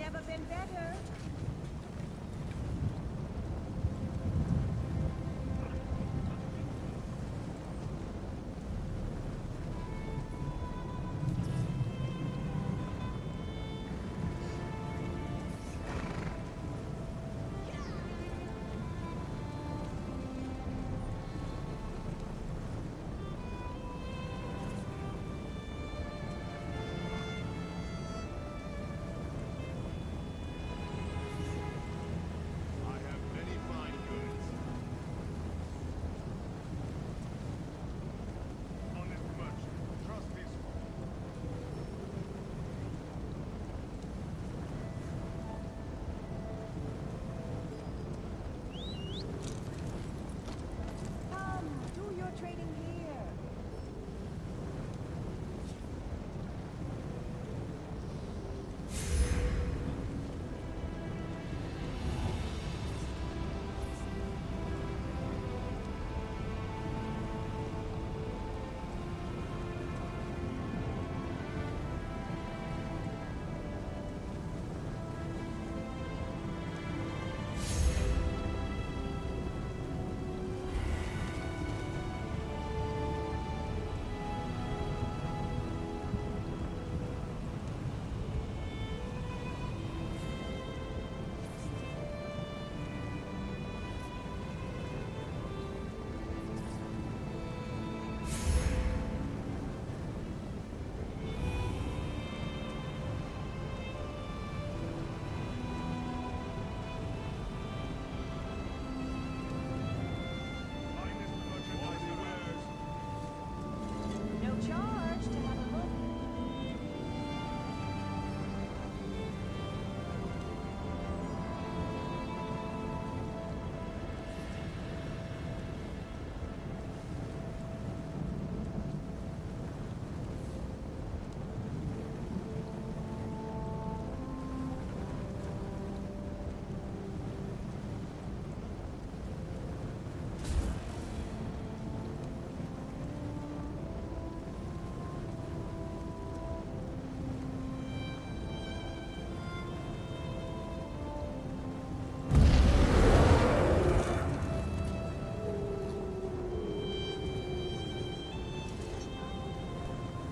never been better.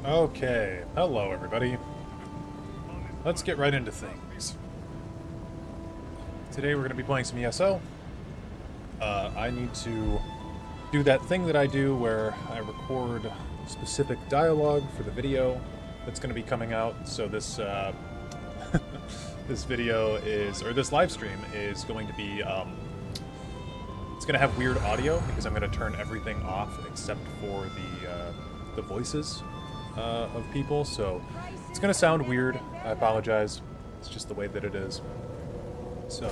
Okay, hello everybody. Let's get right into things. Today we're going to be playing some ESO. I need to do that thing that I do where I record specific dialogue for the video that's going to be coming out. So this this video is, or this live stream is going to be, it's going to have weird audio because I'm going to turn everything off except for the voices of people, so it's gonna sound weird. I apologize. It's just the way that it is. So,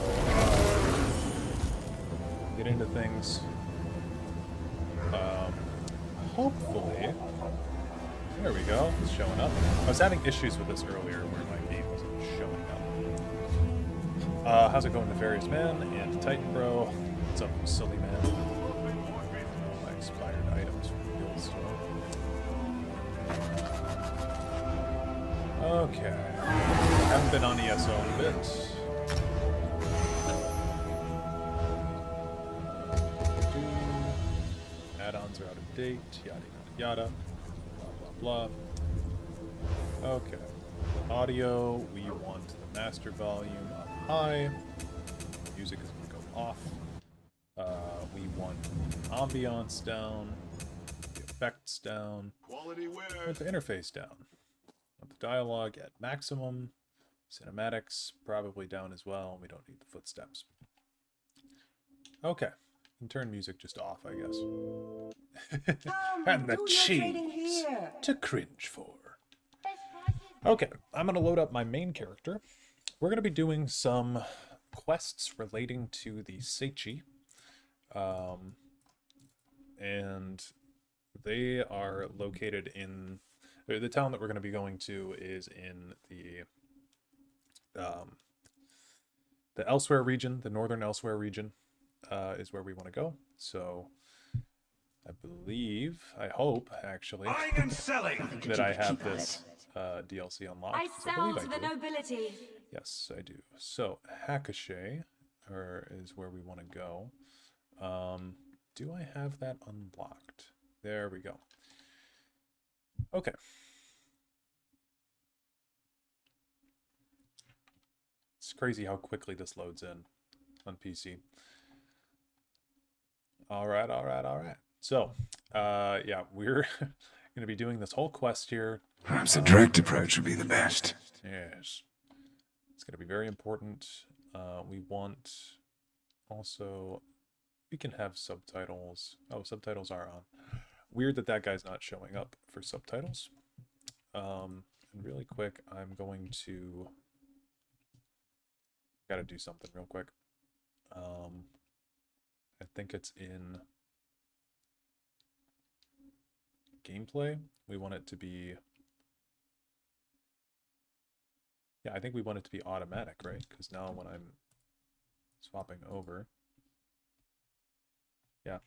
get into things. Hopefully, there we go. It's showing up. I was having issues with this earlier where my game wasn't showing up. How's it going, Nefarious Man and Titan Bro? What's up, silly man? My expired items from the guild store. Okay. Haven't been on ESO in a bit. Add-ons are out of date, yada yada yada. Blah blah blah. Okay. Audio, we want the master volume up high. Music is gonna go off. We want the ambiance down, the effects down, and the interface down. Want the dialogue at maximum, cinematics probably down as well. We don't need the footsteps. Okay, and turn music just off, I guess. And the cheese to cringe for. Okay, I'm gonna load up my main character. We're gonna be doing some quests relating to the Tsaesci. And they are located in the town that we're going to be going to is in the Elsewhere region, the northern Elsewhere region, is where we want to go. So I believe, I hope actually, Buying and selling that I have this DLC unlocked. I sound the nobility. Yes, I do. So, Hackashay is where we want to go. Do I have that unblocked? There we go. Okay. It's crazy how quickly this loads in on PC. All right. So, yeah, we're going to be doing this whole quest here. Perhaps a direct approach would be the best. Yes. It's going to be very important. We want also, we can have subtitles. Oh, subtitles are on. Weird that that guy's not showing up for subtitles. And really quick, I'm going to, gotta do something real quick. I think it's in gameplay. We want it to be, yeah, I think we want it to be automatic, right? Because now when I'm swapping over, yeah.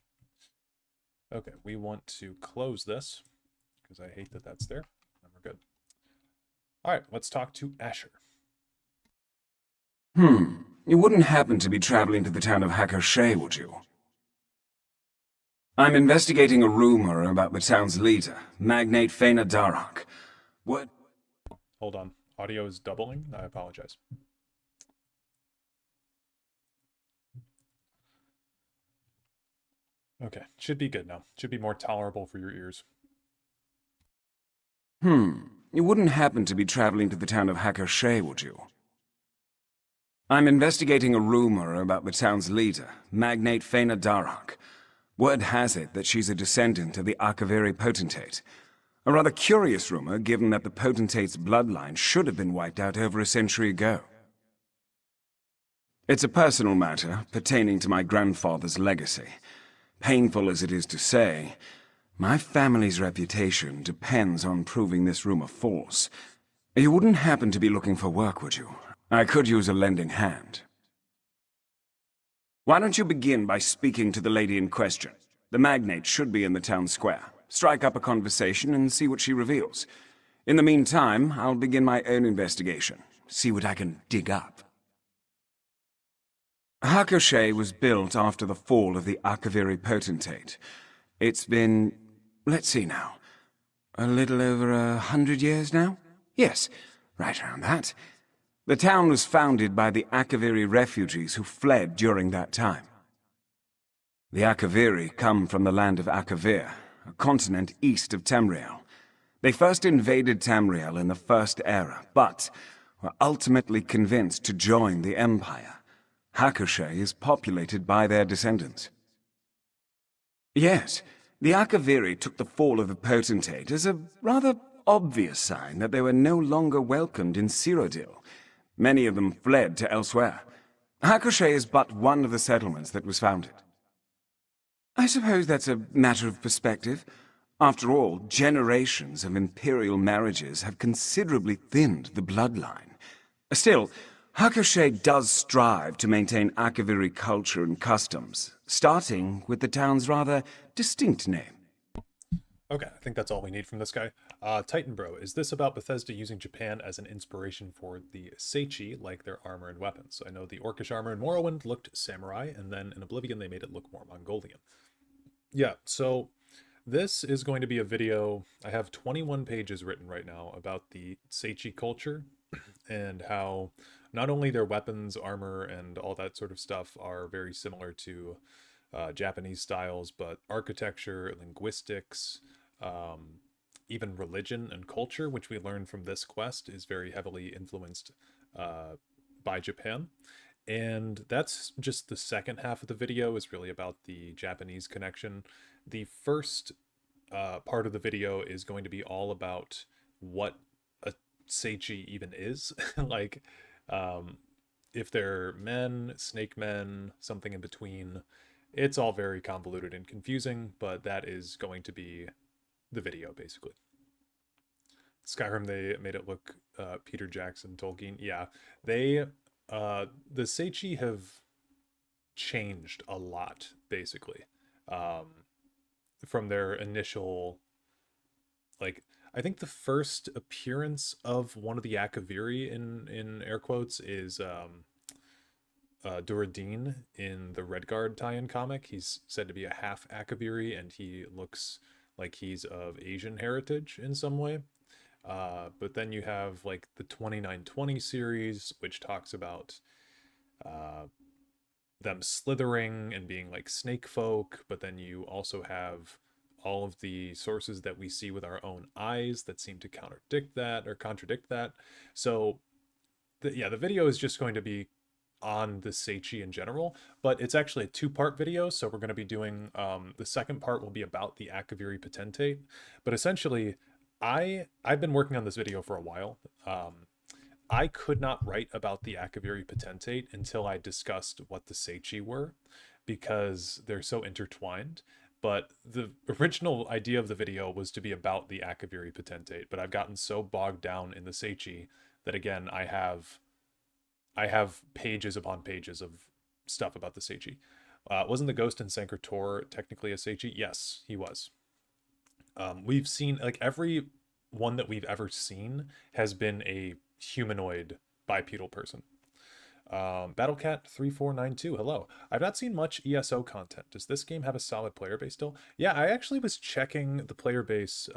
Okay, we want to close this because I hate that that's there, and we're good. All right, let's talk to Asher. You wouldn't happen to be traveling to the town of Hackashay, would you? I'm investigating a rumor about the town's leader, Magnate Faina Darhak. What? Hold on. Audio is doubling. I apologize. Okay, should be good now. Should be more tolerable for your ears. You wouldn't happen to be traveling to the town of Hackashay, would you? I'm investigating a rumor about the town's leader, Magnate Faina Darhak. Word has it that she's a descendant of the Akavir potentate. A rather curious rumor, given that the potentate's bloodline should have been wiped out over a century ago. It's a personal matter pertaining to my grandfather's legacy. Painful as it is to say, my family's reputation depends on proving this rumor false. You wouldn't happen to be looking for work, would you? I could use a lending hand. Why don't you begin by speaking to the lady in question? The magnate should be in the town square. Strike up a conversation and see what she reveals. In the meantime, I'll begin my own investigation. See what I can dig up. Hackashay was built after the fall of the Akaviri potentate. It's been, let's see now, a little over 100 years now? Yes, right around that. The town was founded by the Akaviri refugees who fled during that time. The Akaviri come from the land of Akavir, a continent east of Tamriel. They first invaded Tamriel in the First Era, but were ultimately convinced to join the Empire. Hackashay is populated by their descendants. Yes, the Akaviri took the fall of the potentate as a rather obvious sign that they were no longer welcomed in Cyrodiil. Many of them fled to elsewhere. Hackashay is but one of the settlements that was founded. I suppose that's a matter of perspective. After all, generations of imperial marriages have considerably thinned the bloodline. Still, Hackashay does strive to maintain Akaviri culture and customs, starting with the town's rather distinct name. Okay, I think that's all we need from this guy. Titan Bro, is this about Bethesda using Japan as an inspiration for the Tsaesci, like their armor and weapons? I know the Orcish armor in Morrowind looked samurai, and then in Oblivion they made it look more Mongolian. Yeah, so this is going to be a video. I have 21 pages written right now about the Tsaesci culture and how not only their weapons, armor, and all that sort of stuff are very similar to Japanese styles, but architecture, linguistics, even religion and culture, which we learned from this quest, is very heavily influenced by Japan. And that's just the second half of the video, is really about the Japanese connection. The first part of the video is going to be all about what a Tsaesci even is. Like, if they're men, snake men, something in between. It's all very convoluted and confusing, but that is going to be the video, basically. Skyrim, they made it look Peter Jackson, Tolkien. Yeah, they, the Tsaesci have changed a lot, basically, from their initial, like, I think the first appearance of one of the Akaviri in air quotes is Duradin in the Redguard tie-in comic. He's said to be a half Akaviri, and he looks like he's of Asian heritage in some way. But then you have like the 2920 series, which talks about them slithering and being like snake folk. But then you also have all of the sources that we see with our own eyes that seem to contradict that. So, the video is just going to be on the Tsaesci in general, but it's actually a two-part video. So we're going to be doing the second part will be about the Akaviri Potentate, but essentially I've been working on this video for a while. I could not write about the Akaviri Potentate until I discussed what the Tsaesci were, because they're so intertwined. But the original idea of the video was to be about the Akaviri Potentate, but I've gotten so bogged down in the Tsaesci that, again, I have pages upon pages of stuff about the Tsaesci. Wasn't the Ghost in Sanker Tor technically a Tsaesci? Yes, he was. We've seen, like, every one that we've ever seen has been a humanoid bipedal person. Battlecat3492, hello. I've not seen much ESO content. Does this game have a solid player base still? Yeah, I actually was checking the player base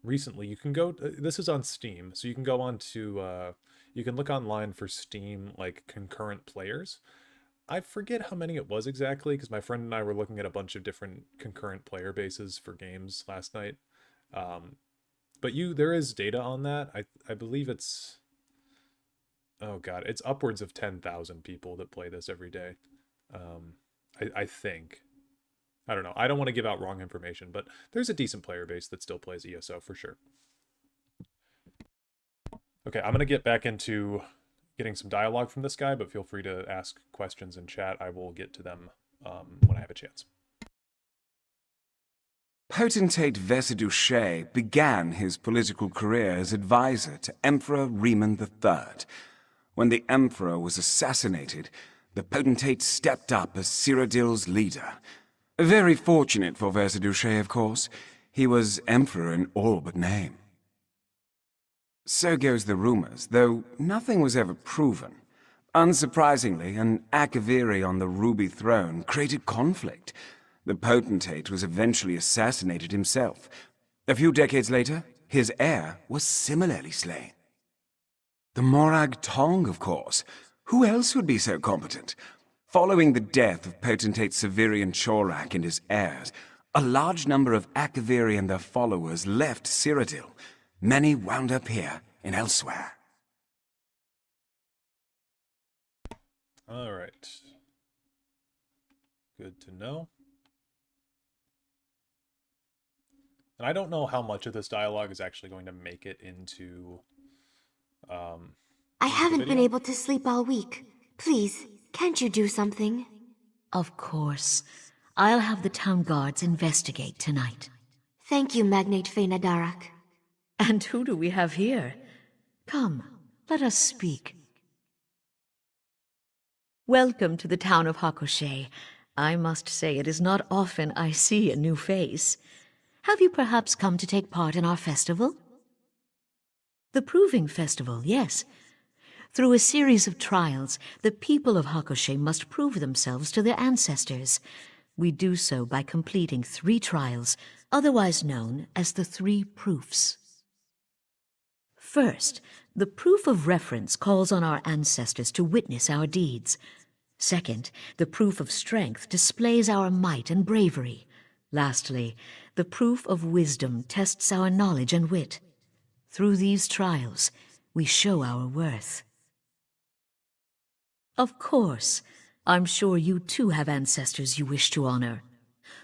recently. You can go, this is on Steam, so you can go on to, you can look online for Steam, like, concurrent players. I forget how many it was exactly, because my friend and I were looking at a bunch of different concurrent player bases for games last night. But there is data on that. I believe it's, oh god, it's upwards of 10,000 people that play this every day. I think. I don't know. I don't want to give out wrong information, but there's a decent player base that still plays ESO for sure. Okay, I'm going to get back into getting some dialogue from this guy, but feel free to ask questions in chat. I will get to them when I have a chance. Potentate Vesidouche began his political career as advisor to Emperor Riemann III. When the emperor was assassinated, the potentate stepped up as Cyrodiil's leader. Very fortunate for Vesidouche, of course. He was emperor in all but name. So goes the rumors, though nothing was ever proven. Unsurprisingly, an Akaviri on the Ruby Throne created conflict. The potentate was eventually assassinated himself. A few decades later, his heir was similarly slain. The Morag Tong, of course. Who else would be so competent? Following the death of potentate Severian Chorak and his heirs, a large number of Akaviri and their followers left Cyrodiil. Many wound up here and elsewhere. All right. Good to know. And I don't know how much of this dialogue is actually going to make it into I haven't been able to sleep all week. Please, can't you do something? Of course. I'll have the town guards investigate tonight. Thank you, Magnate Darak. And who do we have here? Come, let us speak. Welcome to the town of Hakushe. I must say it is not often I see a new face. Have you perhaps come to take part in our festival? The Proving Festival, yes. Through a series of trials, the people of Hakushe must prove themselves to their ancestors. We do so by completing 3 trials, otherwise known as the 3 proofs. First, the proof of reference calls on our ancestors to witness our deeds. Second, the proof of strength displays our might and bravery. Lastly, the proof of wisdom tests our knowledge and wit. Through these trials, we show our worth. Of course, I'm sure you too have ancestors you wish to honor.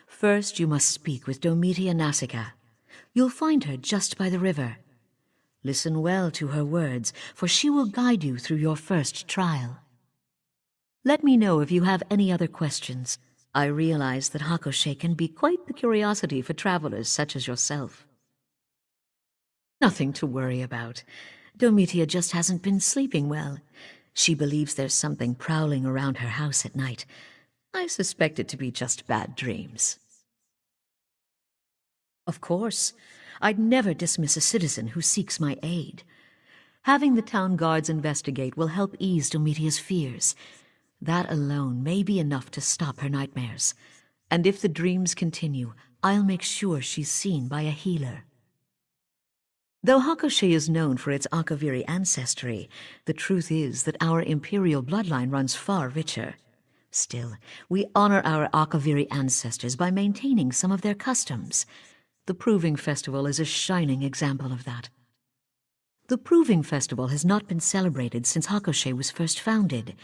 First, you must speak with Domitia Nasica. You'll find her just by the river. Listen well to her words, for she will guide you through your first trial. Let me know if you have any other questions. I realize that Hakushe can be quite the curiosity for travelers such as yourself. Nothing to worry about. Domitia just hasn't been sleeping well. She believes there's something prowling around her house at night. I suspect it to be just bad dreams. Of course. I'd never dismiss a citizen who seeks my aid. Having the town guards investigate will help ease Domitia's fears. That alone may be enough to stop her nightmares. And if the dreams continue, I'll make sure she's seen by a healer. Though Hakushe is known for its Akaviri ancestry, the truth is that our imperial bloodline runs far richer. Still, we honor our Akaviri ancestors by maintaining some of their customs. The Proving Festival is a shining example of that. The Proving Festival has not been celebrated since Hakushe was first founded.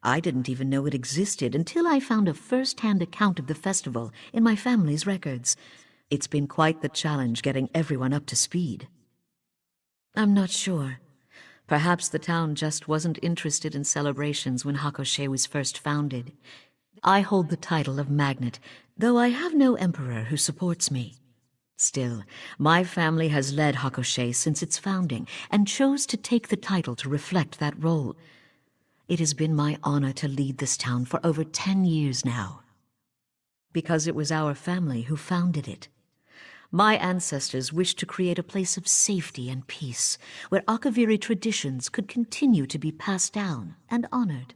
I didn't even know it existed until I found a first-hand account of the festival in my family's records. It's been quite the challenge getting everyone up to speed. I'm not sure. Perhaps the town just wasn't interested in celebrations when Hakushe was first founded. I hold the title of Magnet, though I have no emperor who supports me. Still, my family has led Hakushe since its founding and chose to take the title to reflect that role. It has been my honor to lead this town for over 10 years now. Because it was our family who founded it. My ancestors wished to create a place of safety and peace, where Akaviri traditions could continue to be passed down and honored.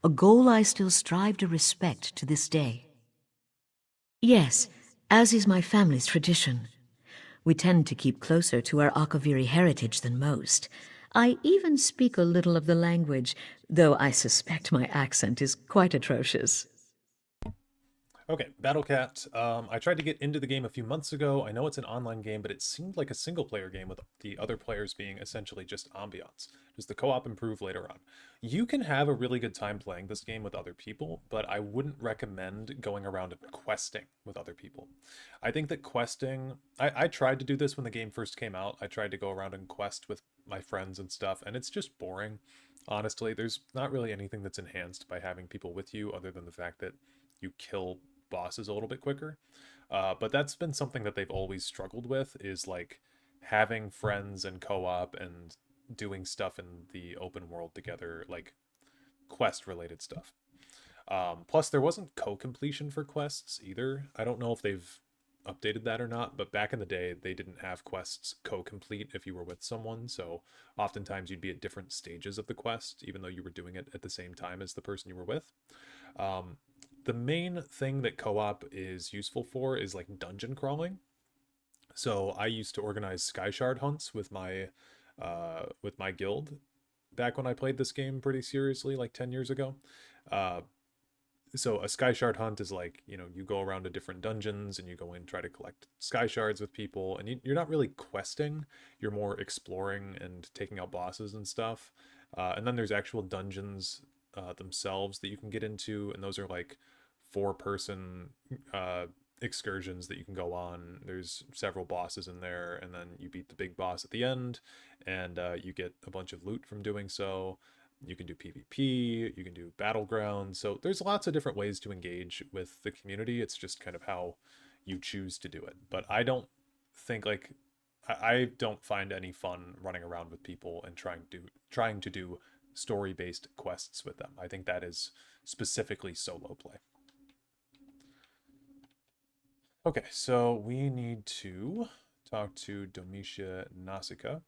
A goal I still strive to respect to this day. Yes, as is my family's tradition. We tend to keep closer to our Akaviri heritage than most. I even speak a little of the language, though I suspect my accent is quite atrocious. Okay, Battlecat. I tried to get into the game a few months ago. I know it's an online game, but it seemed like a single-player game with the other players being essentially just ambiance. Does the co-op improve later on? You can have a really good time playing this game with other people, but I wouldn't recommend going around and questing with other people. I think that questing... I tried to do this when the game first came out. I tried to go around and quest with my friends and stuff, and it's just boring. Honestly, there's not really anything that's enhanced by having people with you other than the fact that you kill bosses a little bit quicker, but that's been something that they've always struggled with, is like having friends and co-op and doing stuff in the open world together, like quest related stuff. Plus there wasn't co-completion for quests either. I don't know if they've updated that or not, but back in the day they didn't have quests co-complete if you were with someone, so oftentimes you'd be at different stages of the quest even though you were doing it at the same time as the person you were with. The main thing that co-op is useful for is like dungeon crawling. So I used to organize sky shard hunts with my guild back when I played this game pretty seriously, like 10 years ago. So a sky shard hunt is like, you know, you go around to different dungeons and you go in and try to collect sky shards with people, and you're not really questing, you're more exploring and taking out bosses and stuff. And then there's actual dungeons themselves that you can get into, and those are like 4-person excursions that you can go on. There's several bosses in there, and then you beat the big boss at the end, and you get a bunch of loot from doing so. You can do PvP, you can do battlegrounds, so there's lots of different ways to engage with the community. It's just kind of how you choose to do it. But I don't think, like, I don't find any fun running around with people and trying to do story-based quests with them. I think that is specifically solo play. Okay, so we need to talk to Domitia Nasica.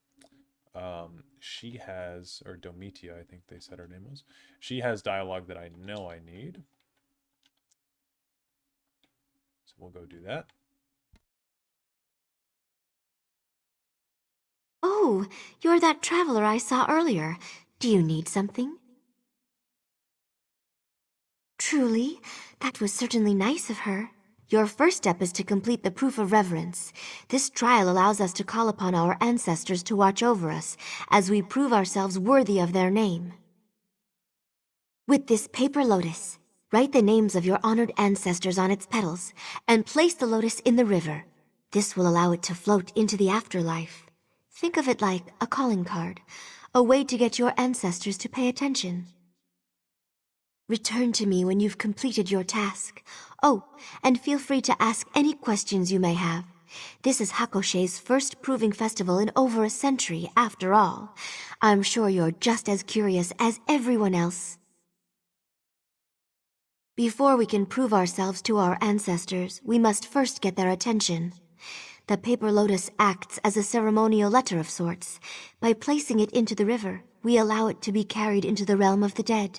She has, or Domitia, I think they said her name was. She has dialogue that I know I need. So we'll go do that. Oh, you're that traveler I saw earlier. Do you need something? Truly, that was certainly nice of her. Your first step is to complete the proof of reverence. This trial allows us to call upon our ancestors to watch over us as we prove ourselves worthy of their name. With this paper lotus, write the names of your honored ancestors on its petals and place the lotus in the river. This will allow it to float into the afterlife. Think of it like a calling card, a way to get your ancestors to pay attention. Return to me when you've completed your task. Oh, and feel free to ask any questions you may have. This is Hakushe's first proving festival in over a century, after all. I'm sure you're just as curious as everyone else. Before we can prove ourselves to our ancestors, we must first get their attention. The paper lotus acts as a ceremonial letter of sorts. By placing it into the river, we allow it to be carried into the realm of the dead.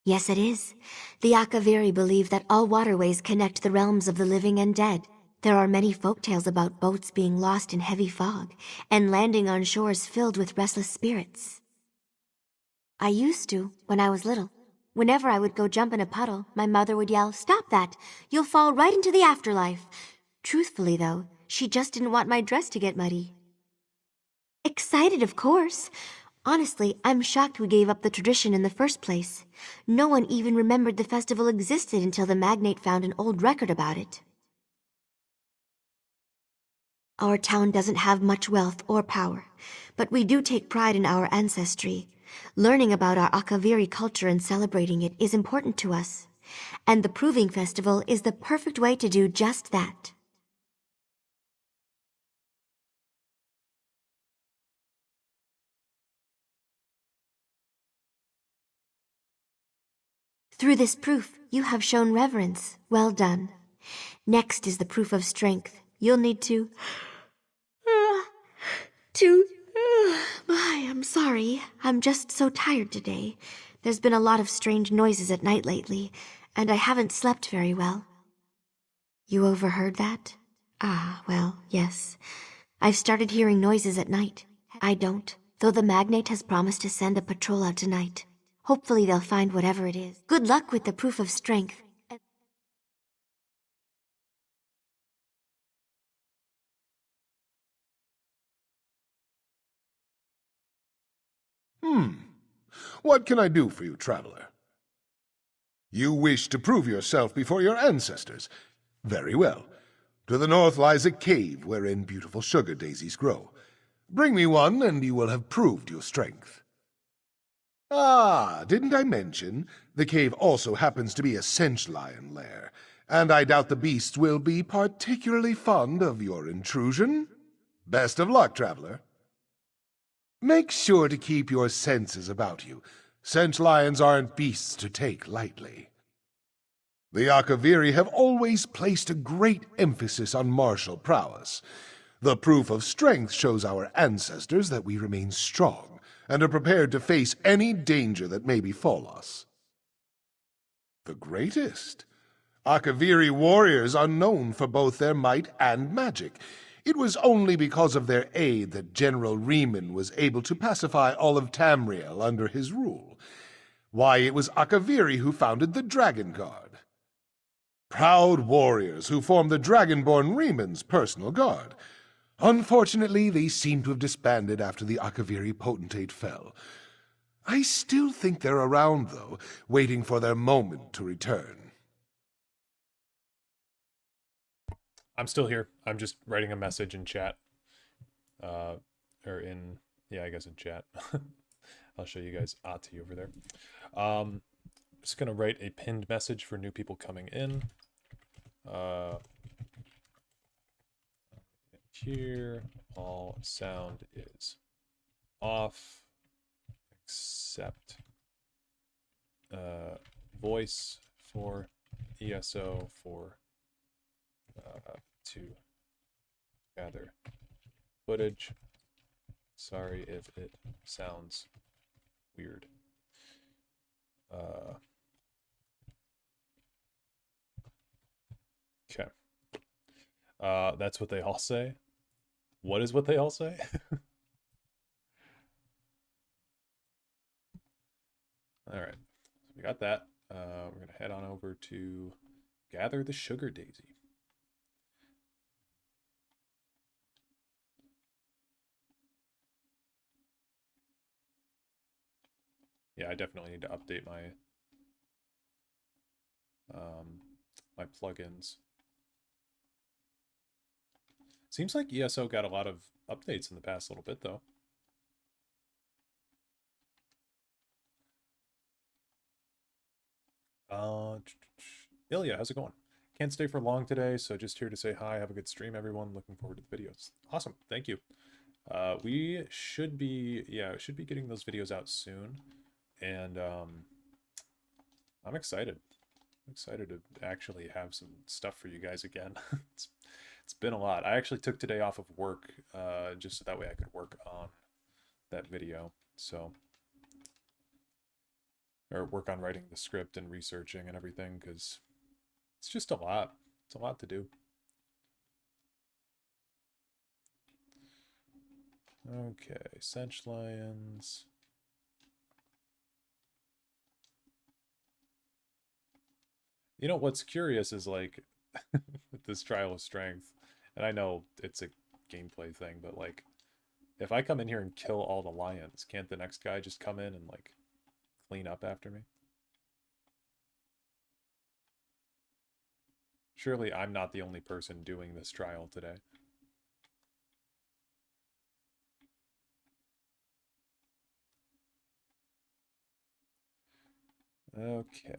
Yes, it is. The Akaviri believe that all waterways connect the realms of the living and dead. There are many folktales about boats being lost in heavy fog and landing on shores filled with restless spirits. I used to, when I was little. Whenever I would go jump in a puddle, my mother would yell, "Stop that! You'll fall right into the afterlife!" Truthfully, though, she just didn't want my dress to get muddy. Excited, of course. Honestly, I'm shocked we gave up the tradition in the first place. No one even remembered the festival existed until the magnate found an old record about it. Our town doesn't have much wealth or power, but we do take pride in our ancestry. Learning about our Akaviri culture and celebrating it is important to us. And the Proving Festival is the perfect way to do just that. Through this proof, you have shown reverence. Well done. Next is the proof of strength. You'll need to... I'm sorry. I'm just so tired today. There's been a lot of strange noises at night lately, and I haven't slept very well. You overheard that? Ah, well, yes. I've started hearing noises at night. I don't, though the magnate has promised to send a patrol out tonight. Hopefully they'll find whatever it is. Good luck with the proof of strength. What can I do for you, traveler? You wish to prove yourself before your ancestors. Very well. To the north lies a cave wherein beautiful sugar daisies grow. Bring me one, and you will have proved your strength. Ah, didn't I mention? The cave also happens to be a Tsaesci lion lair, and I doubt the beasts will be particularly fond of your intrusion. Best of luck, traveler. Make sure to keep your senses about you. Tsaesci lions aren't beasts to take lightly. The Akaviri have always placed a great emphasis on martial prowess. The proof of strength shows our ancestors that we remain strong and are prepared to face any danger that may befall us. The greatest? Akaviri warriors are known for both their might and magic. It was only because of their aid that General Riemann was able to pacify all of Tamriel under his rule. Why, it was Akaviri who founded the Dragon Guard. Proud warriors who formed the Dragonborn Riemann's personal guard. Unfortunately, they seem to have disbanded after the Akaviri potentate fell. I still think they're around, though, waiting for their moment to return. I'm still here. I'm just writing a message in chat. I guess in chat. I'll show you guys Ati over there. Just gonna write a pinned message for new people coming in. Here, all sound is off, except voice for ESO for to gather footage. Sorry if it sounds weird. Okay. That's what they all say. What is what they all say? All right. So we got that. We're going to head on over to gather the sugar daisy. Yeah, I definitely need to update my my plugins. Seems like ESO got a lot of updates in the past little bit, though. Ilya, how's it going? Can't stay for long today, so just here to say hi. Have a good stream, everyone. Looking forward to the videos. Awesome, thank you. We should be getting those videos out soon, and I'm excited. I'm excited to actually have some stuff for you guys again. It's It's been a lot. I actually took today off of work, just so that way I could work on that video. So, or work on writing the script and researching and everything, because it's just a lot. It's a lot to do. Okay, Sench Lions. You know, what's curious is, like, this Trial of Strength, and I know it's a gameplay thing, but, like, if I come in here and kill all the lions, can't the next guy just come in and, like, clean up after me? Surely I'm not the only person doing this trial today. Okay.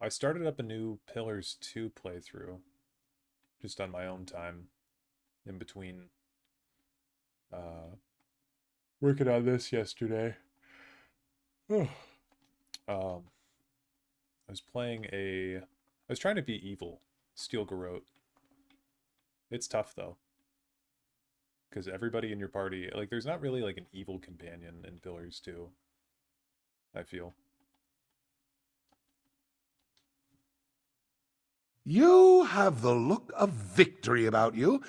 I started up a new Pillars 2 playthrough, just on my own time, in between working on this yesterday. I was playing I was trying to be evil, Steel Garrote. It's tough, though. Because everybody in your party, like, there's not really, like, an evil companion in Pillars 2, I feel. You have the look of victory about you.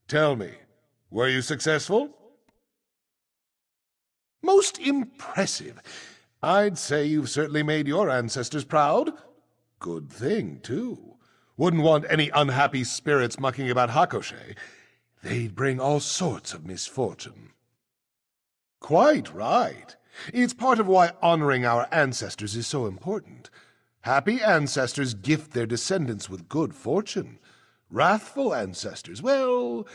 Tell me, were you successful? Most impressive. I'd say you've certainly made your ancestors proud. Good thing, too. Wouldn't want any unhappy spirits mucking about Hakoshe. They'd bring all sorts of misfortune. Quite right. It's part of why honoring our ancestors is so important. Happy ancestors gift their descendants with good fortune. Wrathful ancestors, well,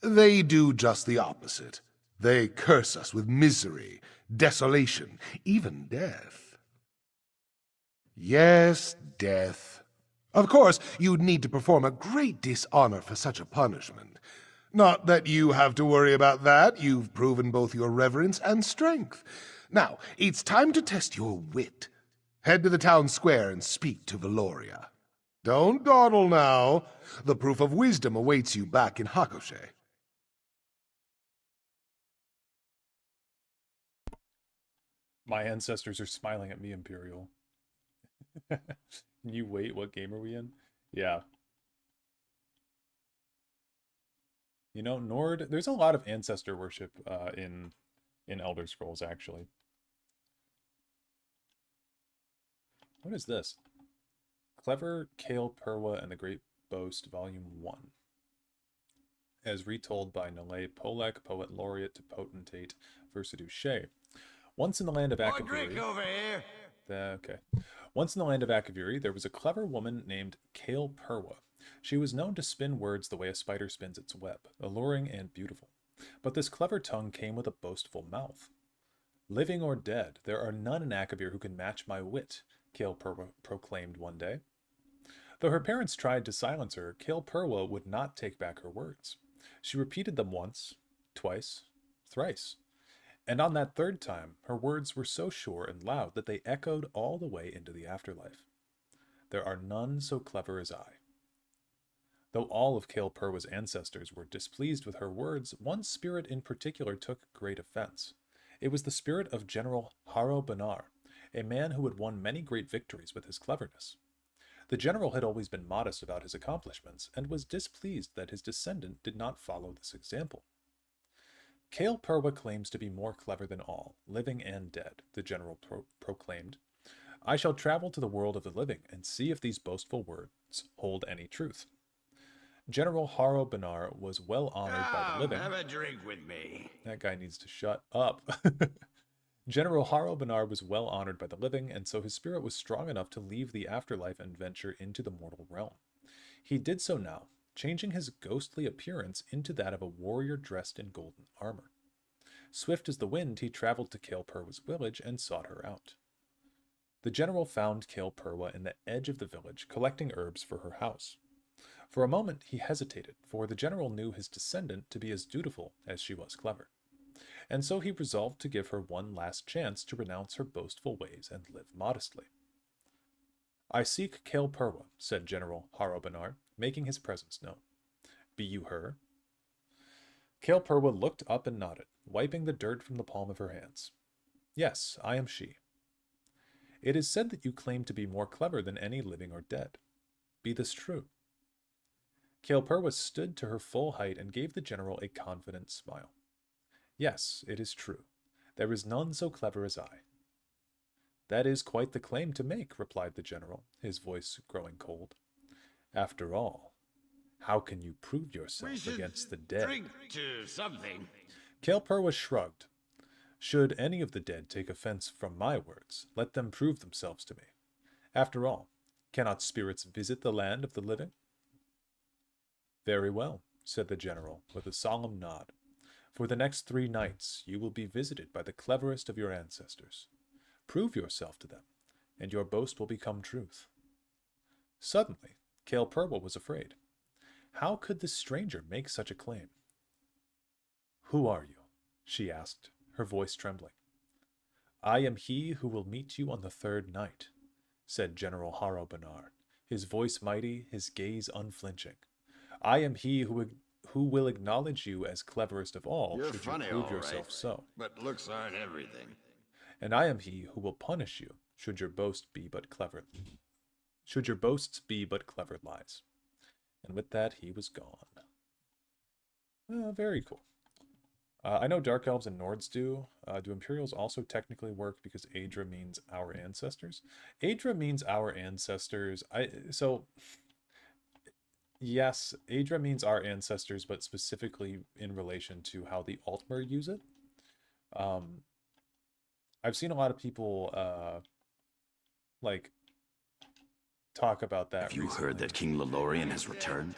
they do just the opposite. They curse us with misery, desolation, even death. Yes, death. Of course, you'd need to perform a great dishonor for such a punishment. Not that you have to worry about that. You've proven both your reverence and strength. Now, it's time to test your wit. Head to the town square and speak to Valoria. Don't dawdle now. The proof of wisdom awaits you back in Hakoshe. My ancestors are smiling at me, Imperial. Can you wait? What game are we in? Yeah. You know, Nord, there's a lot of ancestor worship in Elder Scrolls, actually. What is this? Clever Kale Perwa and the Great Boast, Volume 1. As retold by Nale Polek, Poet Laureate to Potentate, Versailles Shea. Once in the land of Akavir. Drink over here. Okay. Once in the land of Akavir, there was a clever woman named Kale Perwa. She was known to spin words the way a spider spins its web, alluring and beautiful. But this clever tongue came with a boastful mouth. Living or dead, there are none in Akavir who can match my wit, Kale Perwa proclaimed one day. Though her parents tried to silence her, Kale Perwa would not take back her words. She repeated them once, twice, thrice. And on that third time, her words were so sure and loud that they echoed all the way into the afterlife. There are none so clever as I. Though all of Kale Perwa's ancestors were displeased with her words, one spirit in particular took great offense. It was the spirit of General Haro Banar, a man who had won many great victories with his cleverness. The general had always been modest about his accomplishments, and was displeased that his descendant did not follow this example. Kale Perwa claims to be more clever than all, living and dead, the general proclaimed. I shall travel to the world of the living and see if these boastful words hold any truth. General Haro Banar was well honored by the living. Have a drink with me. That guy needs to shut up. General Haro Banar was well honored by the living, and so his spirit was strong enough to leave the afterlife and venture into the mortal realm. He did so now, changing his ghostly appearance into that of a warrior dressed in golden armor. Swift as the wind, he traveled to Kale Perwa's village and sought her out. The general found Kale Perwa in the edge of the village, collecting herbs for her house. For a moment he hesitated, for the general knew his descendant to be as dutiful as she was clever. And so he resolved to give her one last chance to renounce her boastful ways and live modestly. I seek Kale Perwa, said General Harobanar, making his presence known. Be you her? Kale Perwa looked up and nodded, wiping the dirt from the palm of her hands. Yes, I am she. It is said that you claim to be more clever than any living or dead. Be this true? Kale Perwa stood to her full height and gave the general a confident smile. Yes, it is true. There is none so clever as I. That is quite the claim to make, replied the general, his voice growing cold. After all, how can you prove yourself against the dead? Drink to something. Kale Perwa shrugged. Should any of the dead take offense from my words, let them prove themselves to me. After all, cannot spirits visit the land of the living? Very well, said the general, with a solemn nod. For the next 3 nights you will be visited by the cleverest of your ancestors. Prove yourself to them, and your boast will become truth. Suddenly, Kale Perwa was afraid. How could this stranger make such a claim? Who are you? She asked, her voice trembling. I am he who will meet you on the 3rd night, said General Harobanar, his voice mighty, his gaze unflinching. I am he who will acknowledge you as cleverest of all, You're should funny, you prove all yourself right, so. but looks aren't everything. And I am he who will punish you, should your boasts be but clever lies. And with that, he was gone. Very cool. I know Dark Elves and Nords do. Do Imperials also technically work because Aedra means our ancestors? Aedra means our ancestors. Yes, Aedra means our ancestors, but specifically in relation to how the Altmer use it. I've seen a lot of people talk about that. Have you recently. heard that King Lelorian has returned?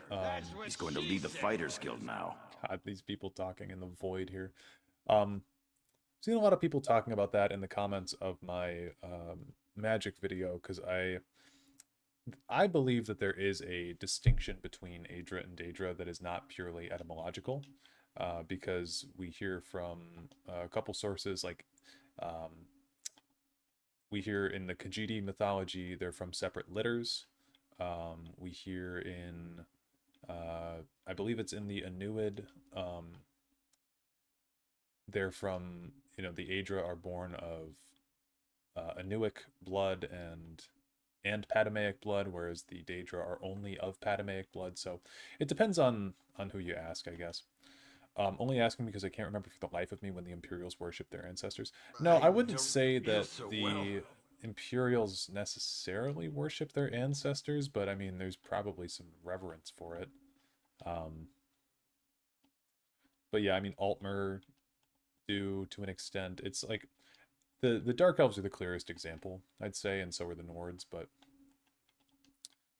He's going to lead the Fighters Guild now. God, these people talking in the void here. Seen a lot of people talking about that in the comments of my magic video, because I believe that there is a distinction between Aedra and Daedra that is not purely etymological, because we hear from a couple sources, like we hear in the Khajiit mythology they're from separate litters. We hear in I believe it's in the Anuid, they're from, the Aedra are born of Anuic blood and Patamaic blood, whereas the Daedra are only of Patamaic blood. So it depends on who you ask, I guess. Only asking because I can't remember for the life of me when the Imperials worship their ancestors. No, I wouldn't say that the Imperials necessarily worship their ancestors, but I mean, there's probably some reverence for it. But yeah, I mean, Altmer do to an extent. It's like the Dark Elves are the clearest example, I'd say, and so are the Nords, but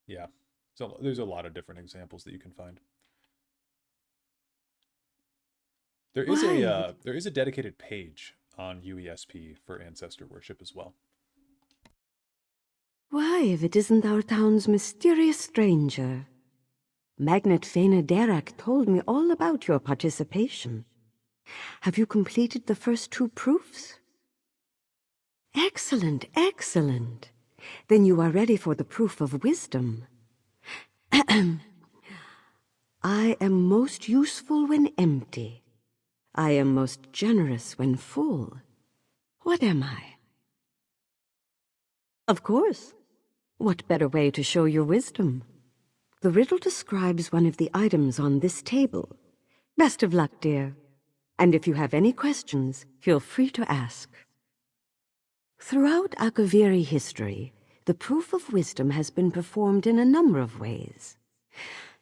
yeah. So there's a lot of different examples that you can find. There is a dedicated page on UESP for ancestor worship as well. Why, if it isn't our town's mysterious stranger. Magnet Fena Derak told me all about your participation. Have you completed the first 2 proofs? Excellent, excellent. Then you are ready for the proof of wisdom. I am most useful when empty. I am most generous when full. What am I? Of course. What better way to show your wisdom? The riddle describes one of the items on this table. Best of luck, dear. And if you have any questions, feel free to ask. Throughout Akaviri history, the proof of wisdom has been performed in a number of ways.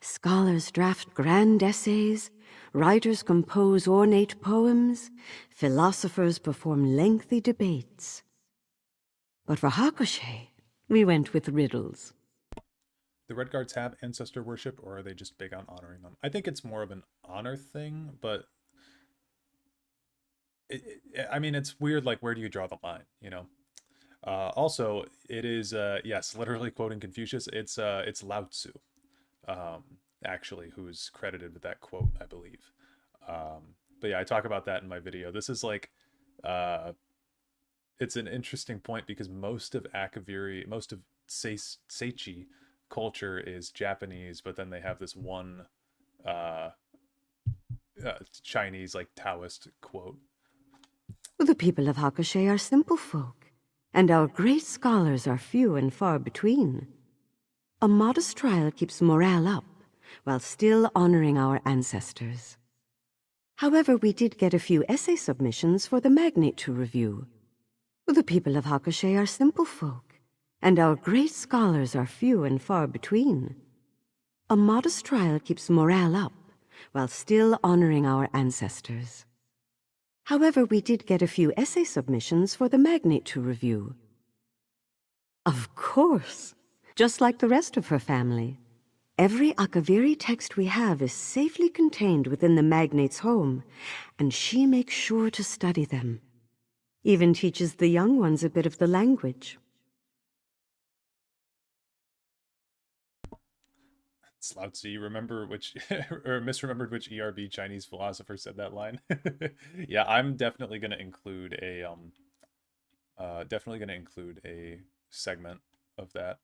Scholars draft grand essays, writers compose ornate poems, philosophers perform lengthy debates. But for Hakushe, we went with riddles. The Red Guards have ancestor worship, or are they just big on honoring them? I think it's more of an honor thing, but I mean, it's weird, like, where do you draw the line, Also, it is, yes, literally quoting Confucius, it's Lao Tzu, actually, who's credited with that quote, I believe. But yeah, I talk about that in my video. This is like, it's an interesting point because most of Tsaesci culture is Japanese, but then they have this one Chinese, like, Taoist quote. The people of Hakushe are simple folk, and our great scholars are few and far between. A modest trial keeps morale up, while still honoring our ancestors. However, we did get a few essay submissions for the Magnate to review. The people of Hakushe are simple folk, and our great scholars are few and far between. A modest trial keeps morale up, while still honoring our ancestors. However, we did get a few essay submissions for the Magnate to review. Of course, just like the rest of her family. Every Akaviri text we have is safely contained within the Magnate's home, and she makes sure to study them. Even teaches the young ones a bit of the language. Tsaesci, remember which, or misremembered which ERB Chinese philosopher said that line? Yeah, I'm definitely going to include a, segment of that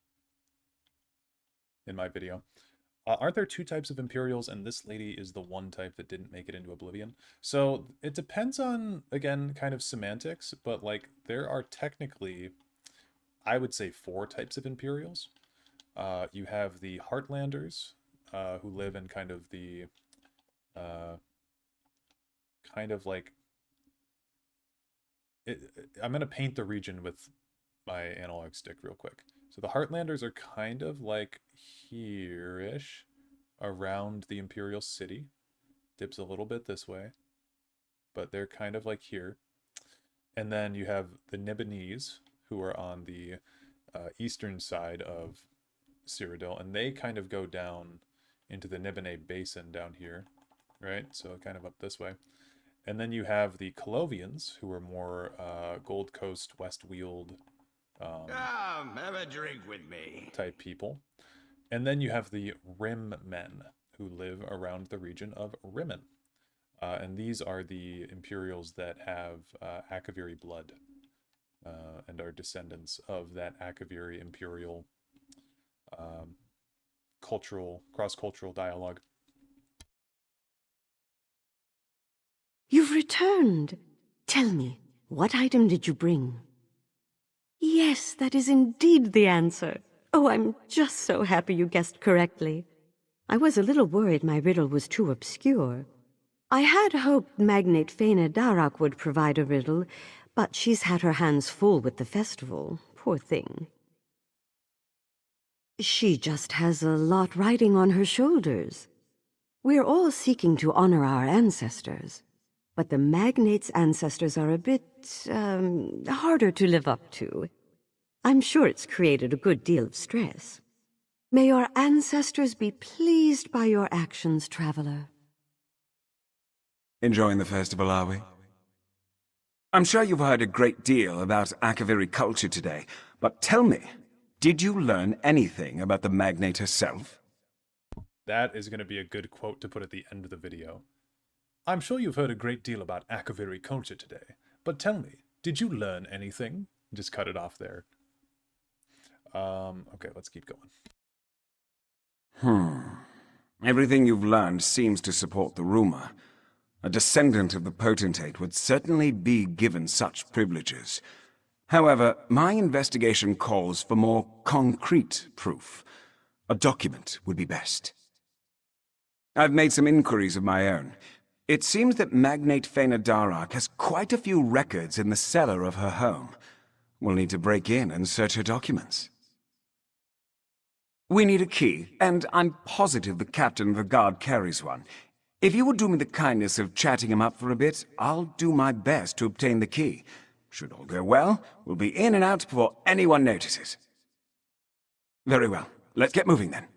in my video. Aren't there two types of Imperials, and this lady is the one type that didn't make it into Oblivion? So it depends on, again, kind of semantics, but, like, there are technically, I would say, 4 types of Imperials. You have the Heartlanders, who live in kind of the, I'm going to paint the region with my analog stick real quick. So the Heartlanders are kind of like here-ish, around the Imperial City. Dips a little bit this way, but they're kind of like here. And then you have the Nibonese, who are on the eastern side of Cyrodiil, and they kind of go down into the Nibone Basin down here, right? So kind of up this way. And then you have the Colovians, who are more Gold Coast, West Weald, have a drink with me. type people. And then you have the Rim Men, who live around the region of Rimmen. And these are the Imperials that have Akaviri blood, and are descendants of that Akaviri Imperial cross-cultural dialogue. You've returned. Tell me, what item did you bring? Yes, that is indeed the answer. Oh, I'm just so happy you guessed correctly. I was a little worried my riddle was too obscure. I had hoped Magnate Faina Darak would provide a riddle, but she's had her hands full with the festival. Poor thing. She just has a lot riding on her shoulders. We're all seeking to honor our ancestors, but the Magnate's ancestors are a bit, harder to live up to. I'm sure it's created a good deal of stress. May your ancestors be pleased by your actions, traveler. Enjoying the festival, are we? I'm sure you've heard a great deal about Akaviri culture today, but tell me, did you learn anything about the Magnate herself? That is going to be a good quote to put at the end of the video. I'm sure you've heard a great deal about Akaviri culture today, but tell me, did you learn anything? Just cut it off there. Okay, let's keep going. Everything you've learned seems to support the rumor. A descendant of the potentate would certainly be given such privileges. However, my investigation calls for more concrete proof. A document would be best. I've made some inquiries of my own. It seems that Magnate Faina Darak has quite a few records in the cellar of her home. We'll need to break in and search her documents. We need a key, and I'm positive the captain of the guard carries one. If you would do me the kindness of chatting him up for a bit, I'll do my best to obtain the key. Should all go well, we'll be in and out before anyone notices. Very well. Let's get moving then.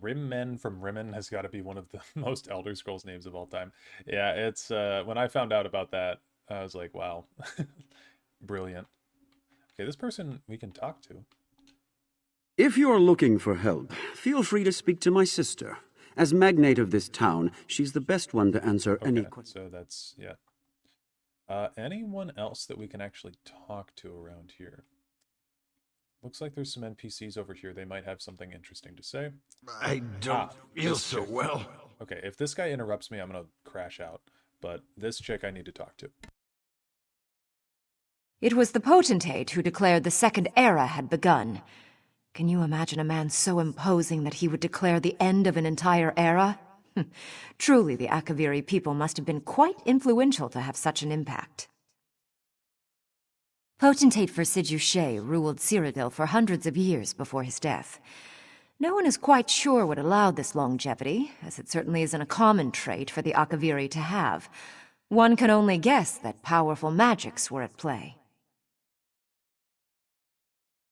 Rim Men from Rimmen has got to be one of the most Elder Scrolls names of all time. Yeah, it's, when I found out about that, I was like, wow. Brilliant. Okay, this person we can talk to. If you're looking for help, feel free to speak to my sister. As magnate of this town, she's the best one to answer any questions. So that's, yeah. Anyone else that we can actually talk to around here? Looks like there's some NPCs over here. They might have something interesting to say. I don't feel this so chick. well. Okay, if this guy interrupts me, I'm gonna crash out. But this chick I need to talk to. It was the potentate who declared the Second Era had begun. Can you imagine a man so imposing that he would declare the end of an entire era? Truly, the Akaviri people must have been quite influential to have such an impact. Potentate Versidushe ruled Cyrodiil for hundreds of years before his death. No one is quite sure what allowed this longevity, as it certainly isn't a common trait for the Akaviri to have. One can only guess that powerful magics were at play.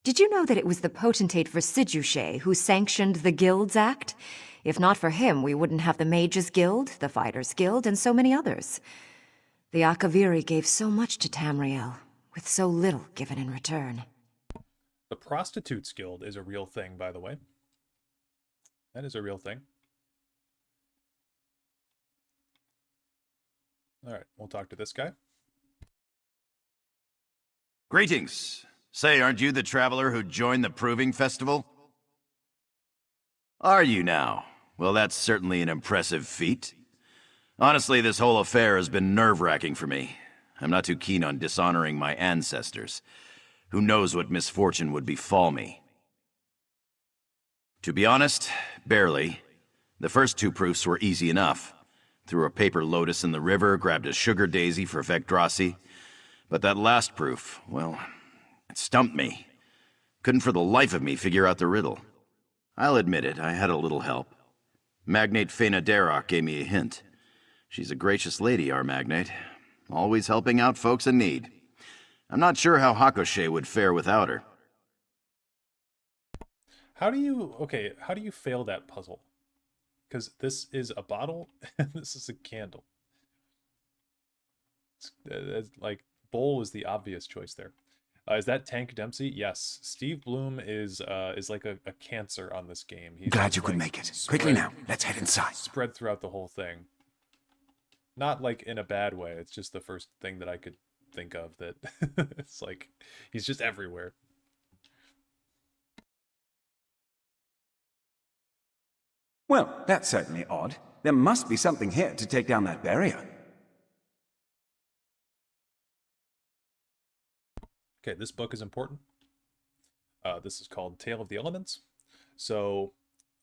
Did you know that it was the potentate Versidushe who sanctioned the Guilds Act? If not for him, we wouldn't have the Mages Guild, the Fighters Guild, and so many others. The Akaviri gave so much to Tamriel, with so little given in return. The Prostitutes Guild is a real thing, by the way. That is a real thing. Alright, we'll talk to this guy. Greetings. Say, aren't you the traveler who joined the Proving Festival? Are you now? Well, that's certainly an impressive feat. Honestly, this whole affair has been nerve-wracking for me. I'm not too keen on dishonoring my ancestors. Who knows what misfortune would befall me? To be honest, barely. The first two proofs were easy enough. Threw a paper lotus in the river, grabbed a sugar daisy for Vecdrasi. But that last proof, well, it stumped me. Couldn't for the life of me figure out the riddle. I'll admit it, I had a little help. Magnate Fena Darroch gave me a hint. She's a gracious lady, our magnate. Always helping out folks in need. I'm not sure how Hakushe would fare without her. How do you fail that puzzle? Because this is a bottle and this is a candle. Like, bowl is the obvious choice there. Is that Tank Dempsey? Yes. Steve Bloom is like a cancer on this game. He's Glad you just, could like, make it. Quickly now, let's head inside. Spread throughout the whole thing. Not like in a bad way. It's just the first thing that I could think of that it's like he's just everywhere. Well, that's certainly odd. There must be something here to take down that barrier. Okay, this book is important. This is called Tale of the Elements. So,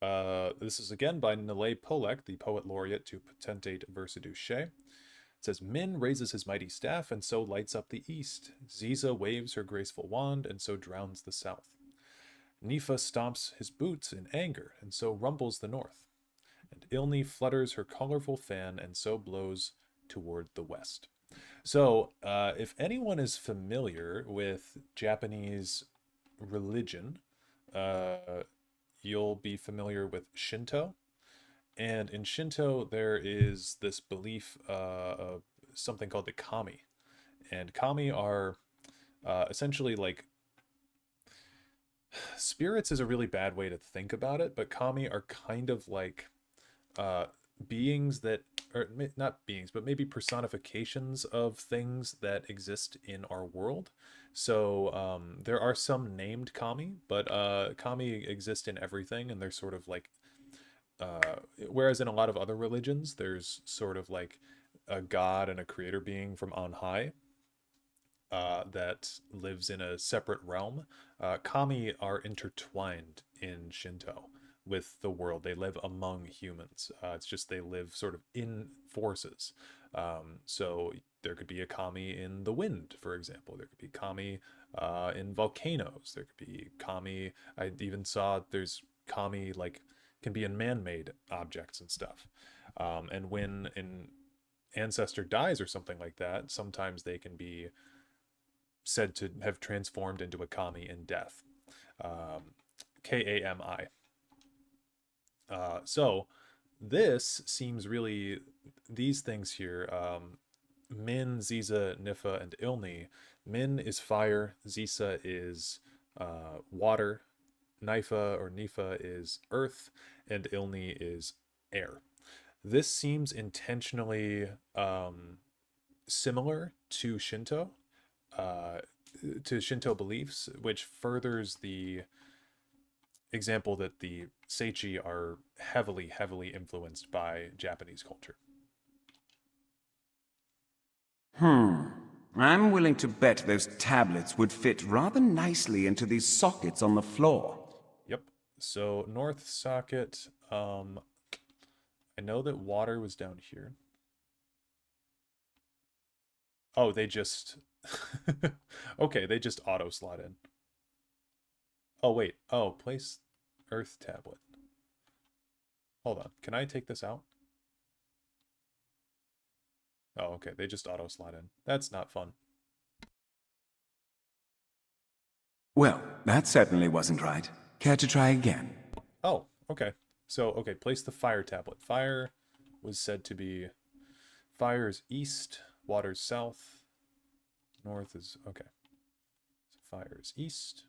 this is again by Nile Polek, the poet laureate to Potentate Versidushe. It says, Min raises his mighty staff, and so lights up the east. Ziza waves her graceful wand, and so drowns the south. Nifa stomps his boots in anger, and so rumbles the north. And Ilni flutters her colorful fan, and so blows toward the west. So, if anyone is familiar with Japanese religion, you'll be familiar with Shinto. And in Shinto, there is this belief of something called the kami. And kami are essentially like... Spirits is a really bad way to think about it, but kami are kind of like beings that... or not beings, but maybe personifications of things that exist in our world. So there are some named kami, but kami exist in everything, and they're sort of like... whereas in a lot of other religions, there's sort of like a god and a creator being from on high that lives in a separate realm. Kami are intertwined in Shinto with the world. They live among humans. It's just they live sort of in forces. So there could be a kami in the wind, for example. There could be kami in volcanoes. There could be kami... I even saw there's kami like... can be in man-made objects and stuff. And when an ancestor dies or something like that, sometimes they can be said to have transformed into a kami in death. Kami. So this seems really... these things here, Min, Ziza, Nifa, and Ilni. Min is fire, Ziza is water, Nifa is earth, and Ilni is air. This seems intentionally similar to Shinto. to Shinto beliefs, which furthers the example that the Tsaesci are heavily, heavily influenced by Japanese culture. I'm willing to bet those tablets would fit rather nicely into these sockets on the floor. Yep. So north socket, I know that water was down here. Oh, they just... okay, they just auto slot in. Oh, wait. Oh, place earth tablet. Hold on. Can I take this out? Oh, okay. They just auto slot in. That's not fun. Well, that certainly wasn't right. Care to try again? Oh, okay. So, okay, place the fire tablet. Fire was said to be... Fire is east, water's south, north is... Okay. So fire is east.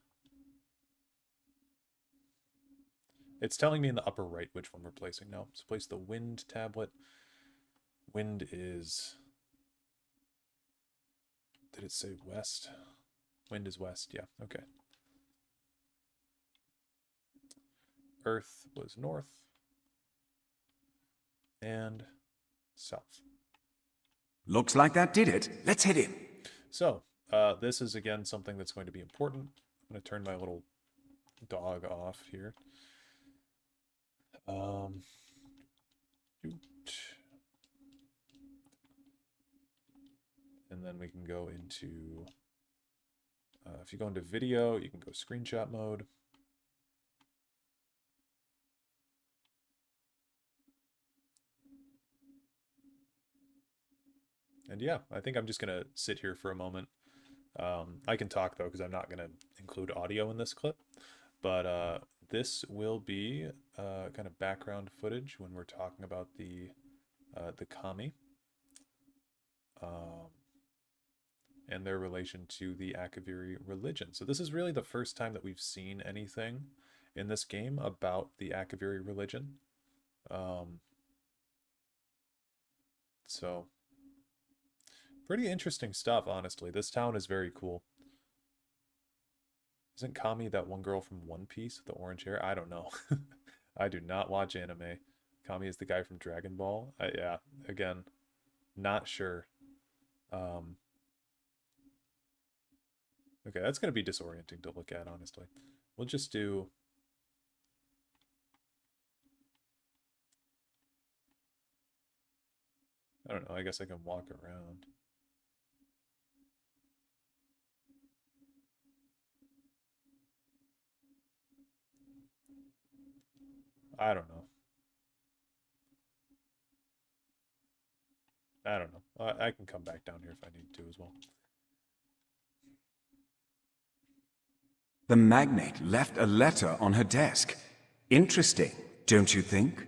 It's telling me in the upper right which one we're placing now. So place the wind tablet. Wind is... Did it say west? Wind is west, yeah, okay. Earth was north. And south. Looks like that did it. Let's head in. So, this is again something that's going to be important. I'm going to turn my little dog off here. And then we can go into, if you go into video, you can go screenshot mode. And yeah, I think I'm just going to sit here for a moment. I can talk though, because I'm not going to include audio in this clip. But this will be kind of background footage when we're talking about the kami and their relation to the Akaviri religion. So this is really the first time that we've seen anything in this game about the Akaviri religion. So pretty interesting stuff, honestly. This town is very cool. Isn't Kami that one girl from One Piece with the orange hair? I don't know. I do not watch anime. Kami is the guy from Dragon Ball. Yeah, again, not sure. Okay, that's going to be disorienting to look at, honestly. We'll just do... I don't know, I guess I can walk around. I don't know. I don't know. I can come back down here if I need to as well. The magnate left a letter on her desk. Interesting, don't you think?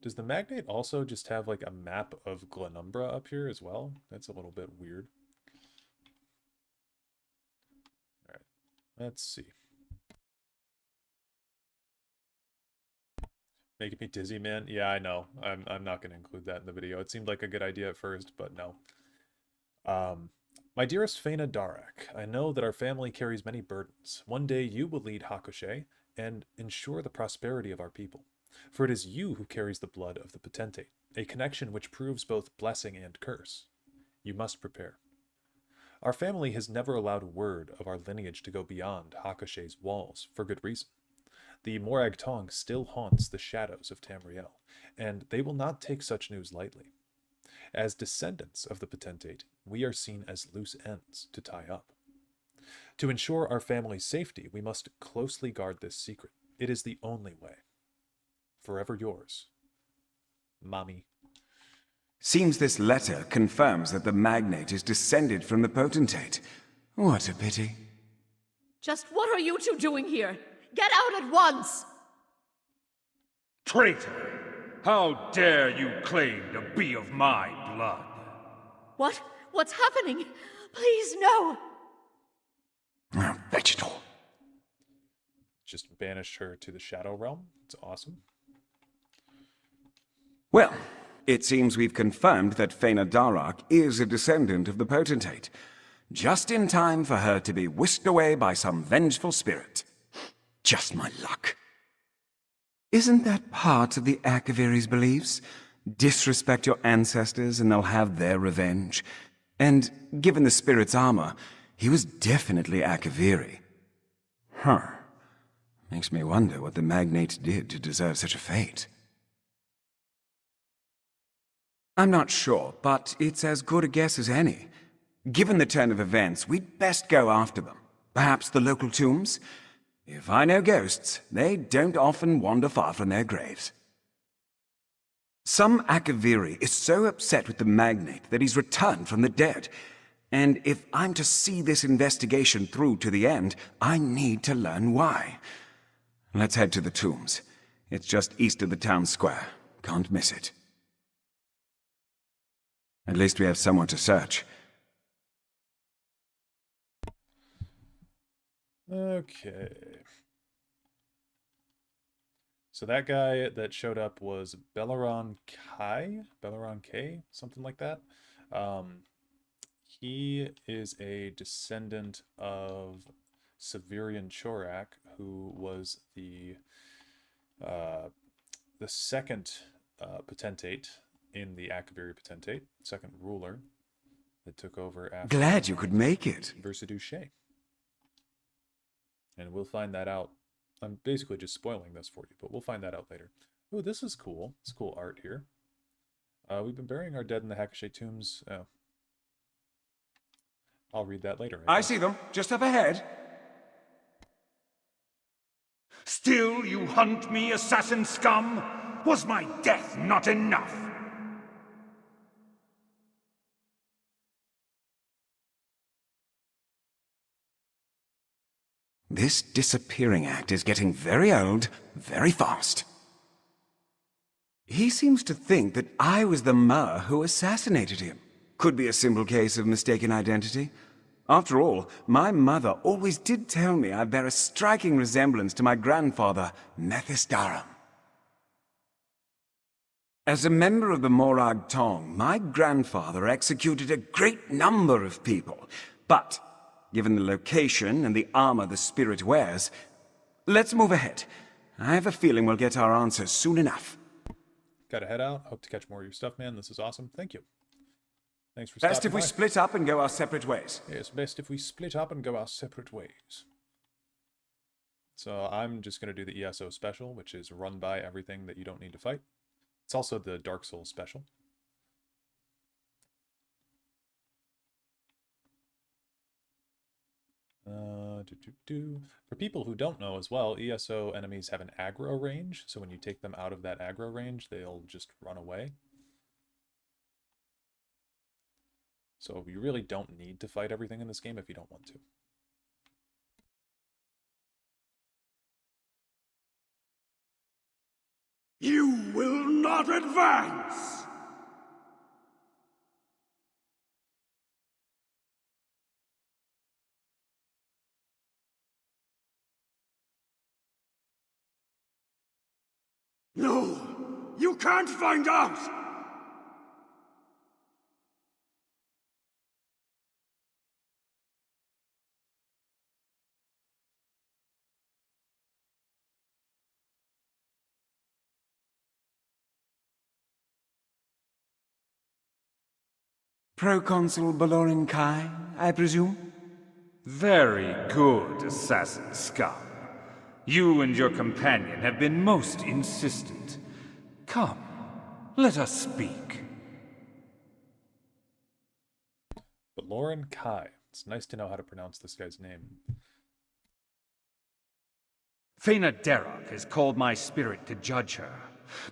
Does the magnate also just have like a map of Glenumbra up here as well? That's a little bit weird. All right, let's see. Making me dizzy, man. Yeah, I know. I'm not going to include that in the video. It seemed like a good idea at first, but no. My dearest Faina Darak, I know that our family carries many burdens. One day you will lead Hakushe and ensure the prosperity of our people. For it is you who carries the blood of the potentate, a connection which proves both blessing and curse. You must prepare. Our family has never allowed word of our lineage to go beyond Hakushe's walls, for good reason. The Morag Tong still haunts the shadows of Tamriel, and they will not take such news lightly. As descendants of the potentate, we are seen as loose ends to tie up. To ensure our family's safety, we must closely guard this secret. It is the only way. Forever yours, Mommy. Seems this letter confirms that the magnate is descended from the potentate. What a pity. Just what are you two doing here? Get out at once! Traitor! How dare you claim to be of my blood? What? What's happening? Please, no! Vegetal. Just banished her to the Shadow Realm. It's awesome. Well, it seems we've confirmed that Faina Darak is a descendant of the potentate. just in time for her to be whisked away by some vengeful spirit. Just my luck. Isn't that part of the Akaviri's beliefs? Disrespect your ancestors and they'll have their revenge. And given the spirit's armor, he was definitely Akaviri. Huh. Makes me wonder what the magnate did to deserve such a fate. I'm not sure, but it's as good a guess as any. Given the turn of events, we'd best go after them. Perhaps the local tombs? If I know ghosts, they don't often wander far from their graves. Some Akaviri is so upset with the magnate that he's returned from the dead. And if I'm to see this investigation through to the end, I need to learn why. Let's head to the tombs. It's just east of the town square. Can't miss it. At least we have someone to search. Okay. So that guy that showed up was Belaron Kai? Belaron K? Something like that. He is a descendant of Severian Chorak, who was the second potentate in the Akaviri potentate, second ruler that took over after. Glad you could make it. Versailles. And we'll find that out. I'm basically just spoiling this for you, but we'll find that out later. Oh, this is cool. It's cool art here. We've been burying our dead in the Hakushey tombs. Oh. I'll read that later. I see them, just up ahead. Still you hunt me, assassin scum? Was my death not enough? This disappearing act is getting very old, very fast. He seems to think that I was the Mer who assassinated him. Could be a simple case of mistaken identity. After all, my mother always did tell me I bear a striking resemblance to my grandfather, Methisdarum. As a member of the Morag Tong, my grandfather executed a great number of people, but given the location and the armor the spirit wears, let's move ahead. I have a feeling we'll get our answers soon enough. Gotta head out. Hope to catch more of your stuff, man. This is awesome. Thank you. Thanks for stopping by. Best if we split up and go our separate ways. Yes, best if we split up and go our separate ways. So I'm just going to do the ESO special, which is run by everything that you don't need to fight. It's also the Dark Souls special. For people who don't know as well, ESO enemies have an aggro range, so when you take them out of that aggro range, they'll just run away. So you really don't need to fight everything in this game if you don't want to. You will not advance! No! You can't find out! Proconsul Balorin Kai, I presume? Very good, assassin scum. You and your companion have been most insistent. Come, let us speak. But Lauren Kai. It's nice to know how to pronounce this guy's name. Fena Dareloth has called my spirit to judge her.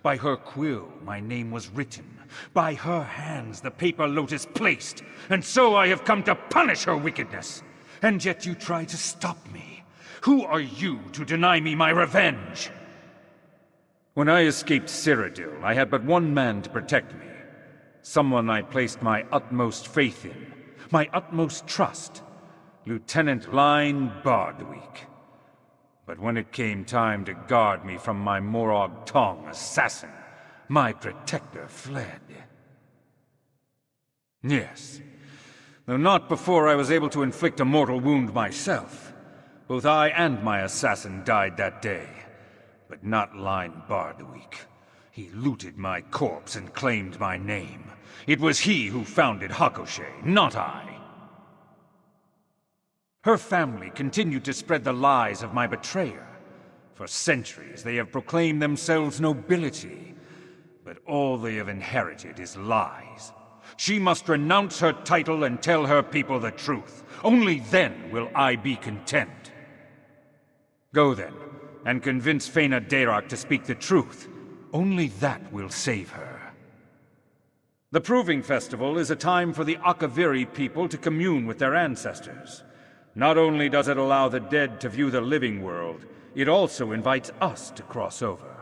By her quill, my name was written. By her hands, the paper lotus placed. And so I have come to punish her wickedness. And yet you try to stop me. Who are you to deny me my revenge? When I escaped Cyrodiil, I had but one man to protect me. Someone I placed my utmost faith in, my utmost trust. Lieutenant Line Bardwick. But when it came time to guard me from my Morag Tong assassin, my protector fled. Yes, though not before I was able to inflict a mortal wound myself. Both I and my assassin died that day, but not Line Bardowick. He looted my corpse and claimed my name. It was he who founded Hakoshé, not I. Her family continued to spread the lies of my betrayer. For centuries they have proclaimed themselves nobility, but all they have inherited is lies. She must renounce her title and tell her people the truth. Only then will I be content. Go then, and convince Fena Darak to speak the truth. Only that will save her. The Proving Festival is a time for the Akaviri people to commune with their ancestors. Not only does it allow the dead to view the living world, it also invites us to cross over.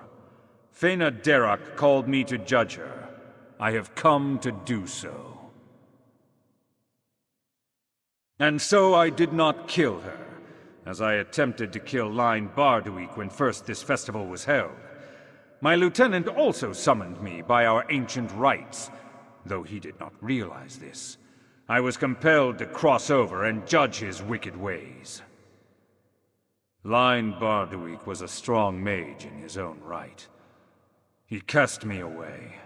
Fena Darak called me to judge her. I have come to do so. And so I did not kill her, as I attempted to kill Line Bardowick when first this festival was held. My lieutenant also summoned me by our ancient rites, though he did not realize this. I was compelled to cross over and judge his wicked ways. Line Bardowick was a strong mage in his own right. He cast me away.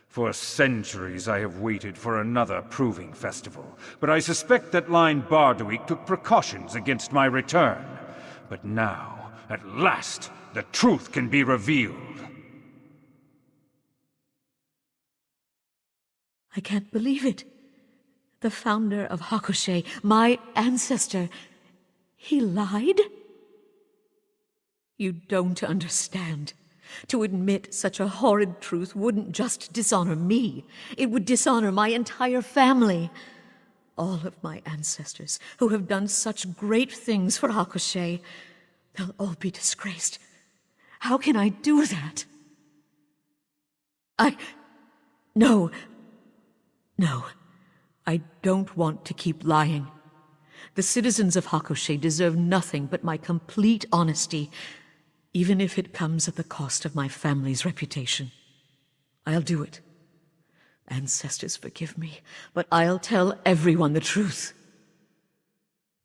For centuries I have waited for another Proving Festival, but I suspect that Line Bardowick took precautions against my return. But now, at last, the truth can be revealed. I can't believe it. The founder of Hakoshé, my ancestor, he lied? You don't understand. To admit such a horrid truth wouldn't just dishonor me. It would dishonor my entire family. All of my ancestors, who have done such great things for Hakoshé, they'll all be disgraced. How can I do that? No. No. I don't want to keep lying. The citizens of Hakoshé deserve nothing but my complete honesty, even if it comes at the cost of my family's reputation. I'll do it. Ancestors, forgive me, but I'll tell everyone the truth.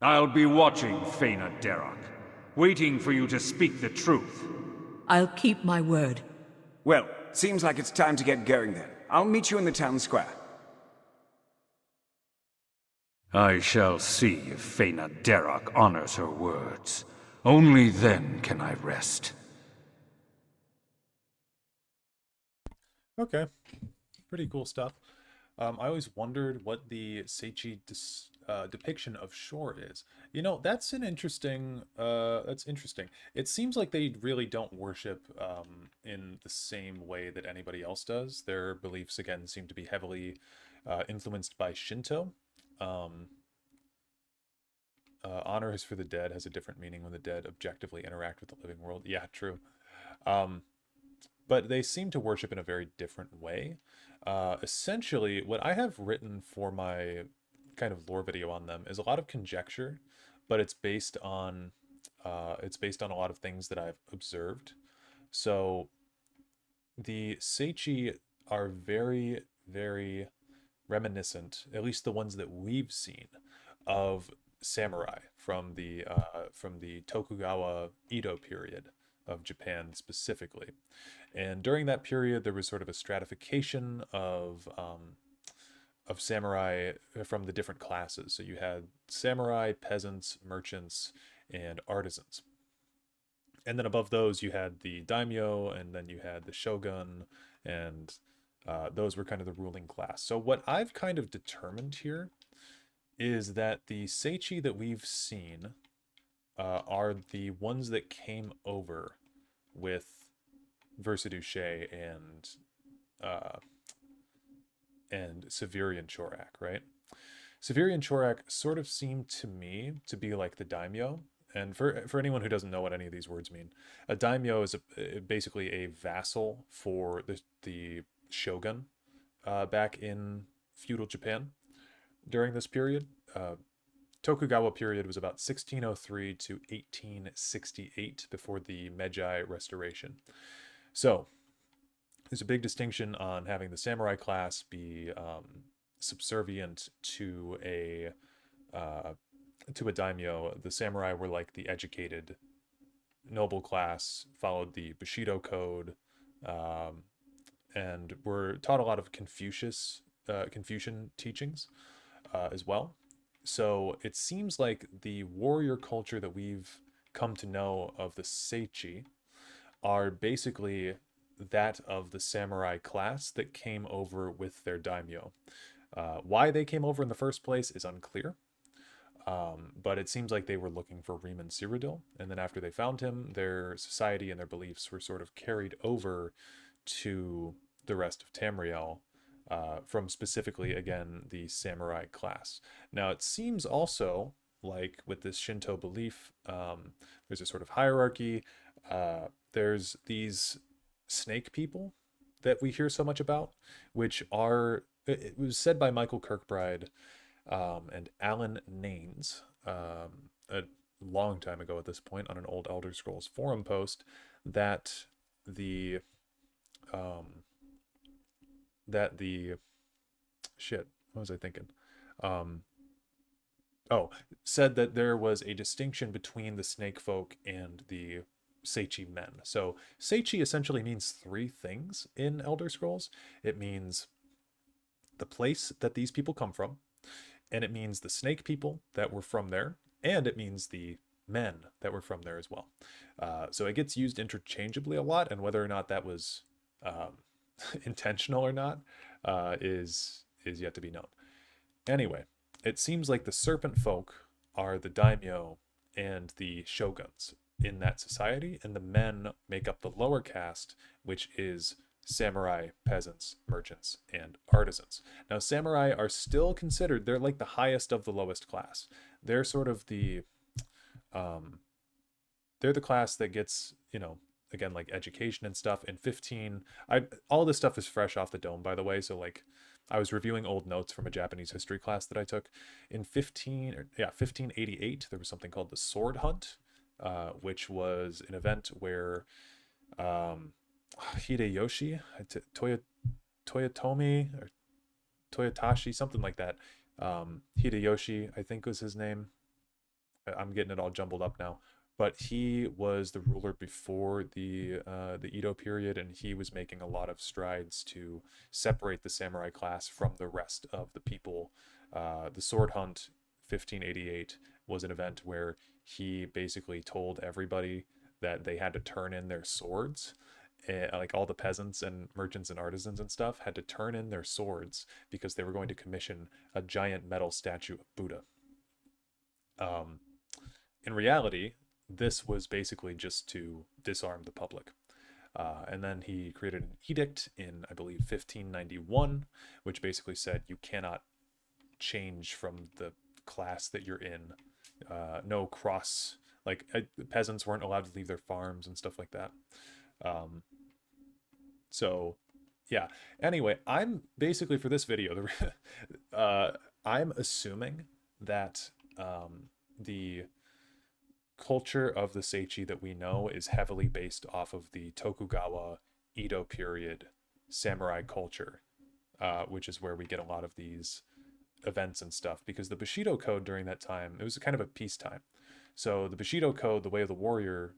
I'll be watching, Fena Darak, waiting for you to speak the truth. I'll keep my word. Well, seems like it's time to get going then. I'll meet you in the town square. I shall see if Fena Darak honors her words. Only then can I rest. Okay. Pretty cool stuff. I always wondered what the Tsaesci depiction of shore is. You know, that's an interesting, that's interesting. It seems like they really don't worship in the same way that anybody else does. Their beliefs, again, seem to be heavily influenced by Shinto. Honor is for the dead has a different meaning when the dead objectively interact with the living world. Yeah, true. But they seem to worship in a very different way. Essentially, what I have written for my kind of lore video on them is a lot of conjecture, but it's based on a lot of things that I've observed. So the Tsaesci are very, very reminiscent, at least the ones that we've seen, of samurai from the Tokugawa Edo period of Japan specifically. And during that period, there was sort of a stratification of samurai from the different classes. So you had samurai, peasants, merchants, and artisans. And then above those, you had the daimyo, and then you had the shogun, and those were kind of the ruling class. So what I've kind of determined here is that the Tsaesci that we've seen are the ones that came over with Versailles and Severian Chorak, right? Severian Chorak sort of seemed to me to be like the daimyo. And for anyone who doesn't know what any of these words mean, a daimyo is basically a vassal for the shogun back in feudal Japan during this period. Tokugawa period was about 1603 to 1868 before the Meiji Restoration. So there's a big distinction on having the samurai class be subservient to a daimyo. The samurai were like the educated noble class, followed the Bushido code, and were taught a lot of Confucian teachings as well. So it seems like the warrior culture that we've come to know of the Tsaesci are basically that of the samurai class that came over with their daimyo. Why they came over in the first place is unclear, but it seems like they were looking for Riemann Cyrodiil, and then after they found him, their society and their beliefs were sort of carried over to the rest of Tamriel, from specifically, again, the samurai class. Now, it seems also like with this Shinto belief, there's a sort of hierarchy. There's these snake people that we hear so much about, which are, it was said by Michael Kirkbride and Alan Naines a long time ago at this point on an old Elder Scrolls forum post that the shit, what was I thinking? Said that there was a distinction between the snake folk and the Tsaesci men. So Tsaesci essentially means three things in Elder Scrolls. It means the place that these people come from, and it means the snake people that were from there, and it means the men that were from there as well. So it gets used interchangeably a lot, and whether or not that was intentional or not is yet to be known. Anyway, it seems like the serpent folk are the daimyo and the shoguns in that society, and the men make up the lower caste, which is samurai, peasants, merchants, and artisans. Now, samurai are still considered, they're like the highest of the lowest class. They're sort of the, they're the class that gets, you know, again, like education and stuff. In 15, all this stuff is fresh off the dome, by the way, so like, I was reviewing old notes from a Japanese history class that I took. In 1588, there was something called the Sword Hunt, which was an event where Hideyoshi, Toyotomi, or Toyotashi, something like that. Hideyoshi, I think was his name. I'm getting it all jumbled up now. But he was the ruler before the Edo period, and he was making a lot of strides to separate the samurai class from the rest of the people. The Sword Hunt, 1588, was an event where he basically told everybody that they had to turn in their swords. Like all the peasants and merchants and artisans and stuff had to turn in their swords because they were going to commission a giant metal statue of Buddha. In reality, this was basically just to disarm the public. And then he created an edict in, I believe, 1591, which basically said you cannot change from the class that you're in. No cross, like peasants weren't allowed to leave their farms and stuff like that. So yeah, anyway, I'm basically, for this video, I'm assuming that the culture of the Tsaesci that we know is heavily based off of the Tokugawa Edo period samurai culture, which is where we get a lot of these events and stuff, because the Bushido code during that time, it was kind of a peacetime. So the Bushido code, the way of the warrior,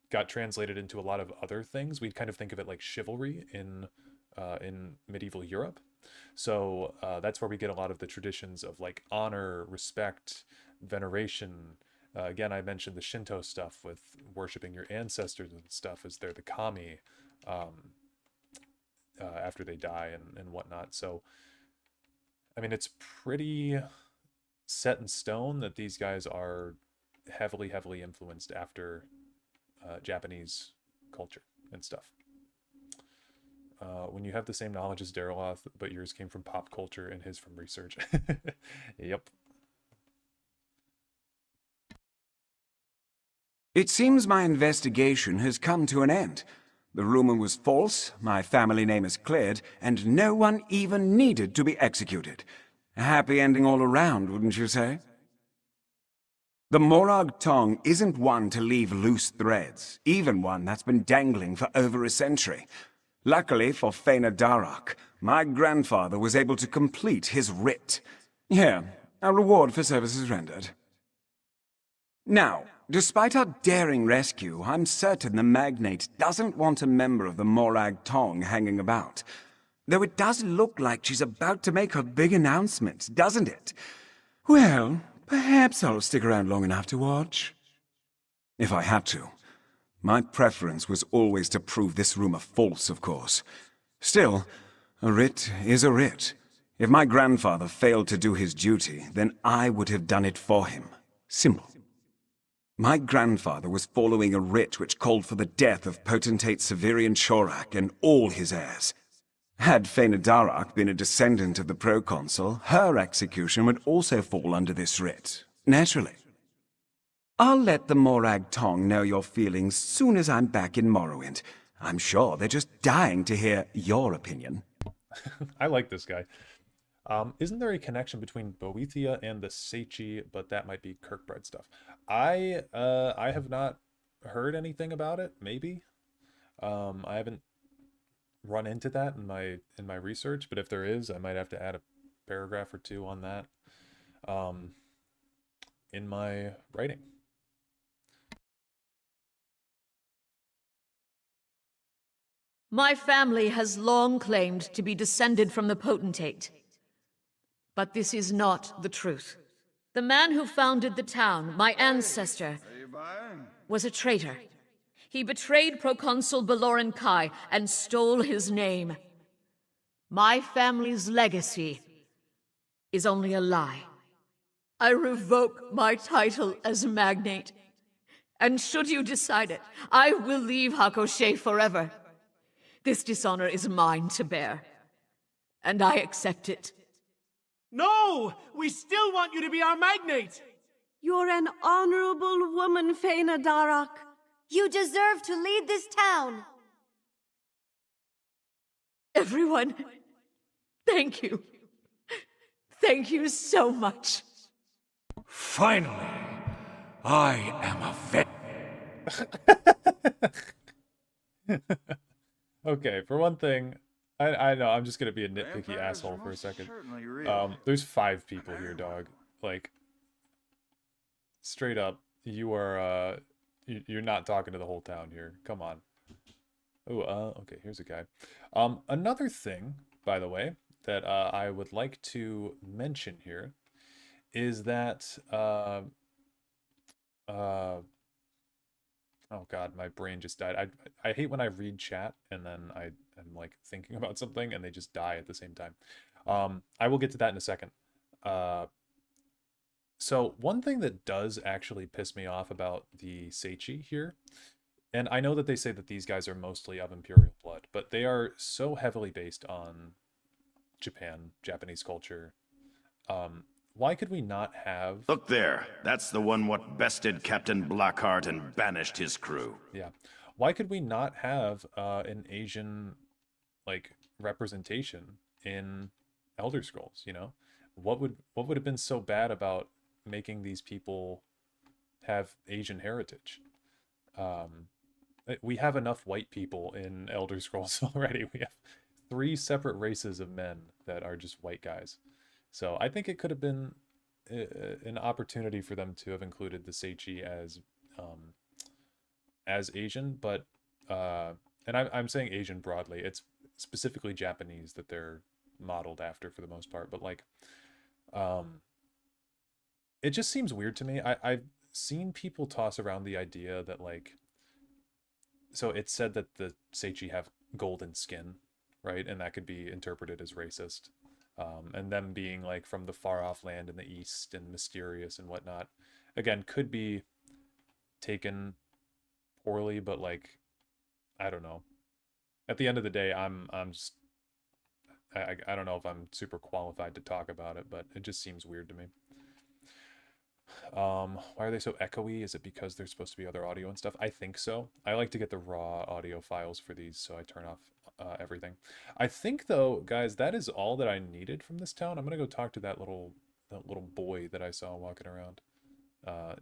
got translated into a lot of other things. We'd kind of think of it like chivalry in medieval Europe. So that's where we get a lot of the traditions of like honor, respect, veneration. Again, I mentioned the Shinto stuff with worshiping your ancestors and stuff, as they're the kami after they die and whatnot. So, I mean, it's pretty set in stone that these guys are heavily influenced after Japanese culture and stuff. When you have the same knowledge as Dareloth, but yours came from pop culture and his from research. Yep. It seems my investigation has come to an end. The rumor was false, my family name is cleared, and no one even needed to be executed. A happy ending all around, wouldn't you say? The Morag tongue isn't one to leave loose threads, even one that's been dangling for over a century. Luckily for Fëanor Darach, my grandfather was able to complete his writ. Here, a reward for services rendered. Now, despite our daring rescue, I'm certain the magnate doesn't want a member of the Morag Tong hanging about. Though it does look like she's about to make her big announcement, doesn't it? Well, perhaps I'll stick around long enough to watch. If I had to. My preference was always to prove this rumor false, of course. Still, a writ is a writ. If my grandfather failed to do his duty, then I would have done it for him. Simple. My grandfather was following a writ which called for the death of potentate Severian Shorak and all his heirs. Had Fëanor Darach been a descendant of the proconsul, her execution would also fall under this writ, naturally. I'll let the Morag Tong know your feelings soon as I'm back in Morrowind. I'm sure they're just dying to hear your opinion. I like this guy. Isn't there a connection between Boethia and the Tsaesci, but that might be Kirkbride stuff. I have not heard anything about it, maybe. I haven't run into that in my research, but if there is, I might have to add a paragraph or two on that in my writing. My family has long claimed to be descended from the potentate. But this is not the truth. The man who founded the town, my ancestor, was a traitor. He betrayed Proconsul Baloran Kai and stole his name. My family's legacy is only a lie. I revoke my title as magnate. And should you decide it, I will leave Hakoshé forever. This dishonor is mine to bear, and I accept it. No! We still want you to be our magnate! You're an honorable woman, Fëanor Darach. You deserve to lead this town. Everyone, thank you. Thank you so much. Finally, I am a vet. Okay, for one thing, I know I'm just gonna be a nitpicky asshole for a second. There's 5 people here, dog. Like, straight up, you are you're not talking to the whole town here. Come on. Oh, okay, here's a guy. Another thing, by the way, that I would like to mention here is that oh god, my brain just died. I hate when I read chat and then I'm like thinking about something and they just die at the same time. I will get to that in a second. So one thing that does actually piss me off about the Tsaesci here, and I know that they say that these guys are mostly of Imperial blood, but they are so heavily based on Japanese culture. Why could we not have... Look there. That's the one what bested Captain Blackheart and banished his crew. Yeah. Why could we not have an Asian, like, representation in Elder Scrolls, you know? What would have been so bad about making these people have Asian heritage? We have enough white people in Elder Scrolls already. We have 3 separate races of men that are just white guys. So I think it could have been an opportunity for them to have included the Tsaesci as Asian, but and I'm saying Asian broadly. It's specifically Japanese that they're modeled after for the most part. But like, it just seems weird to me. I've seen people toss around the idea that like, so it's said that the Tsaesci have golden skin, right? And that could be interpreted as racist. And them being like from the far off land in the east and mysterious and whatnot, again, could be taken poorly, but like, I don't know. At the end of the day, I'm just, I don't know if I'm super qualified to talk about it, but it just seems weird to me. Why are they so echoey? Is it because there's supposed to be other audio and stuff? I think so. I like to get the raw audio files for these, so I turn off everything. I think though, guys, that is all that I needed from this town. I'm gonna go talk to that little boy that I saw walking around.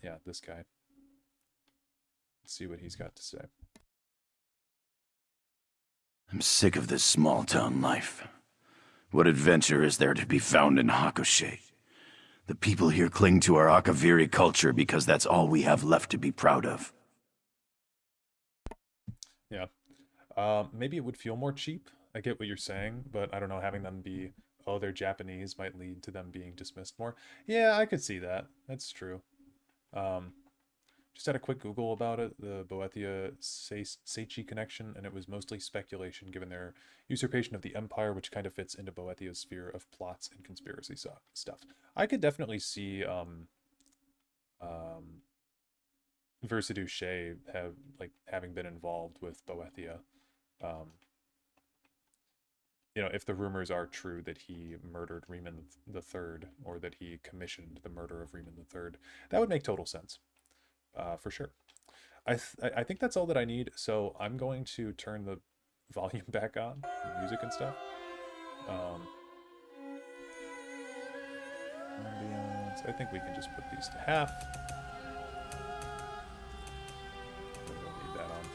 Yeah, this guy. Let's see what he's got to say. I'm sick of this small town life. What adventure is there to be found in Hakushe? The people here cling to our Akaviri culture because that's all we have left to be proud of. Yeah. Maybe it would feel more cheap. I get what you're saying, but I don't know, having them be, oh, they're Japanese might lead to them being dismissed more. Yeah, I could see that. That's true. Just had a quick Google about it, the Boethia Tsaesci connection, and it was mostly speculation given their usurpation of the empire, which kind of fits into Boethia's sphere of plots and conspiracy stuff. I could definitely see Versidue Shea having been involved with Boethia. You know, if the rumors are true that he murdered Riemann III, or that he commissioned the murder of Riemann III, that would make total sense. For sure. I think that's all that I need, so I'm going to turn the volume back on, music and stuff. Ambience. I think we can just put these to half. We don't need that on.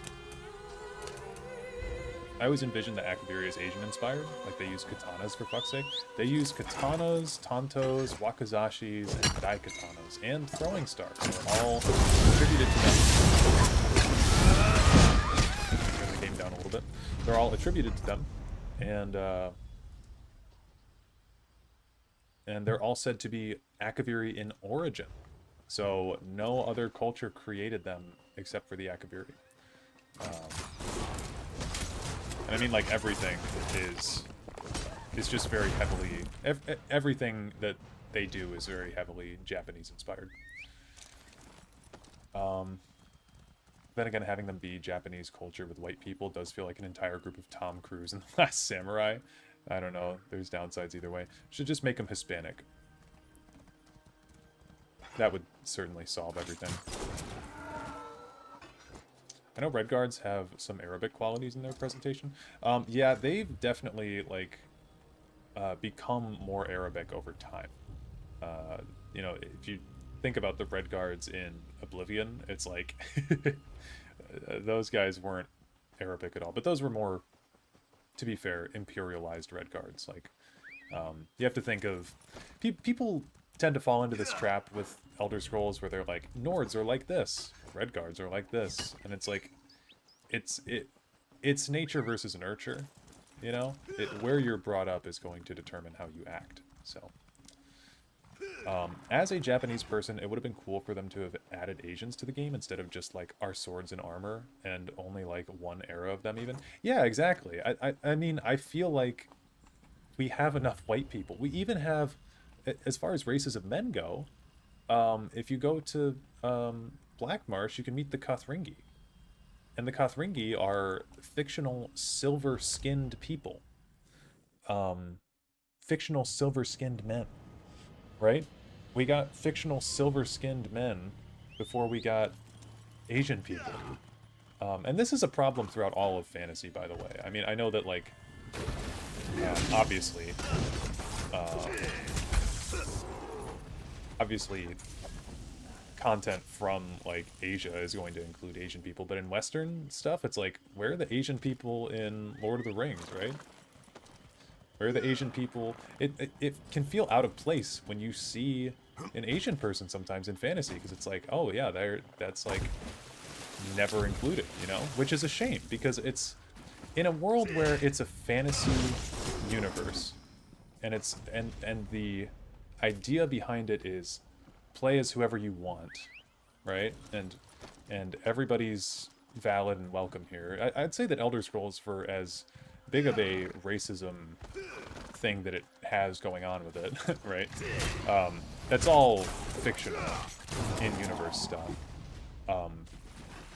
I always envisioned the Akaviri as Asian inspired, like they use katanas for fuck's sake. They use katanas, tantos, wakazashis, and dai katanas, and throwing stars. They're all attributed to them. Turn the game down a little bit. They're all attributed to them, and they're all said to be Akaviri in origin. So no other culture created them except for the Akaviri. And I mean, like, everything is just very heavily... everything that they do is very heavily Japanese-inspired. Then again, having them be Japanese culture with white people does feel like an entire group of Tom Cruise and The Last Samurai. I don't know. There's downsides either way. Should just make them Hispanic. That would certainly solve everything. I know Red Guards have some Arabic qualities in their presentation. Yeah, they've definitely, like, become more Arabic over time. You know, if you think about the Red Guards in Oblivion, it's like... those guys weren't Arabic at all. But those were more, to be fair, imperialized Red Guards. Like, you have to think of... people tend to fall into this trap with Elder Scrolls where they're like, Nords are like this, Red Guards are like this, and it's like, it's nature versus nurture, you know? Where you're brought up is going to determine how you act, so. As a Japanese person, it would have been cool for them to have added Asians to the game instead of just, like, our swords and armor, and only, like, one era of them even. Yeah, exactly. I mean, I feel like we have enough white people. We even have... As far as races of men go, if you go to Black Marsh, you can meet the Kothringi. And the Kothringi are fictional silver-skinned people. Fictional silver-skinned men. Right? We got fictional silver-skinned men before we got Asian people. And this is a problem throughout all of fantasy, by the way. I mean, I know that, like, obviously, content from, like, Asia is going to include Asian people, but in Western stuff, it's like, where are the Asian people in Lord of the Rings, right? Where are the Asian people? It can feel out of place when you see an Asian person sometimes in fantasy, because it's like, oh yeah, that's like never included, you know? Which is a shame, because it's in a world where it's a fantasy universe, and it's and the idea behind it is play as whoever you want, right? And everybody's valid and welcome here. I'd say that Elder Scrolls, for as big of a racism thing that it has going on with it, right? That's all fictional in-universe stuff.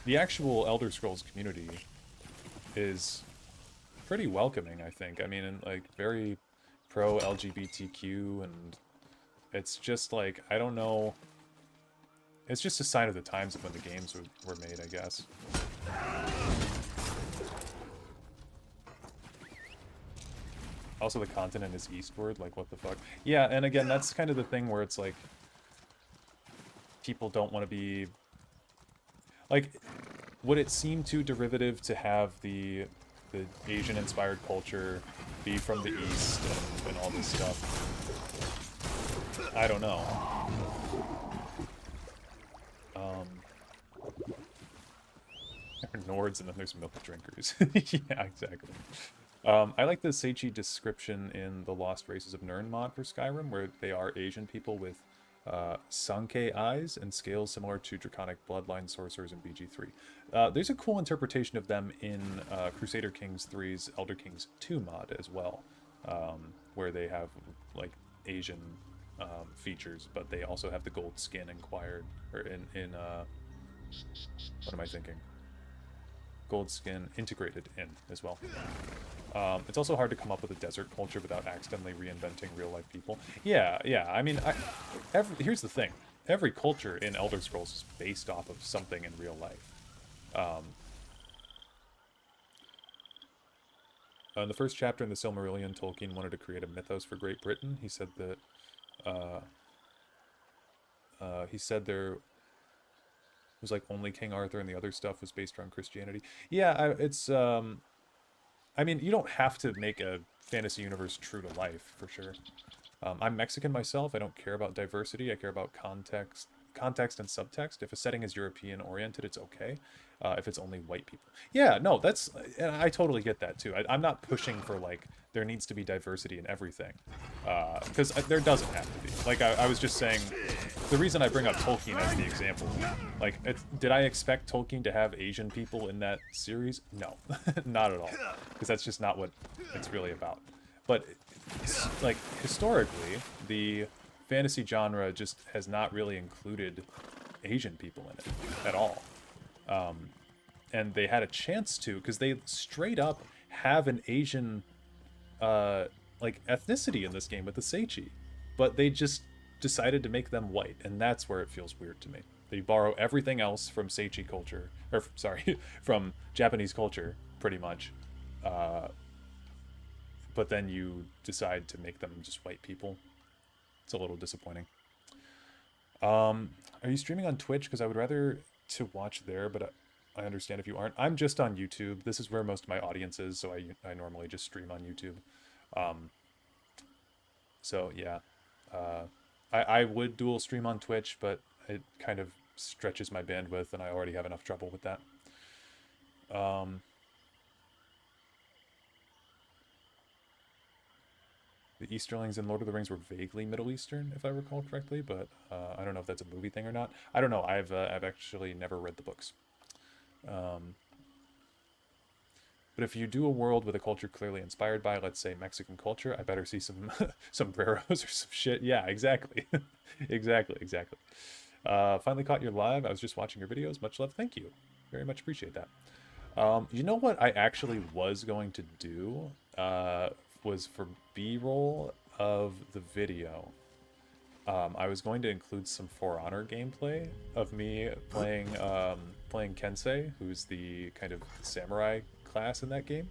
The actual Elder Scrolls community is pretty welcoming, I think. I mean, and, like, very pro-LGBTQ, and it's just like, I don't know, it's just a sign of the times of when the games were made, I guess. Also, the continent is eastward, like, what the fuck? Yeah, and again, that's kind of the thing where it's like, people don't want to be... Like, would it seem too derivative to have the Asian-inspired culture be from the east and all this stuff. I don't know. There are Nords and then there's milk drinkers. Yeah, exactly. I like the Tsaesci description in the Lost Races of Nirn mod for Skyrim, where they are Asian people with Sankei eyes and scales similar to Draconic Bloodline sorcerers in BG3. There's a cool interpretation of them in Crusader Kings 3's Elder Kings 2 mod as well, where they have like Asian features, but they also have the gold skin inquired, or in what am I thinking? Gold skin integrated in as well. It's also hard to come up with a desert culture without accidentally reinventing real-life people. Yeah, I mean, here's the thing. Every culture in Elder Scrolls is based off of something in real life. In the first chapter in the Silmarillion, Tolkien wanted to create a mythos for Great Britain. He said that there was like only King Arthur and the other stuff was based around Christianity. Yeah, I mean, you don't have to make a fantasy universe true to life, for sure. I'm Mexican myself. I don't care about diversity. I care about context and subtext. If a setting is European-oriented, it's okay. If it's only white people. Yeah, no, I totally get that, too. I'm not pushing for, like, there needs to be diversity in everything. Because there doesn't have to be. Like, I was just saying, the reason I bring up Tolkien as the example, like, did I expect Tolkien to have Asian people in that series? No, not at all. Because that's just not what it's really about. But, like, historically, the fantasy genre just has not really included Asian people in it at all. And they had a chance to, because they straight up have an Asian, like, ethnicity in this game with the Tsaesci. But they just decided to make them white, and that's where it feels weird to me. They borrow everything else from Tsaesci culture, or, sorry, from Japanese culture, pretty much. But then you decide to make them just white people. It's a little disappointing. Are you streaming on Twitch? Because I would rather to watch there, but I understand if you aren't. I'm just on YouTube. This is where most of my audience is, so I normally just stream on YouTube. So yeah, I would dual stream on Twitch, but it kind of stretches my bandwidth, and I already have enough trouble with that. The Easterlings in Lord of the Rings were vaguely Middle Eastern, if I recall correctly, but I don't know if that's a movie thing or not. I don't know. I've actually never read the books. But if you do a world with a culture clearly inspired by, let's say, Mexican culture, I better see some sombreros or some shit. Yeah, exactly. exactly. Finally caught your live. I was just watching your videos. Much love. Thank you. Very much appreciate that. You know what I actually was going to do? Was for B-roll of the video. I was going to include some For Honor gameplay of me playing Kensei, who's the kind of samurai class in that game.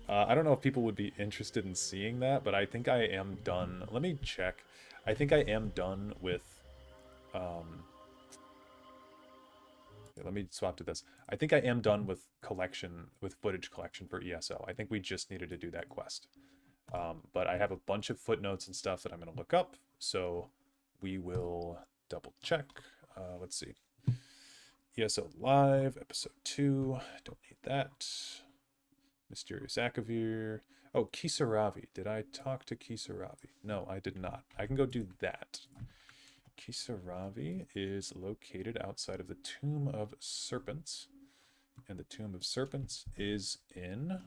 I don't know if people would be interested in seeing that, but I think I am done. Let me check. I think I am done with... let me swap to this. I think I am done with footage collection for ESO. I think we just needed to do that quest. But I have a bunch of footnotes and stuff that I'm going to look up, so we will double check. Let's see. ESO Live, Episode 2. Don't need that. Mysterious Akavir. Oh, Kisaravi. Did I talk to Kisaravi? No, I did not. I can go do that. Kisaravi is located outside of the Tomb of Serpents. And the Tomb of Serpents is in...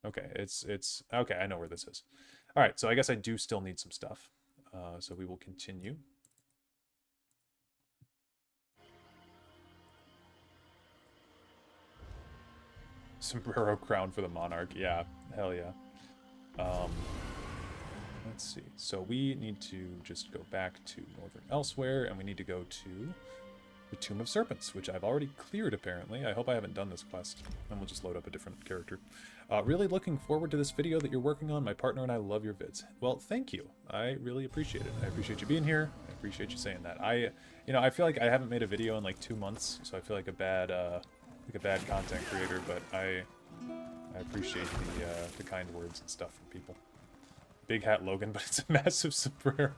Okay, it's okay, I know where this is. All right, so I guess I do still need some stuff. So we will continue. Sombrero crown for the monarch. Yeah, hell yeah. Let's see. So we need to just go back to Northern Elsewhere, and we need to go to the Tomb of Serpents, which I've already cleared, apparently. I hope I haven't done this quest. And we'll just load up a different character. Really looking forward to this video that you're working on. My partner and I love your vids. Well, thank you. I really appreciate it. I appreciate you being here. I appreciate you saying that. I feel like I haven't made a video in like 2 months, so I feel like a bad like a bad content creator, but I appreciate the kind words and stuff from people. Big hat Logan, but it's a massive sombrero.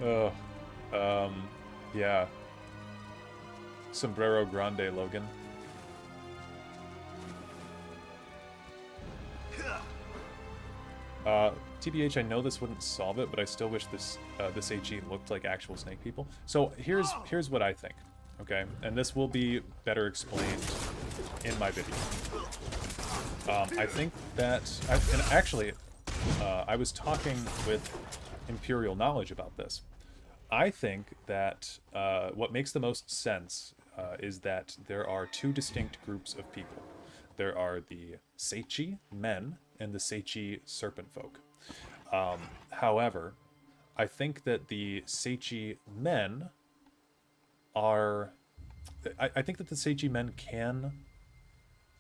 Oh, yeah. Sombrero Grande Logan. TBH, I know this wouldn't solve it, but I still wish this HE looked like actual snake people. So here's what I think, okay? And this will be better explained in my video. I think that, and actually, I was talking with Imperial Knowledge about this. I think that what makes the most sense is that there are two distinct groups of people. There are the Tsaesci men and the Tsaesci serpent folk. However, I think that the Tsaesci men are... I think that the Tsaesci men can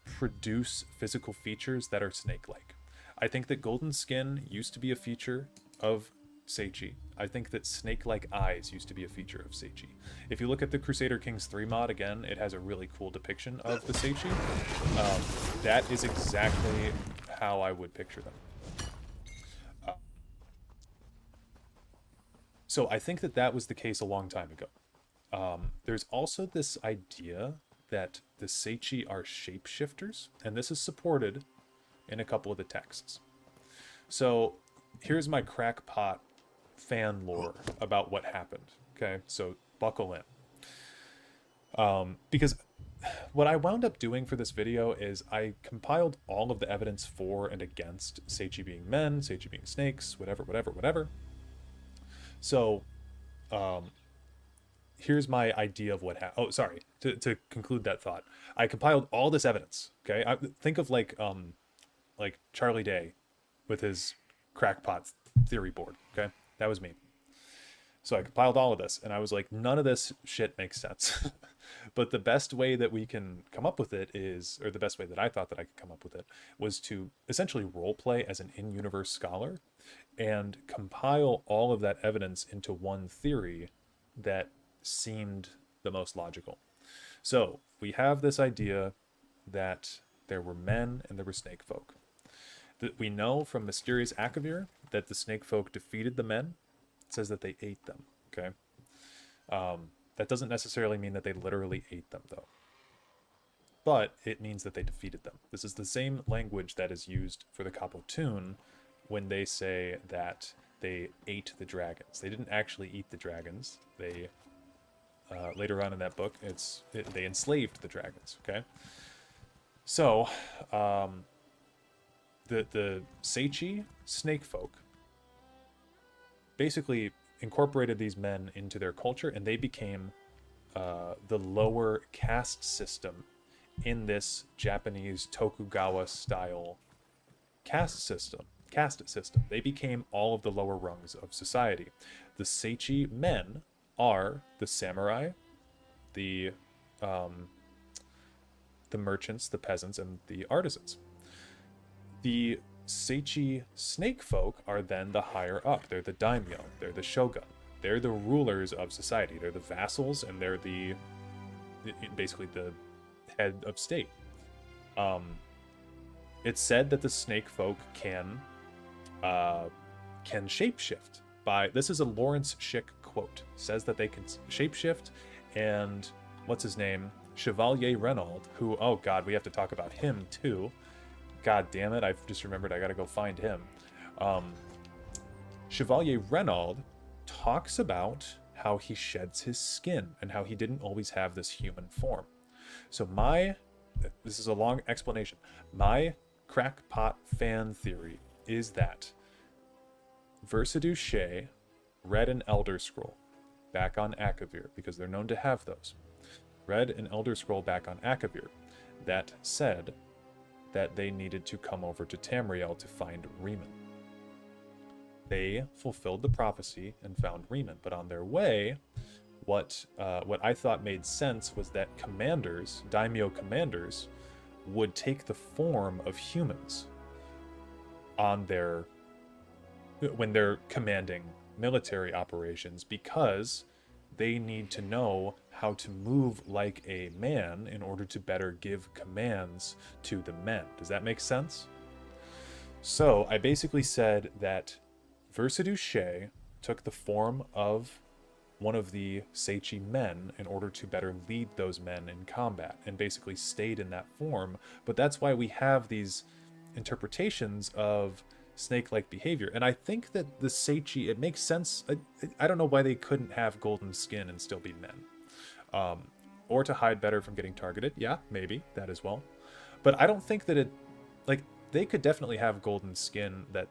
produce physical features that are snake-like. I think that golden skin used to be a feature of Tsaesci. I think that snake-like eyes used to be a feature of Tsaesci. If you look at the Crusader Kings 3 mod, again, it has a really cool depiction of the Tsaesci. That is exactly how I would picture them. So I think that that was the case a long time ago. There's also this idea that the Tsaesci are shapeshifters, and this is supported in a couple of the texts. So here's my crackpot fan lore about what happened, okay? So buckle in. Because what I wound up doing for this video is I compiled all of the evidence for and against Tsaesci being men, Tsaesci being snakes, whatever. So, here's my idea of what happened. Oh, sorry. To conclude that thought, I compiled all this evidence. Okay, think of like Charlie Day with his crackpot theory board. Okay, that was me. So I compiled all of this, and I was like, none of this shit makes sense. But the best way that we can come up with it is, or the best way that I thought that I could come up with it, was to essentially roleplay as an in-universe scholar and compile all of that evidence into one theory that seemed the most logical. So we have this idea that there were men and there were snake folk. That we know from Mysterious Akavir that the snake folk defeated the men. It says that they ate them, okay? That doesn't necessarily mean that they literally ate them, though. But it means that they defeated them. This is the same language that is used for the Kapotun when they say that they ate the dragons. They didn't actually eat the dragons. They, later on in that book, they enslaved the dragons, okay? So, the Tsaesci snake folk basically incorporated these men into their culture, and they became the lower caste system in this Japanese Tokugawa style caste system. They became all of the lower rungs of society. The Tsaesci men are the samurai, the merchants, the peasants, and the artisans. The Tsaesci snake folk are then the higher up. They're the daimyo, they're the shogun. They're the rulers of society. They're the vassals, and they're basically the head of state. It's said that the snake folk can shapeshift. This is a Lawrence Schick quote. Says that they can shapeshift, and what's his name? Chevalier Renaud, who, oh god, we have to talk about him too. God damn it, I've just remembered I gotta go find him. Chevalier Renaud talks about how he sheds his skin and how he didn't always have this human form. So this is a long explanation. My crackpot fan theory is that Versidue Shea read an Elder Scroll back on Akavir, because they're known to have those. Read an Elder Scroll back on Akavir that said that they needed to come over to Tamriel to find Riemann. They fulfilled the prophecy and found Riemann, but on their way, what I thought made sense was that daimyo commanders, would take the form of humans when they're commanding military operations, because they need to know how to move like a man in order to better give commands to the men. Does that make sense? So I basically said that Versidue took the form of one of the Tsaesci men in order to better lead those men in combat, and basically stayed in that form. But that's why we have these interpretations of snake-like behavior. And I think that the Tsaesci, it makes sense. I don't know why they couldn't have golden skin and still be men. Or to hide better from getting targeted. Yeah, maybe, that as well. But I don't think that it, like, they could definitely have golden skin that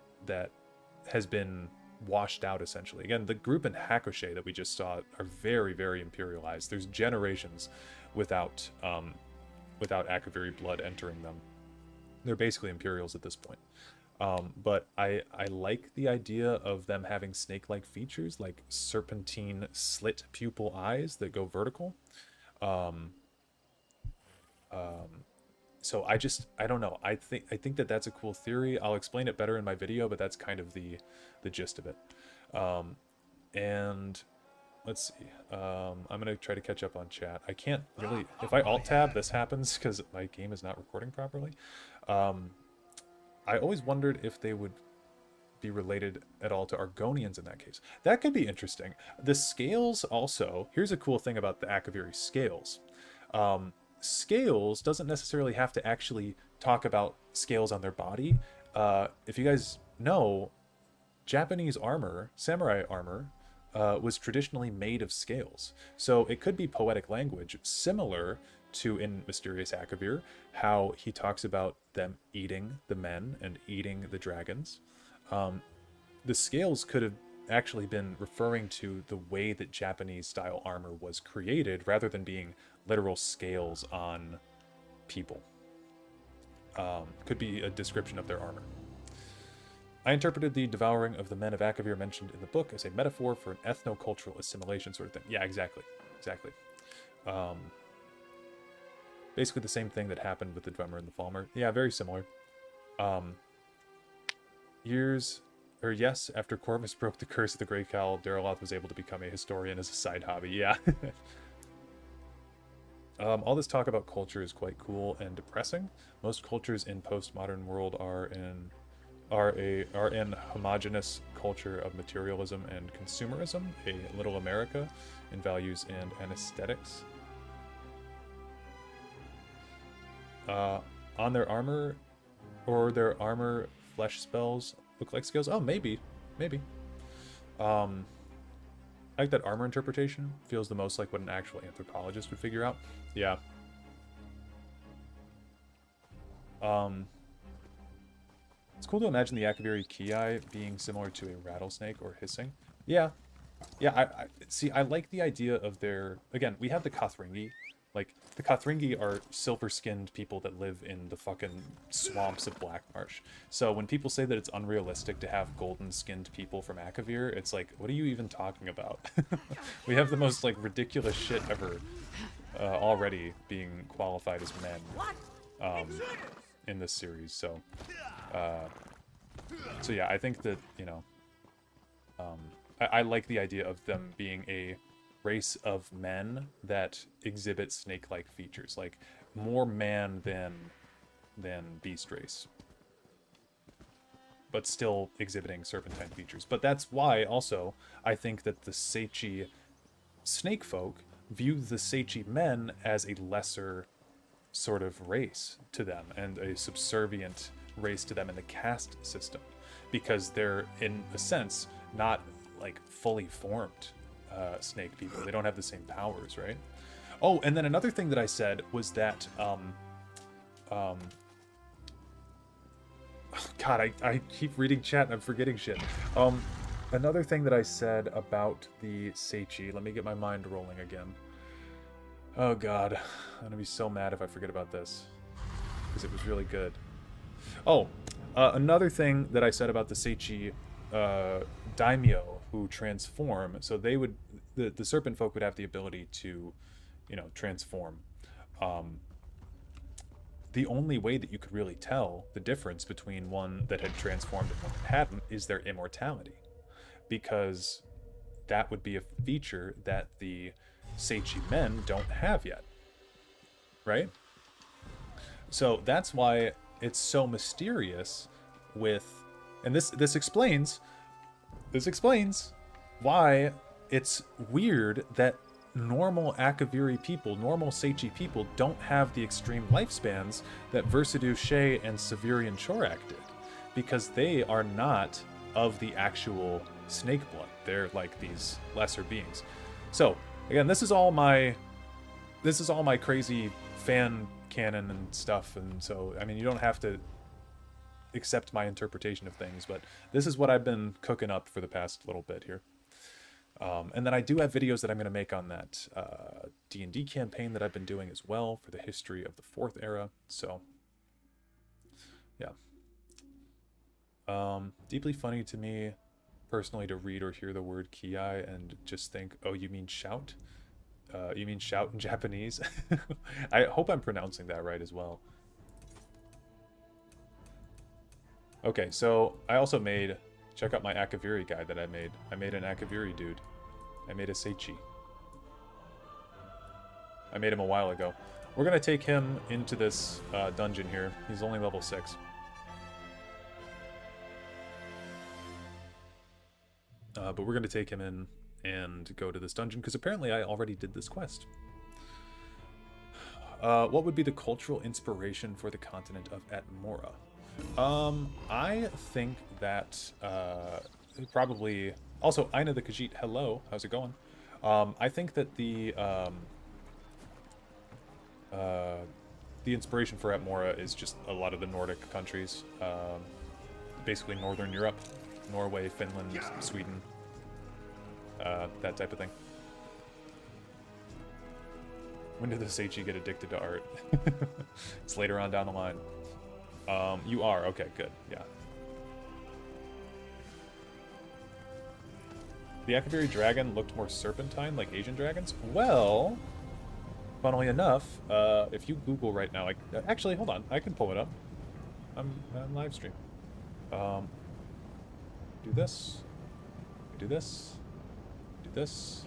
has been washed out, essentially. Again, the group in Hakushe that we just saw are very, very imperialized. There's generations without Akaviri blood entering them. They're basically Imperials at this point. But I like the idea of them having snake-like features, like serpentine slit pupil eyes that go vertical. So I don't know. I think that that's a cool theory. I'll explain it better in my video, but that's kind of the gist of it. And let's see. I'm gonna try to catch up on chat. I can't really. If I alt tab, this happens because my game is not recording properly. I always wondered if they would be related at all to Argonians in that case. That could be interesting. The scales also. Here's a cool thing about the Akaviri scales. Scales doesn't necessarily have to actually talk about scales on their body. If you guys know, Japanese armor, samurai armor, was traditionally made of scales. So it could be poetic language, similar to in Mysterious Akavir, how he talks about them eating the men and eating the dragons. The scales could have actually been referring to the way that Japanese style armor was created, rather than being literal scales on people. Could be a description of their armor. I interpreted the devouring of the men of Akavir mentioned in the book as a metaphor for an ethno-cultural assimilation sort of thing. Yeah, exactly. Basically the same thing that happened with the Dwemer and the Falmer. Yeah, very similar. Yes, after Corvus broke the curse of the Grey Cowl, Dareloth was able to become a historian as a side hobby. Yeah. All this talk about culture is quite cool and depressing. Most cultures in postmodern world are an homogeneous culture of materialism and consumerism, a little America in values and aesthetics. On their armor, or their armor flesh spells look like scales? Oh, maybe. I like that armor interpretation. Feels the most like what an actual anthropologist would figure out. Yeah. It's cool to imagine the Akaviri Ki being similar to a rattlesnake or hissing. Yeah. I see. I like the idea of their. Again, we have the Kothringi. Like, the Kothringi are silver-skinned people that live in the fucking swamps of Blackmarsh. So when people say that it's unrealistic to have golden-skinned people from Akavir, it's like, what are you even talking about? We have the most, like, ridiculous shit ever already being qualified as men in this series. So yeah, I think that, you know, I like the idea of them being a race of men that exhibit snake-like features, like more man than beast race, but still exhibiting serpentine features. But that's why also I think that the Tsaesci snake folk view the Tsaesci men as a lesser sort of race to them, and a subservient race to them in the caste system, because they're, in a sense, not like fully formed snake people. They don't have the same powers, right? Oh, and then another thing that I said was that God, I keep reading chat and I'm forgetting shit. Another thing that I said about the Tsaesci, let me get my mind rolling again. Oh God, I'm gonna be so mad if I forget about this, because it was really good. Oh, another thing that I said about the Tsaesci daimyo who transform, so they would, the serpent folk would have the ability to, you know, transform. The only way that you could really tell the difference between one that had transformed and one that hadn't is their immortality, because that would be a feature that the Tsaesci men don't have yet, right? So that's why it's so mysterious with, and this explains why it's weird that normal Akaviri people, normal Tsaesci people, don't have the extreme lifespans that Versidue Shea and Severian Chorak did, because they are not of the actual snake blood. They're like these lesser beings. So again, this is all my crazy fan canon and stuff, and so I mean, you don't have to accept my interpretation of things, but this is what I've been cooking up for the past little bit here. And then I do have videos that I'm going to make on that D&D campaign that I've been doing as well for the history of the 4th era. So, yeah. Deeply funny to me, personally, to read or hear the word kiai and just think, oh, you mean shout? You mean shout in Japanese? I hope I'm pronouncing that right as well. Okay, so I also made... Check out my Akaviri guide that I made. I made an Akaviri dude. I made a Tsaesci. I made him a while ago. We're going to take him into this dungeon here. He's only level 6. But we're going to take him in and go to this dungeon, because apparently I already did this quest. What would be the cultural inspiration for the continent of Atmora? I think that probably... Also, Aina the Khajiit, hello. How's it going? I think that the inspiration for Atmora is just a lot of the Nordic countries. Basically Northern Europe. Norway, Finland, Sweden. That type of thing. When did the Tsaesci get addicted to art? It's later on down the line. You are. Okay, good. Yeah. The Akaviri dragon looked more serpentine, like Asian dragons? Well, funnily enough, if you Google right now, actually, hold on. I can pull it up. I'm on live stream. Do this. Do this. Do this.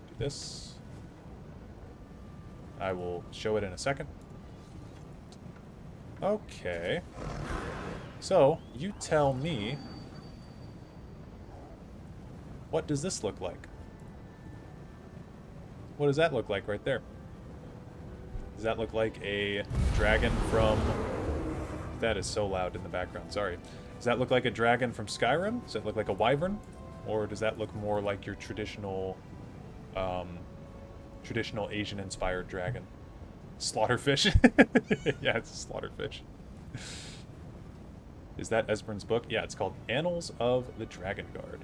Do this. I will show it in a second. Okay. So, you tell me, what does this look like? What does that look like right there? Does that look like a dragon from... That is so loud in the background, sorry. Does that look like a dragon from Skyrim? Does that look like a wyvern? Or does that look more like your traditional Asian-inspired dragon? Slaughterfish? Yeah, it's a slaughterfish. Is that Esbern's book? Yeah, it's called Annals of the Dragon Guard.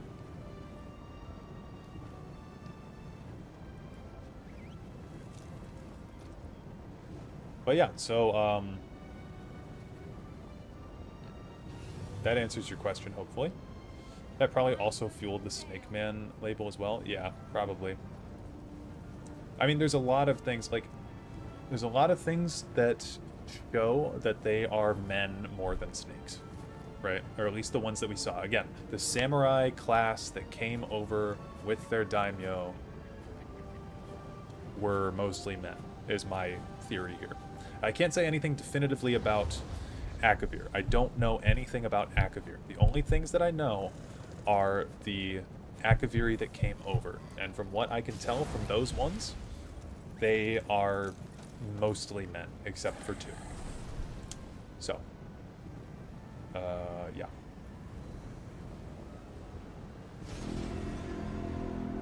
But yeah, so that answers your question, hopefully. That probably also fueled the Snake Man label as well. Yeah, probably. I mean, there's a lot of things, like, there's a lot of things that show that they are men more than snakes, right? Or at least the ones that we saw. Again, the samurai class that came over with their daimyo were mostly men, is my theory here. I can't say anything definitively about Akavir. I don't know anything about Akavir. The only things that I know are the Akaviri that came over. And from what I can tell from those ones, they are mostly men, except for 2. So, yeah.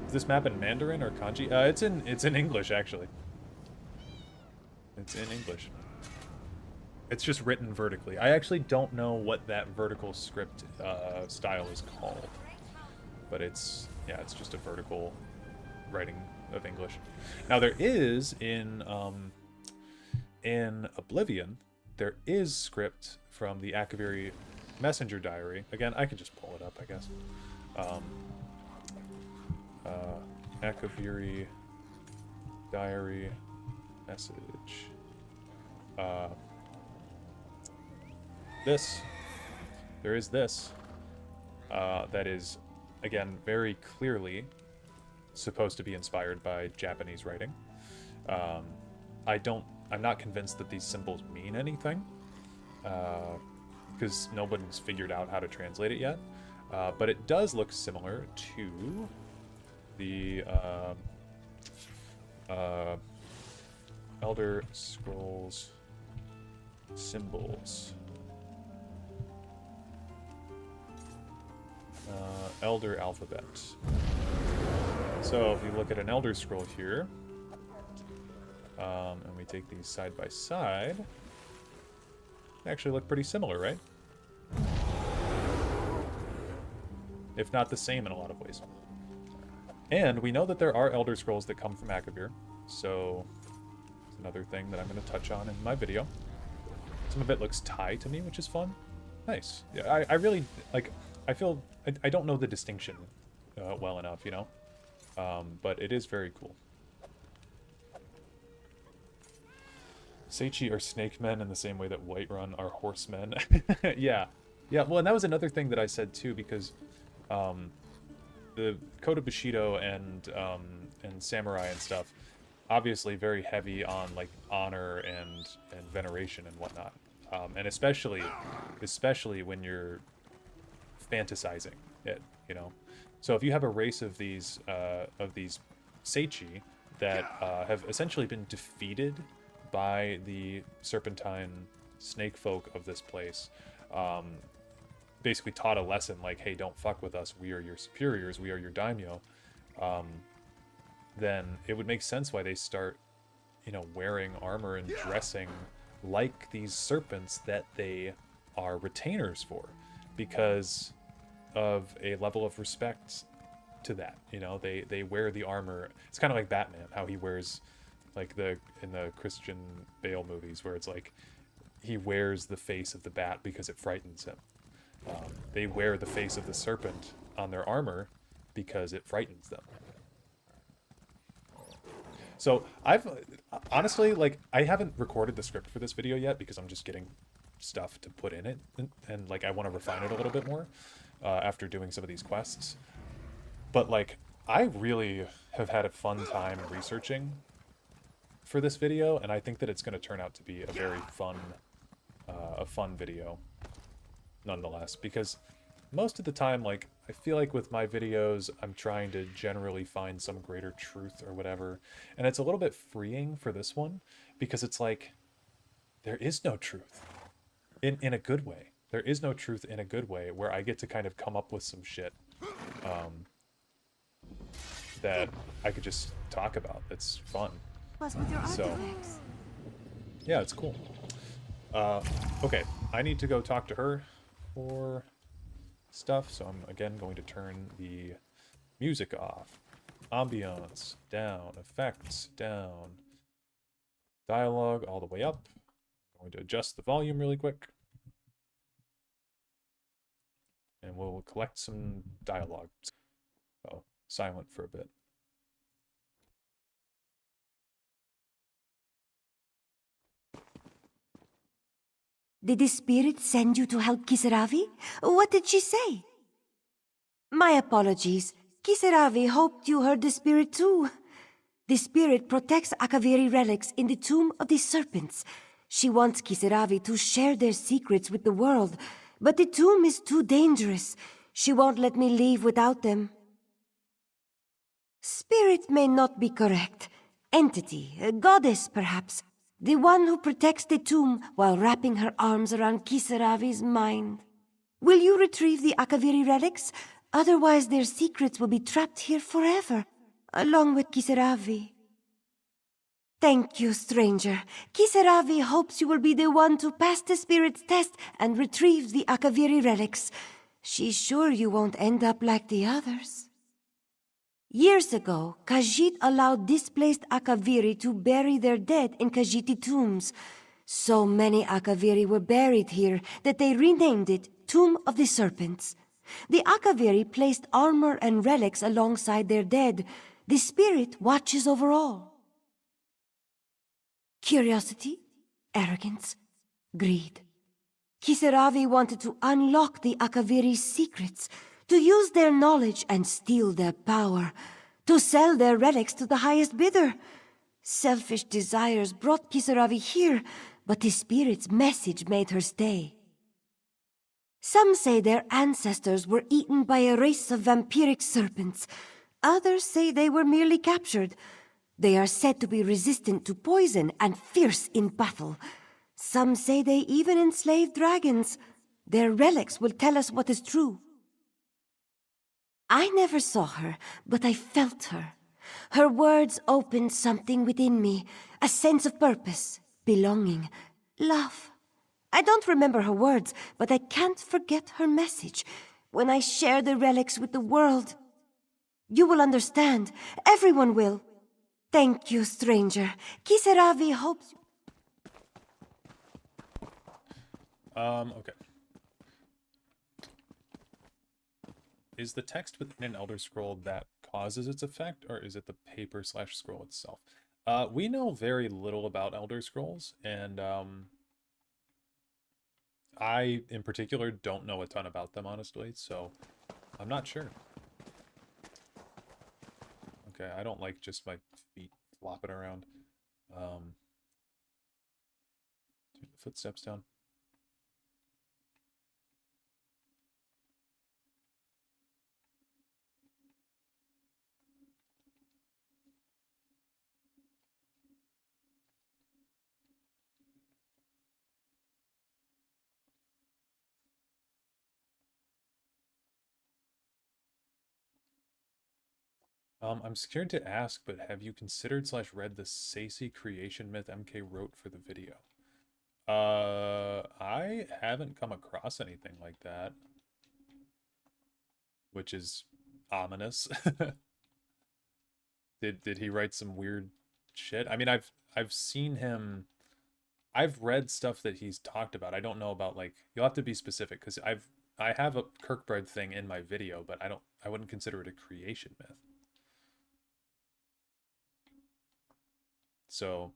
Is this map in Mandarin or Kanji? It's in English, actually. It's in English. It's just written vertically. I actually don't know what that vertical script style is called, but it's just a vertical writing of English. Now there is in Oblivion, there is script from the Akaviri Messenger Diary. Again, I can just pull it up, I guess. Akaviri Diary message. There is this, that is, again, very clearly supposed to be inspired by Japanese writing. I'm not convinced that these symbols mean anything, because nobody's figured out how to translate it yet. But it does look similar to the Elder Scrolls symbols. Elder alphabet. So if you look at an Elder Scroll here, and we take these side by side, they actually look pretty similar, right? If not the same in a lot of ways. And we know that there are Elder Scrolls that come from Akavir, so it's another thing that I'm going to touch on in my video. Some of it looks Thai to me, which is fun. Nice. Yeah, I really, like, I feel, I don't know the distinction well enough, you know? But it is very cool. Tsaesci are snake men in the same way that Whiterun are horsemen. Yeah. Yeah, well, and that was another thing that I said, too, because the Code of Bushido and Samurai and stuff, obviously very heavy on, like, honor and veneration and whatnot. And especially when you're fantasizing it, you know? So if you have a race of these Tsaesci that have essentially been defeated by the serpentine snake folk of this place, basically taught a lesson like, hey, don't fuck with us, we are your superiors, we are your daimyo, then it would make sense why they start, you know, wearing armor and dressing like these serpents that they are retainers for, because of a level of respect to that. You know, they wear the armor. It's kind of like Batman, how he wears, like, in the Christian Bale movies, where it's like he wears the face of the bat because it frightens him. They wear the face of the serpent on their armor because it frightens them. So I've honestly, like, I haven't recorded the script for this video yet because I'm just getting stuff to put in it, and like I want to refine it a little bit more after doing some of these quests. But like, I really have had a fun time researching for this video, and I think that it's going to turn out to be a very fun video nonetheless, because most of the time, like, I feel like with my videos, I'm trying to generally find some greater truth or whatever, and it's a little bit freeing for this one, because it's like, there is no truth. In a good way. There is no truth in a good way, where I get to kind of come up with some shit that I could just talk about. That's fun. So, yeah, it's cool. Okay, I need to go talk to her for stuff, so I'm again going to turn the music off. Ambiance down, effects down, dialogue all the way up. I'm going to adjust the volume really quick, and we'll collect some dialogue. Oh, silent for a bit. Did the spirit send you to help Kisaravi? What did she say? My apologies. Kisaravi hoped you heard the spirit too. The spirit protects Akaviri relics in the Tomb of the Serpents. She wants Kisaravi to share their secrets with the world, but the tomb is too dangerous. She won't let me leave without them. Spirit may not be correct. Entity, a goddess perhaps. The one who protects the tomb while wrapping her arms around Kisaravi's mind. Will you retrieve the Akaviri relics? Otherwise their secrets will be trapped here forever, along with Kisaravi. Thank you, stranger. Kisaravi hopes you will be the one to pass the spirit's test and retrieve the Akaviri relics. She's sure you won't end up like the others. Years ago, Khajiit allowed displaced Akaviri to bury their dead in Khajiiti tombs. So many Akaviri were buried here that they renamed it Tomb of the Serpents. The Akaviri placed armor and relics alongside their dead. The spirit watches over all. Curiosity, arrogance, greed. Kisaravi wanted to unlock the Akaviri's secrets, to use their knowledge and steal their power, to sell their relics to the highest bidder. Selfish desires brought Kisaravi here, but the spirit's message made her stay. Some say their ancestors were eaten by a race of vampiric serpents. Others say they were merely captured. They are said to be resistant to poison and fierce in battle. Some say they even enslaved dragons. Their relics will tell us what is true. I never saw her, but I felt her. Her words opened something within me, a sense of purpose, belonging, love. I don't remember her words, but I can't forget her message. When I share the relics with the world, you will understand. Everyone will. Thank you, stranger. Kisaravi hopes... Okay. Is the text within an Elder Scroll that causes its effect, or is it the paper/scroll itself? We know very little about Elder Scrolls, and I, in particular, don't know a ton about them, honestly, so I'm not sure. Okay, I don't like just my feet flopping around. Turn the footsteps down. I'm scared to ask, but have you considered/read the Tsaesci creation myth MK wrote for the video? I haven't come across anything like that, which is ominous. Did he write some weird shit? I mean, I've seen him. I've read stuff that he's talked about. I don't know about, like, you'll have to be specific, because I have a Kirkbride thing in my video, but I wouldn't consider it a creation myth. So,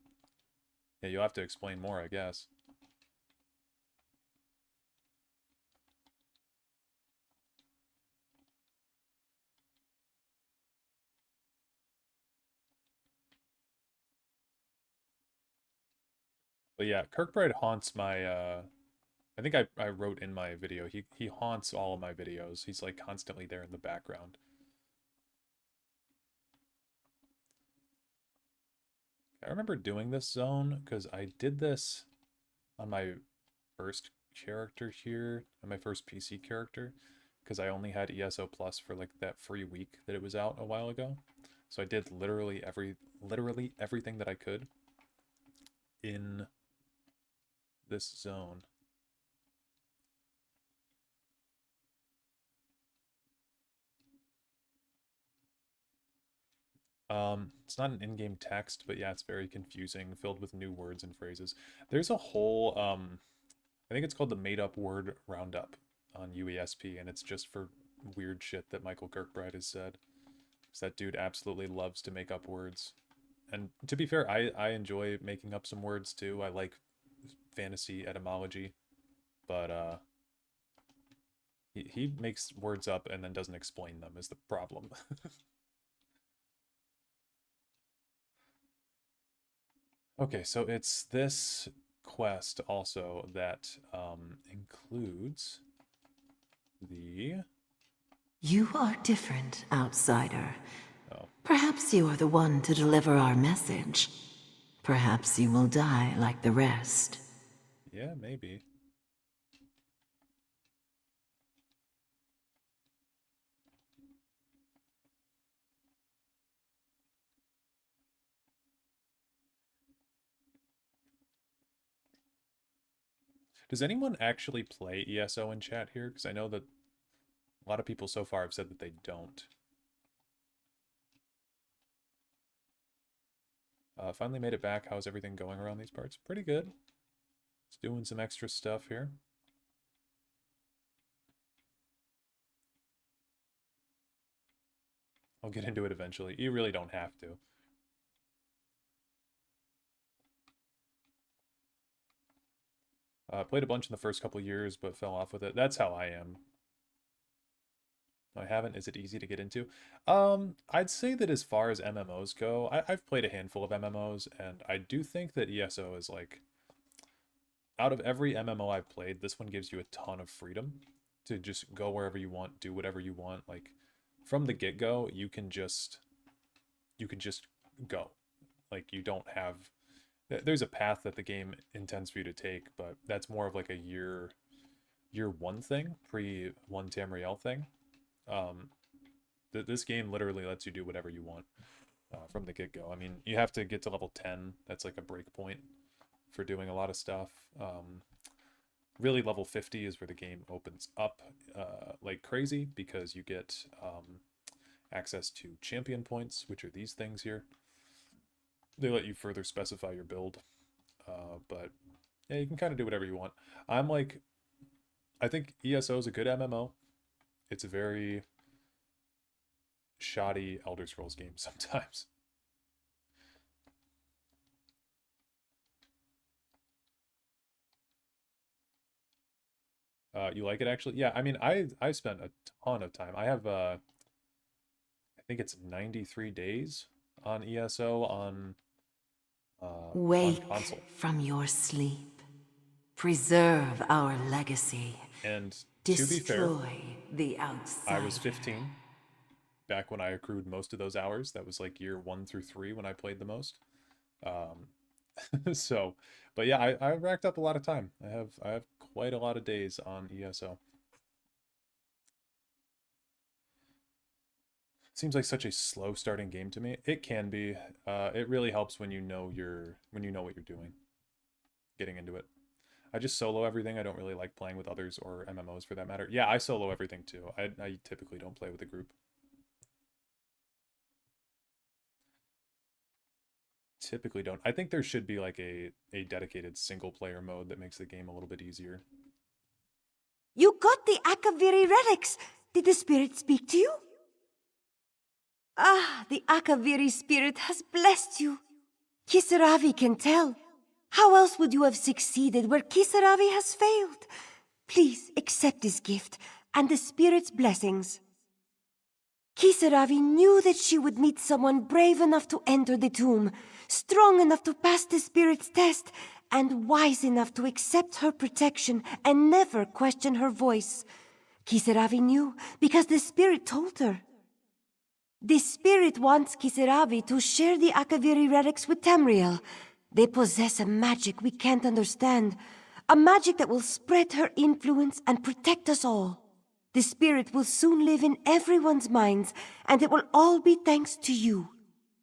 yeah, you'll have to explain more, I guess. But yeah, Kirkbride haunts my, I think I wrote in my video, he haunts all of my videos. He's, like, constantly there in the background. I remember doing this zone, because I did this on my first character here, on my first PC character, because I only had ESO Plus for, like, that free week that it was out a while ago. So I did literally everything that I could in this zone. It's not an in-game text, but yeah, it's very confusing, filled with new words and phrases. There's a whole, I think it's called the Made-Up Word Roundup on UESP, and it's just for weird shit that Michael Kirkbride has said. Because that dude absolutely loves to make up words. And to be fair, I enjoy making up some words too. I like fantasy etymology, but he makes words up and then doesn't explain them is the problem. Okay, so it's this quest also that includes the... You are different, outsider. Oh. Perhaps you are the one to deliver our message. Perhaps you will die like the rest. Yeah, maybe. Does anyone actually play ESO in chat here? Because I know that a lot of people so far have said that they don't. Finally made it back. How's everything going around these parts? Pretty good. Just doing some extra stuff here. I'll get into it eventually. You really don't have to. Played a bunch in the first couple years, but fell off with it. That's how I am. No, I haven't. Is it easy to get into? I'd say that as far as MMOs go, I've played a handful of MMOs, and I do think that ESO is like, out of every MMO I've played, this one gives you a ton of freedom to just go wherever you want, do whatever you want. Like, from the get-go, you can just go. Like, you don't have, there's a path that the game intends for you to take, but that's more of like a year one thing, pre-1 Tamriel thing. This game literally lets you do whatever you want from the get-go. I mean, you have to get to level 10. That's like a break point for doing a lot of stuff. Really, level 50 is where the game opens up like crazy, because you get access to champion points, which are these things here. They let you further specify your build. But yeah, you can kind of do whatever you want. I think ESO is a good MMO. It's a very shoddy Elder Scrolls game sometimes. You like it actually? Yeah, I mean, I spent a ton of time. I have I think it's 93 days on ESO on Wake console. from your sleep. Preserve our legacy. And to be fair, Destroy the outsider. I was 15 back when I accrued most of those hours. That was like year 1 through 3 when I played the most. So, but yeah, I racked up a lot of time. I have quite a lot of days on ESO. Seems like such a slow starting game to me. It can be. It really helps when you know what you're doing, getting into it. I just solo everything. I don't really like playing with others or MMOs for that matter. Yeah, I solo everything too. I typically don't play with a group. Typically don't. I think there should be like a dedicated single player mode that makes the game a little bit easier. You got the Akaviri relics! Did the spirit speak to you? Ah, the Akaviri spirit has blessed you. Kisaravi can tell. How else would you have succeeded where Kisaravi has failed? Please accept this gift and the spirit's blessings. Kisaravi knew that she would meet someone brave enough to enter the tomb, strong enough to pass the spirit's test, and wise enough to accept her protection and never question her voice. Kisaravi knew because the spirit told her. The spirit wants Kisaravi to share the Akaviri relics with Tamriel. They possess a magic we can't understand, a magic that will spread her influence and protect us all. The spirit will soon live in everyone's minds, and it will all be thanks to you.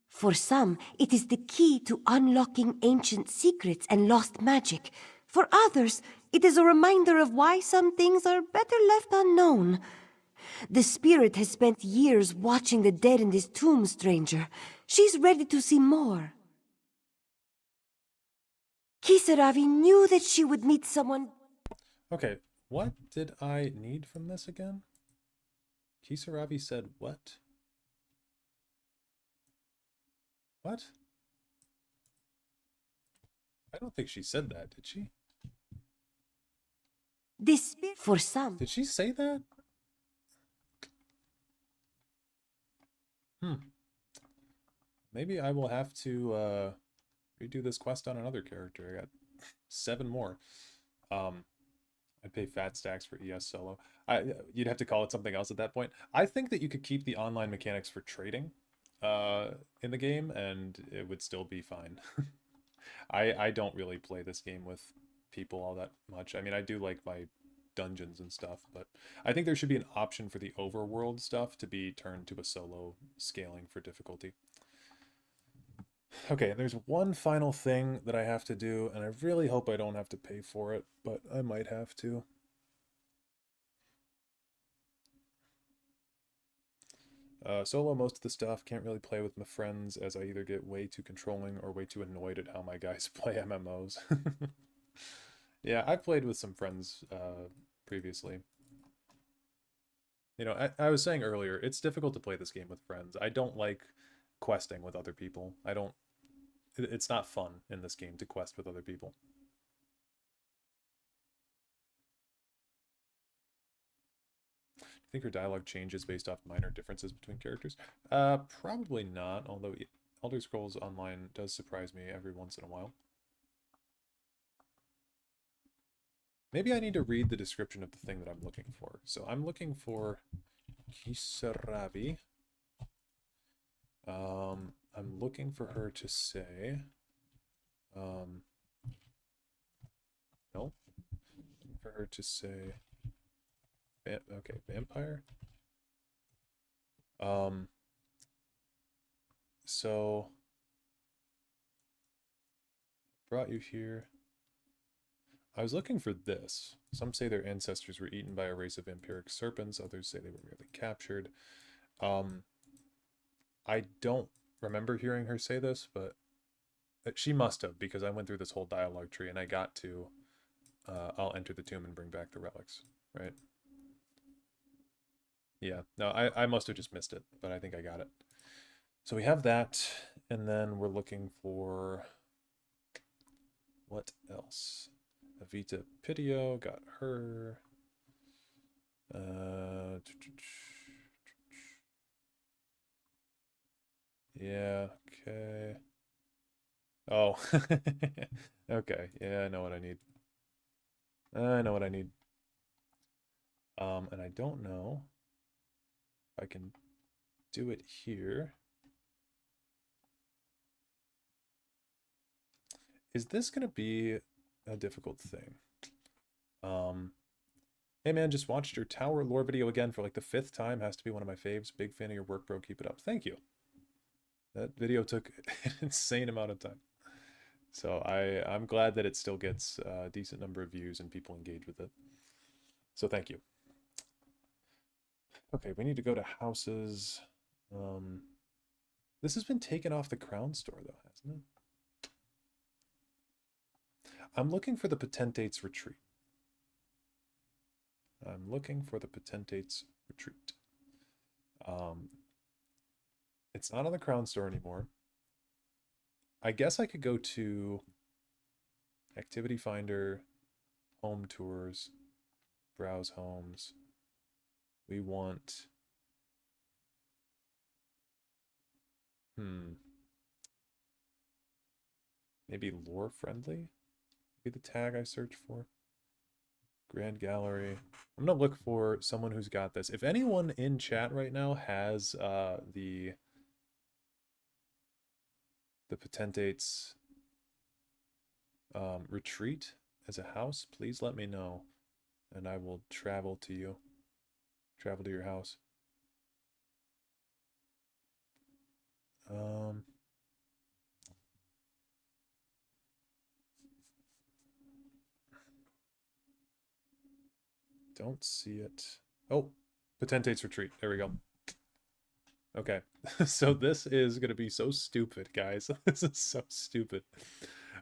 For some, it is the key to unlocking ancient secrets and lost magic. For others, it is a reminder of why some things are better left unknown. The spirit has spent years watching the dead in this tomb, stranger. She's ready to see more. Kisaravi knew that she would meet someone. Okay, what did I need from this again? Kisaravi said what? What? I don't think she said that, did she? This spirit, for some. Did she say that? Maybe I will have to redo this quest on another character. I got 7 more. I'd pay fat stacks for ES solo. You'd have to call it something else at that point. I think that you could keep the online mechanics for trading in the game, and it would still be fine. I don't really play this game with people all that much. I mean, I do like my dungeons and stuff, but I think there should be an option for the overworld stuff to be turned to a solo scaling for difficulty. Okay, there's one final thing that I have to do, and I really hope I don't have to pay for it, but I might have to. Solo most of the stuff, can't really play with my friends as I either get way too controlling or way too annoyed at how my guys play MMOs. Yeah, I've played with some friends previously. You know, I was saying earlier, it's difficult to play this game with friends. I don't like questing with other people. It's not fun in this game to quest with other people. think her dialogue changes based off minor differences between characters? Probably not, although Elder Scrolls Online does surprise me every once in a while. Maybe I need to read the description of the thing that I'm looking for. So I'm looking for Kisaravi. I'm looking for her to say... no. For her to say... okay, vampire. So... brought you here. I was looking for this. Some say their ancestors were eaten by a race of vampiric serpents. Others say they were merely captured. I don't remember hearing her say this, but she must have, because I went through this whole dialogue tree and I got to, I'll enter the tomb and bring back the relics, right? Yeah, no, I must have just missed it, but I think I got it. So we have that, and then we're looking for... what else? Avita Pitio, got her. Yeah, okay. Oh, okay. Yeah, I know what I need. I know what I need. And I don't know if I can do it here. Is this gonna be a difficult thing? Hey man, just watched your tower lore video again for like the 5th time. Has to be one of my faves. Big fan of your work, bro. Keep it up. Thank you. That video took an insane amount of time. So I'm glad that it still gets a decent number of views and people engage with it. So thank you. Okay, we need to go to houses. This has been taken off the Crown Store though, hasn't it? I'm looking for the Potentate's Retreat. I'm looking for the Potentate's Retreat. It's not on the Crown Store anymore. I guess I could go to Activity Finder, Home Tours, Browse Homes. We want... maybe lore friendly? Maybe the tag I search for. Grand Gallery. I'm gonna look for someone who's got this. If anyone in chat right now has the Potentate's retreat as a house, please let me know, and I will travel to you. Travel to your house. Don't see it. Oh, Potentate's Retreat. There we go. Okay, so this is going to be so stupid, guys. This is so stupid.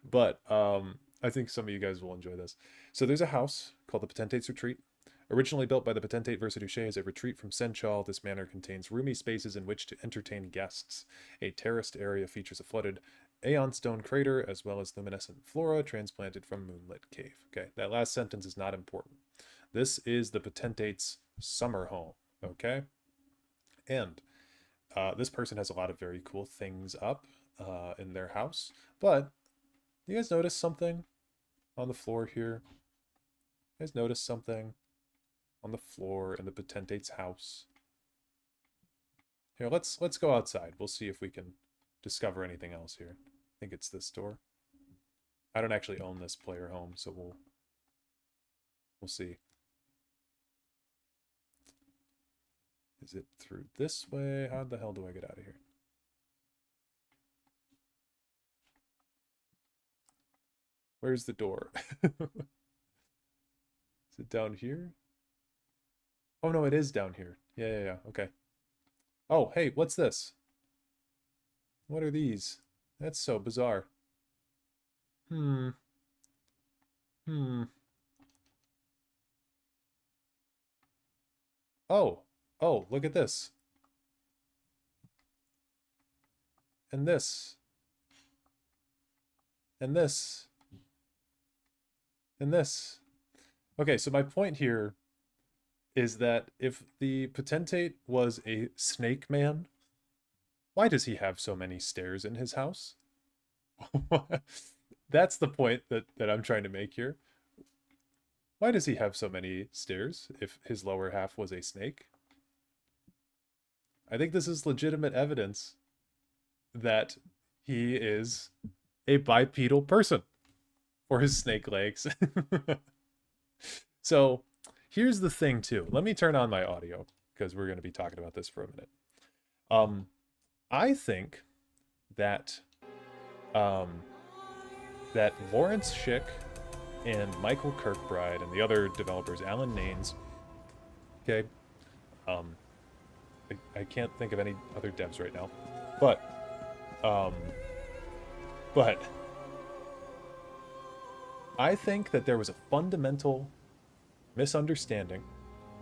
But I think some of you guys will enjoy this. So there's a house called the Potentate's Retreat. Originally built by the Potentate Versaduce as a retreat from Senchal, this manor contains roomy spaces in which to entertain guests. A terraced area features a flooded Aeon Stone crater, as well as luminescent flora transplanted from Moonlit Cave. Okay, that last sentence is not important. This is the Potentate's summer home, okay? And this person has a lot of very cool things up in their house. But you guys notice something on the floor here? You guys notice something on the floor in the Potentate's house? Here, let's go outside. We'll see if we can discover anything else here. I think it's this door. I don't actually own this player home, so we'll see. Is it through this way? How the hell do I get out of here? Where's the door? Is it down here? Oh no, it is down here. Yeah, okay. Oh, hey, what's this? What are these? That's so bizarre. Oh, look at this. And this. And this. And this. Okay, so my point here is that if the potentate was a snake man, why does he have so many stairs in his house? That's the point that I'm trying to make here. Why does he have so many stairs if his lower half was a snake? I think this is legitimate evidence that he is a bipedal person for his snake legs. So here's the thing too. Let me turn on my audio because we're going to be talking about this for a minute. I think that that Lawrence Schick and Michael Kirkbride and the other developers, Alan Nanes, okay, I can't think of any other devs right now, but I think that there was a fundamental misunderstanding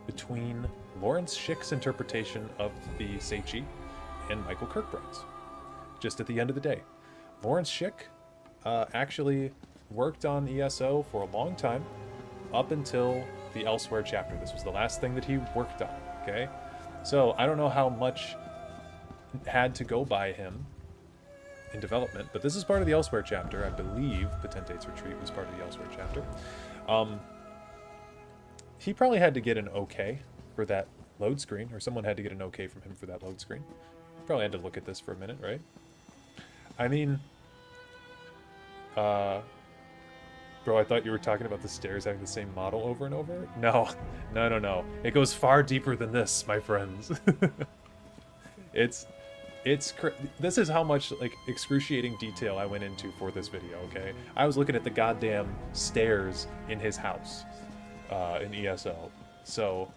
between Lawrence Schick's interpretation of the Tsaesci and Michael Kirkbride's. Just at the end of the day, Lawrence Schick actually worked on ESO for a long time, up until the Elsewhere chapter. This was the last thing that he worked on, okay? So I don't know how much had to go by him in development, but this is part of the Elsewhere chapter. I believe Potentate's Retreat was part of the Elsewhere chapter. He probably had to get an okay for that load screen, or someone had to get an okay from him for that load screen. Probably had to look at this for a minute, right? I mean, bro, I thought you were talking about the stairs having the same model over and over? No. No. It goes far deeper than this, my friends. This is how much, like, excruciating detail I went into for this video, okay? I was looking at the goddamn stairs in his house, in ESO. So,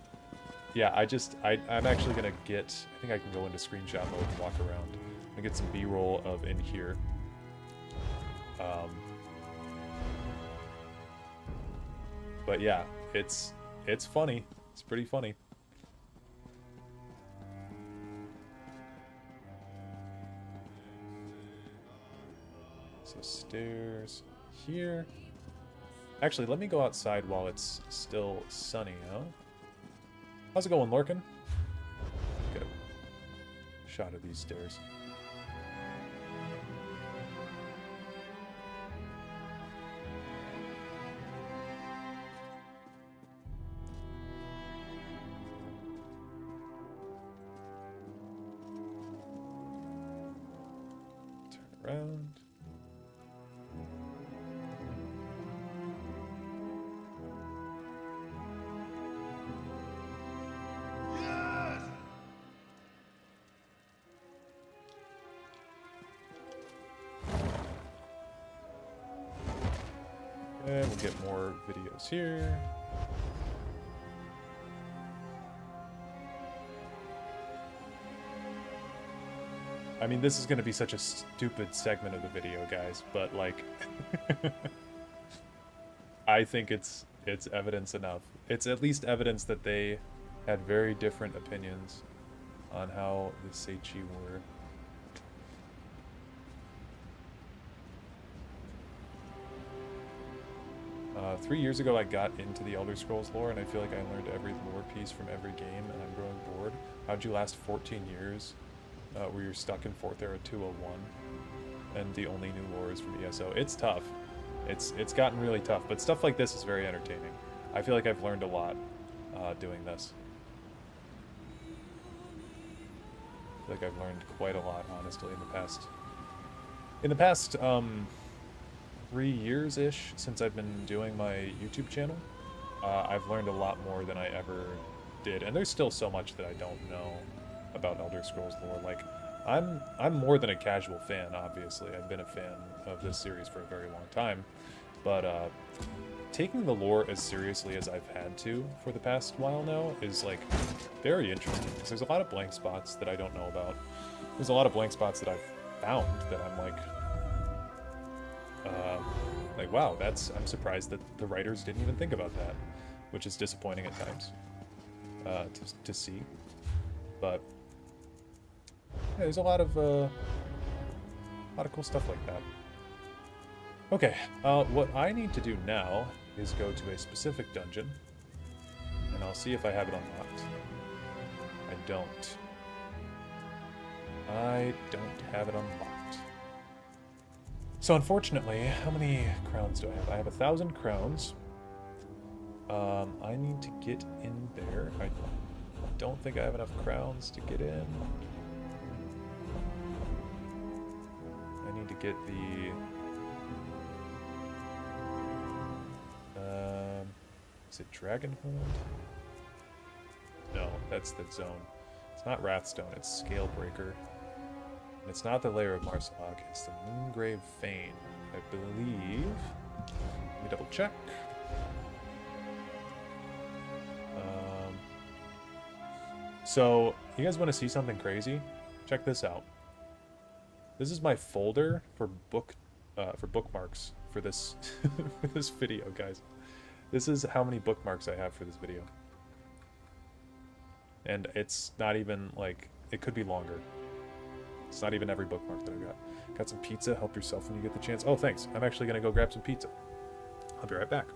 yeah, I'm actually gonna get, I think I can go into screenshot mode and walk around and get some B-roll of in here. But yeah, it's funny. It's pretty funny. So stairs here. Actually, let me go outside while it's still sunny, huh? How's it going, Lorcan? Get a shot of these stairs. Around. Yes! And we'll get more videos here. I mean, this is going to be such a stupid segment of the video, guys, but, like, I think it's evidence enough. It's at least evidence that they had very different opinions on how the Tsaesci were. Three years ago, I got into the Elder Scrolls lore, and I feel like I learned every lore piece from every game, and I'm growing bored. How'd you last 14 years? Where you're stuck in 4th Era 201, and the only new lore is from ESO. It's tough. It's gotten really tough, but stuff like this is very entertaining. I feel like I've learned a lot doing this. I feel like I've learned quite a lot, honestly, in the past 3 years-ish since I've been doing my YouTube channel. I've learned a lot more than I ever did, and there's still so much that I don't know about Elder Scrolls lore. Like, I'm more than a casual fan, obviously. I've been a fan of this series for a very long time, but taking the lore as seriously as I've had to for the past while now is, like, very interesting, because there's a lot of blank spots that I don't know about. There's a lot of blank spots that I've found that I'm like, wow, I'm surprised that the writers didn't even think about that, which is disappointing at times to see. But yeah, there's a lot of cool stuff like that. Okay, what I need to do now is go to a specific dungeon, and I'll see if I have it unlocked. I don't. I don't have it unlocked. So unfortunately, how many crowns do I have? I have 1,000 crowns. I need to get in there. I don't think I have enough crowns to get in. I need to get the... is it Dragonhood? No, that's the zone. It's not Wrathstone, it's Scalebreaker. And it's not the Lair of Marsalok, it's the Moongrave Fane, I believe. Let me double check. So, you guys want to see something crazy? Check this out. This is my folder for bookmarks for this for this video, guys. This is how many bookmarks I have for this video. And it's not even, like, it could be longer. It's not even every bookmark that I got. Got some pizza, help yourself when you get the chance. Oh, thanks. I'm actually gonna go grab some pizza. I'll be right back.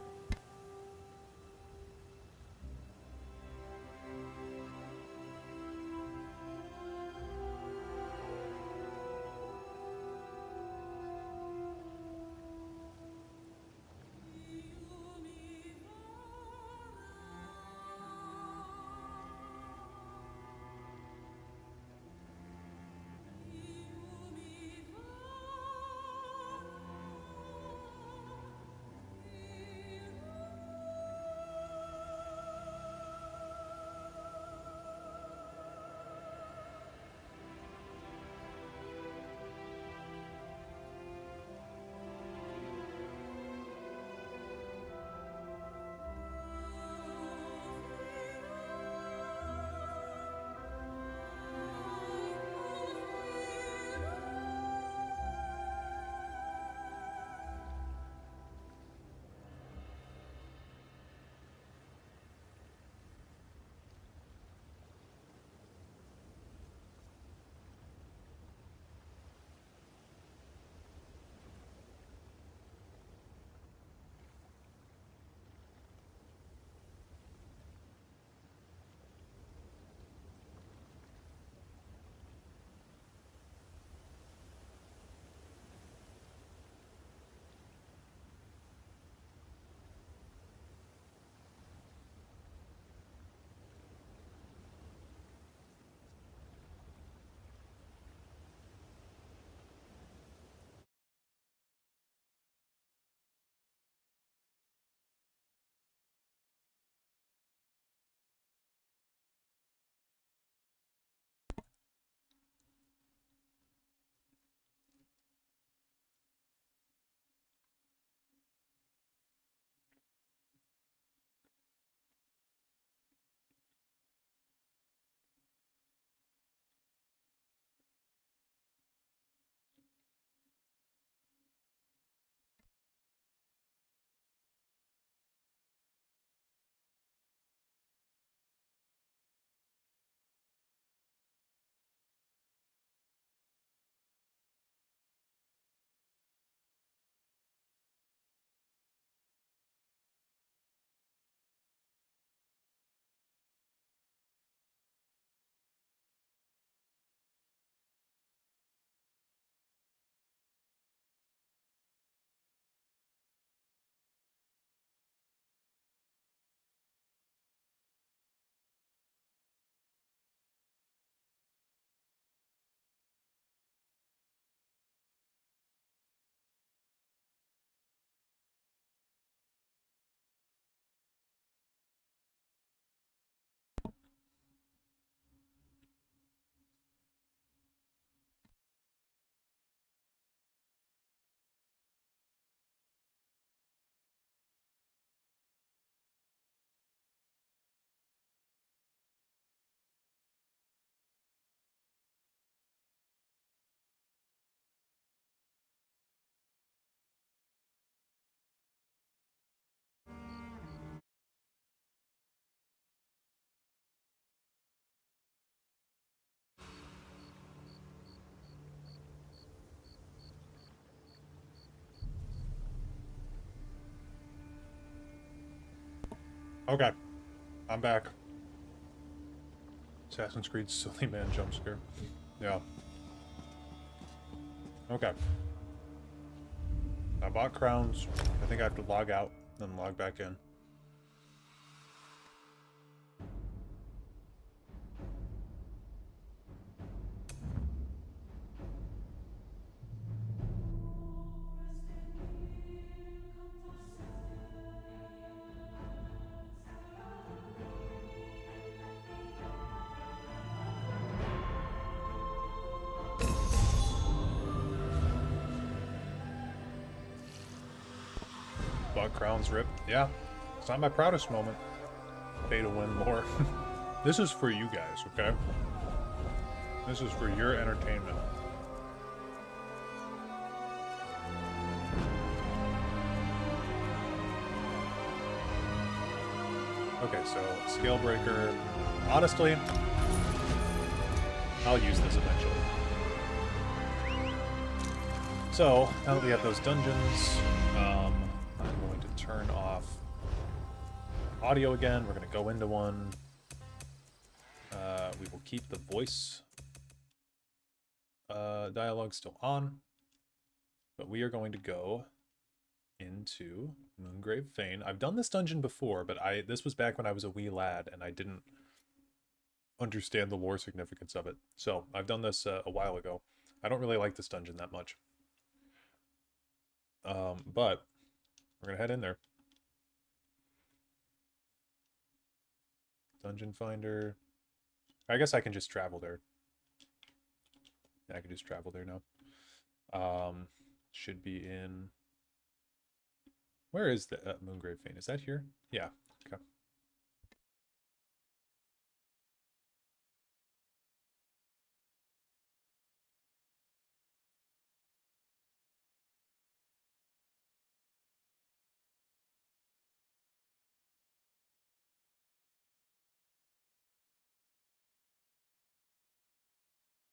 Okay. I'm back. Assassin's Creed Silly Man jump scare. Yeah. Okay. I bought crowns. I think I have to log out, then log back in. Bought crowns ripped. Yeah. It's not my proudest moment. Pay to win more. This is for you guys, okay? This is for your entertainment. Okay, so Scale Breaker. Honestly, I'll use this eventually. So, now that we have those dungeons, I'm going to turn off audio again. We're going to go into one. We will keep the voice dialogue still on, but we are going to go into Moongrave Fane. I've done this dungeon before, but this was back when I was a wee lad and I didn't understand the lore significance of it. So I've done this a while ago. I don't really like this dungeon that much. But we're gonna head in there. Dungeon Finder. I guess I can just travel there. Yeah, I can just travel there now. Should be in... Where is the Moongrave Fane? Is that here? Yeah, okay.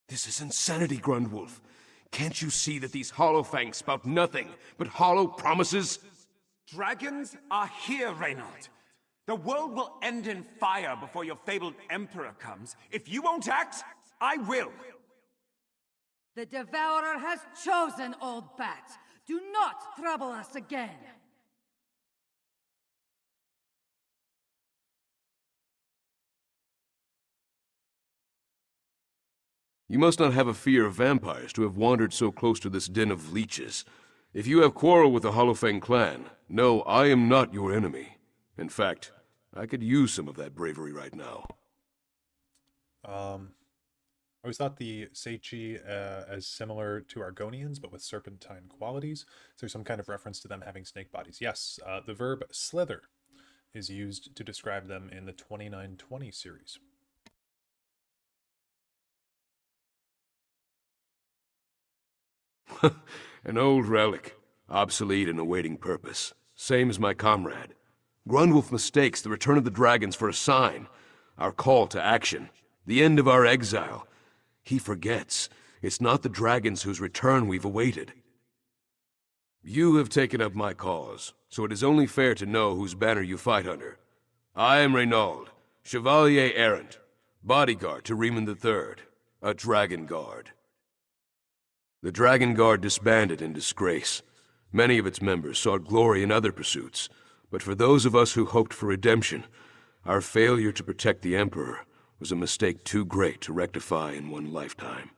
This is insanity, Grundwolf. Can't you see that these Hollowfangs spout nothing but hollow promises? Dragons are here, Reynold. The world will end in fire before your fabled Emperor comes. If you won't act, I will. The Devourer has chosen, old bat. Do not trouble us again. You must not have a fear of vampires to have wandered so close to this den of leeches. If you have quarrel with the Hollowfang clan, know I am not your enemy. In fact, I could use some of that bravery right now. I always thought the Tsaesci as similar to Argonians, but with serpentine qualities. Is there some kind of reference to them having snake bodies? Yes, the verb slither is used to describe them in the 2920 series. An old relic, obsolete and awaiting purpose. Same as my comrade. Grundwolf mistakes the return of the dragons for a sign, our call to action, the end of our exile. He forgets it's not the dragons whose return we've awaited. You have taken up my cause, so it is only fair to know whose banner you fight under. I am Reynold, Chevalier Errant, bodyguard to Riemann III, a Dragon Guard. The Dragon Guard disbanded in disgrace. Many of its members sought glory in other pursuits, but for those of us who hoped for redemption, our failure to protect the Emperor was a mistake too great to rectify in one lifetime.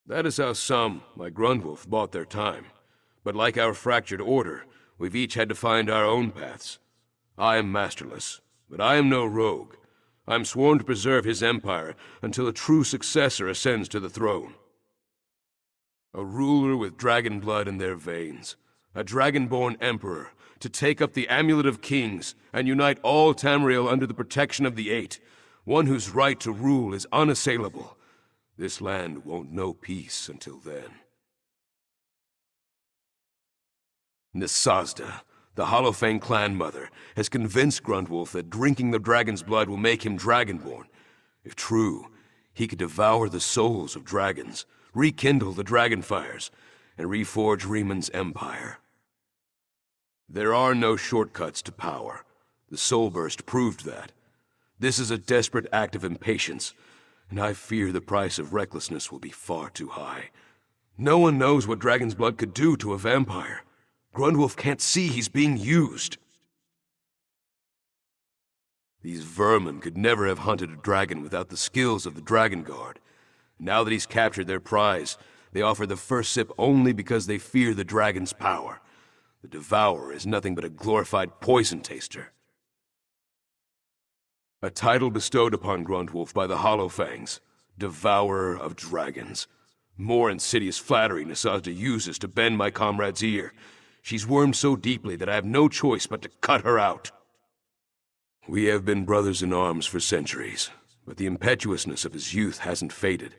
That is how some, like Grundwolf, bought their time. But like our fractured order, we've each had to find our own paths. I am masterless, but I am no rogue. I'm sworn to preserve his empire until a true successor ascends to the throne. A ruler with dragon blood in their veins, a dragon-born emperor, to take up the Amulet of Kings and unite all Tamriel under the protection of the Eight, one whose right to rule is unassailable. This land won't know peace until then. Nisazda, the Hollowfang clan mother, has convinced Grundwolf that drinking the dragon's blood will make him dragonborn. If true, he could devour the souls of dragons, rekindle the dragon fires, and reforge Riemann's empire. There are no shortcuts to power. The soul burst proved that. This is a desperate act of impatience, and I fear the price of recklessness will be far too high. No one knows what dragon's blood could do to a vampire. Grundwulf can't see he's being used. These vermin could never have hunted a dragon without the skills of the Dragon Guard. Now that he's captured their prize, they offer the first sip only because they fear the dragon's power. The Devourer is nothing but a glorified poison taster. A title bestowed upon Grundwulf by the Hollowfangs, Devourer of Dragons. More insidious flattery Nasazda uses to bend my comrade's ear. She's wormed so deeply that I have no choice but to cut her out. We have been brothers in arms for centuries, but the impetuousness of his youth hasn't faded.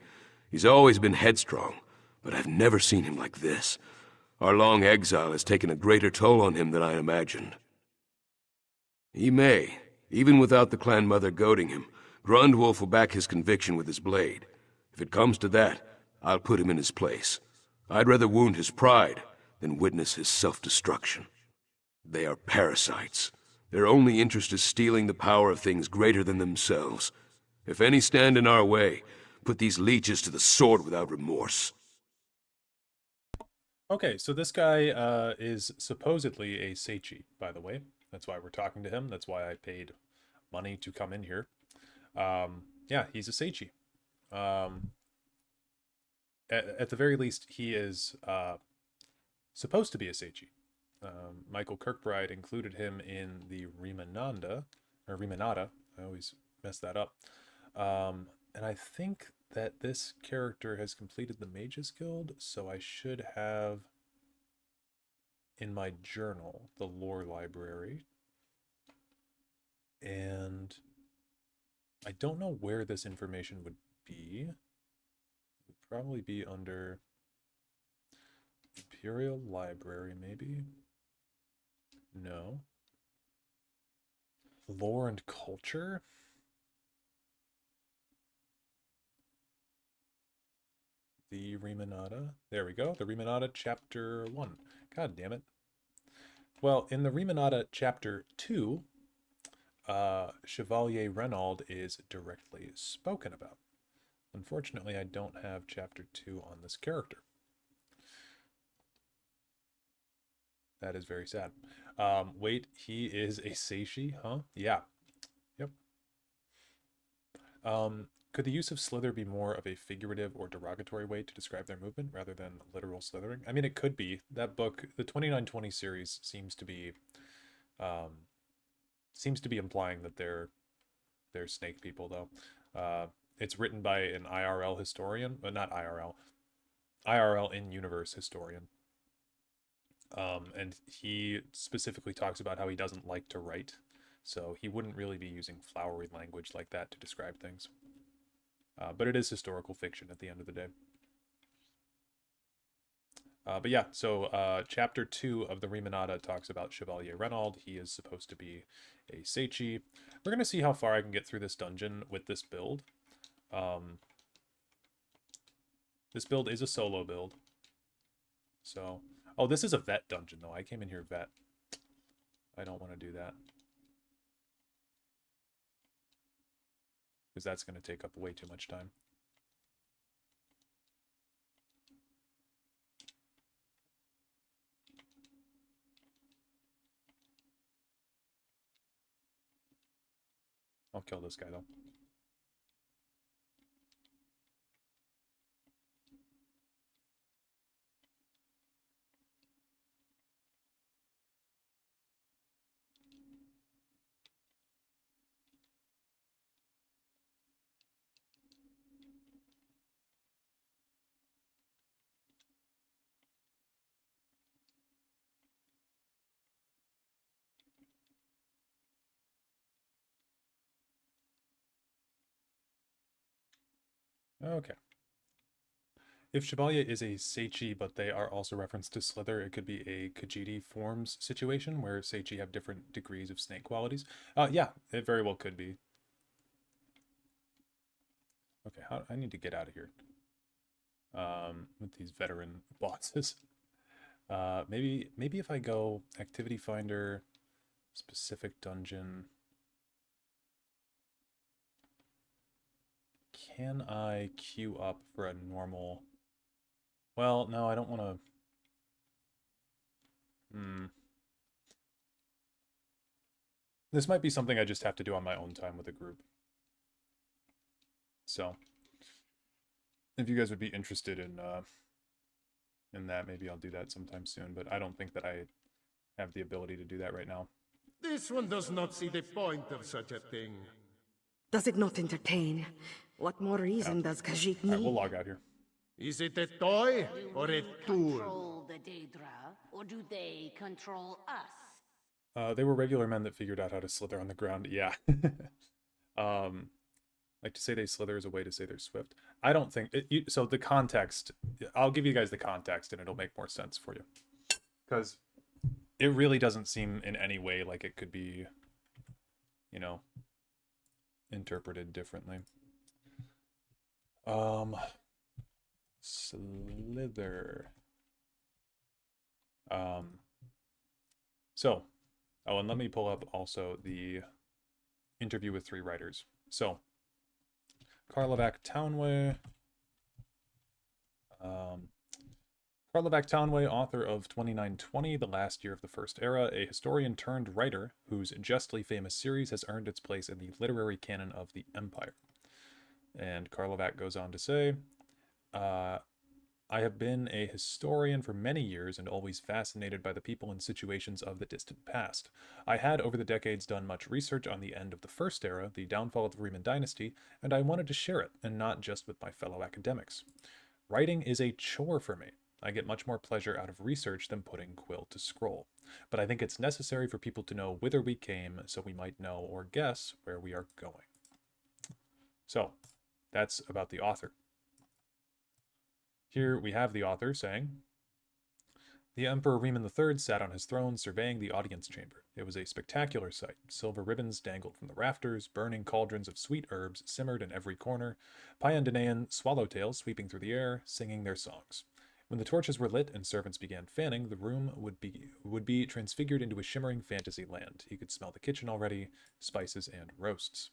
He's always been headstrong, but I've never seen him like this. Our long exile has taken a greater toll on him than I imagined. He may, even without the clan mother goading him, Grundwulf will back his conviction with his blade. If it comes to that, I'll put him in his place. I'd rather wound his pride than witness his self-destruction. They are parasites. Their only interest is stealing the power of things greater than themselves. If any stand in our way, put these leeches to the sword without remorse. Okay, so this guy is supposedly a Tsaesci, by the way. That's why we're talking to him. That's why I paid money to come in here. Yeah, he's a Tsaesci. At the very least, he is supposed to be a Tsaesci. Michael Kirkbride included him in the Rimananda, or Rimanata. I always mess that up. And I think that this character has completed the Mages Guild, so I should have in my journal the lore library. And I don't know where this information would be. It would probably be under Imperial Library, maybe? No. Lore and Culture? The Rimanata. There we go. The Rimanata Chapter 1. God damn it. Well, in the Rimanata Chapter 2, Chevalier Renaud is directly spoken about. Unfortunately, I don't have Chapter 2 on this character. That is very sad. Wait, he is a Tsaesci, huh? Yeah. Yep. Could the use of slither be more of a figurative or derogatory way to describe their movement rather than literal slithering? I mean, it could be. That book, the 2920 series, seems to be implying that they're snake people, though. It's written by an IRL historian, but not IRL. IRL in-universe historian. And he specifically talks about how he doesn't like to write, so he wouldn't really be using flowery language like that to describe things. But it is historical fiction at the end of the day. But yeah, so Chapter 2 of the Rimanata talks about Chevalier Renaud. He is supposed to be a Tsaesci. We're going to see how far I can get through this dungeon with this build. This build is a solo build. So, oh, this is a vet dungeon, though. I came in here vet. I don't want to do that, because that's going to take up way too much time. I'll kill this guy, though. Okay. If Chevalier is a Tsaesci, but they are also referenced to Slither, it could be a Khajiit forms situation where Tsaesci have different degrees of snake qualities. Yeah, it very well could be. Okay, I need to get out of here. With these veteran bosses. Maybe if I go Activity Finder, Specific dungeon. Can I queue up for a normal... Well, no, I don't want to... This might be something I just have to do on my own time with a group. So, if you guys would be interested in that, maybe I'll do that sometime soon, but I don't think that I have the ability to do that right now. This one does not see the point of such a thing. Does it not entertain? What more reason does Khajiit need? We'll log out here. Is it a toy or a tool? Control the Daedra, or do they control us? They were regular men that figured out how to slither on the ground. Yeah. Like to say they slither is a way to say they're swift. I don't think... so the context... I'll give you guys the context and it'll make more sense for you. Because it really doesn't seem in any way like it could be, you know, interpreted differently. Slither. So... Oh, and let me pull up also the interview with 3 writers. So, Karlovac Townway. Karlovac Townway, author of 2920, The Last Year of the First Era, a historian turned writer whose justly famous series has earned its place in the literary canon of the Empire. And Karlovac goes on to say, I have been a historian for many years and always fascinated by the people and situations of the distant past. I had over the decades done much research on the end of the First Era, the downfall of the Riemann dynasty, and I wanted to share it, and not just with my fellow academics. Writing is a chore for me. I get much more pleasure out of research than putting quill to scroll. But I think it's necessary for people to know whither we came so we might know or guess where we are going. So, that's about the author. Here we have the author saying, the Emperor Riemann III sat on his throne surveying the audience chamber. It was a spectacular sight. Silver ribbons dangled from the rafters, burning cauldrons of sweet herbs simmered in every corner, Pyandenean swallowtails sweeping through the air, singing their songs. When the torches were lit and servants began fanning, the room would be transfigured into a shimmering fantasy land. You could smell the kitchen already, spices and roasts.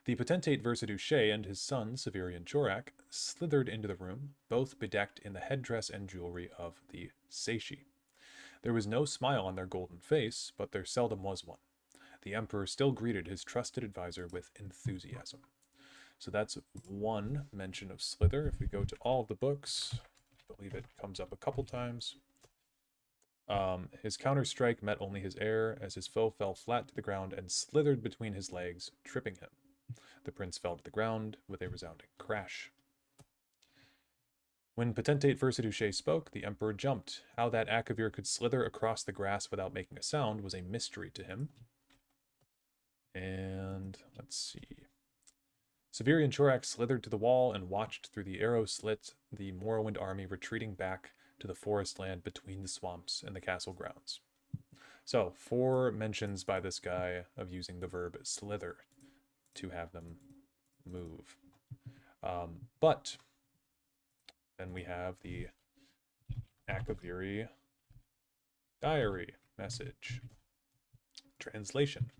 The potentate Versailles and his son, Severian Chorak, slithered into the room, both bedecked in the headdress and jewelry of the Tsaesci. There was no smile on their golden face, but there seldom was one. The emperor still greeted his trusted advisor with enthusiasm. So that's one mention of slither. If we go to all of the books, I believe it comes up a couple times. His counter-strike met only his heir, as his foe fell flat to the ground and slithered between his legs, tripping him. The prince fell to the ground with a resounding crash. When potentate Versailles spoke, the emperor jumped. How that Akavir could slither across the grass without making a sound was a mystery to him. And let's see. Severian Chorak slithered to the wall and watched through the arrow slit the Morrowind army retreating back to the forest land between the swamps and the castle grounds. So, 4 mentions by this guy of using the verb slither to have them move. But then we have the Akaviri diary message. Translation.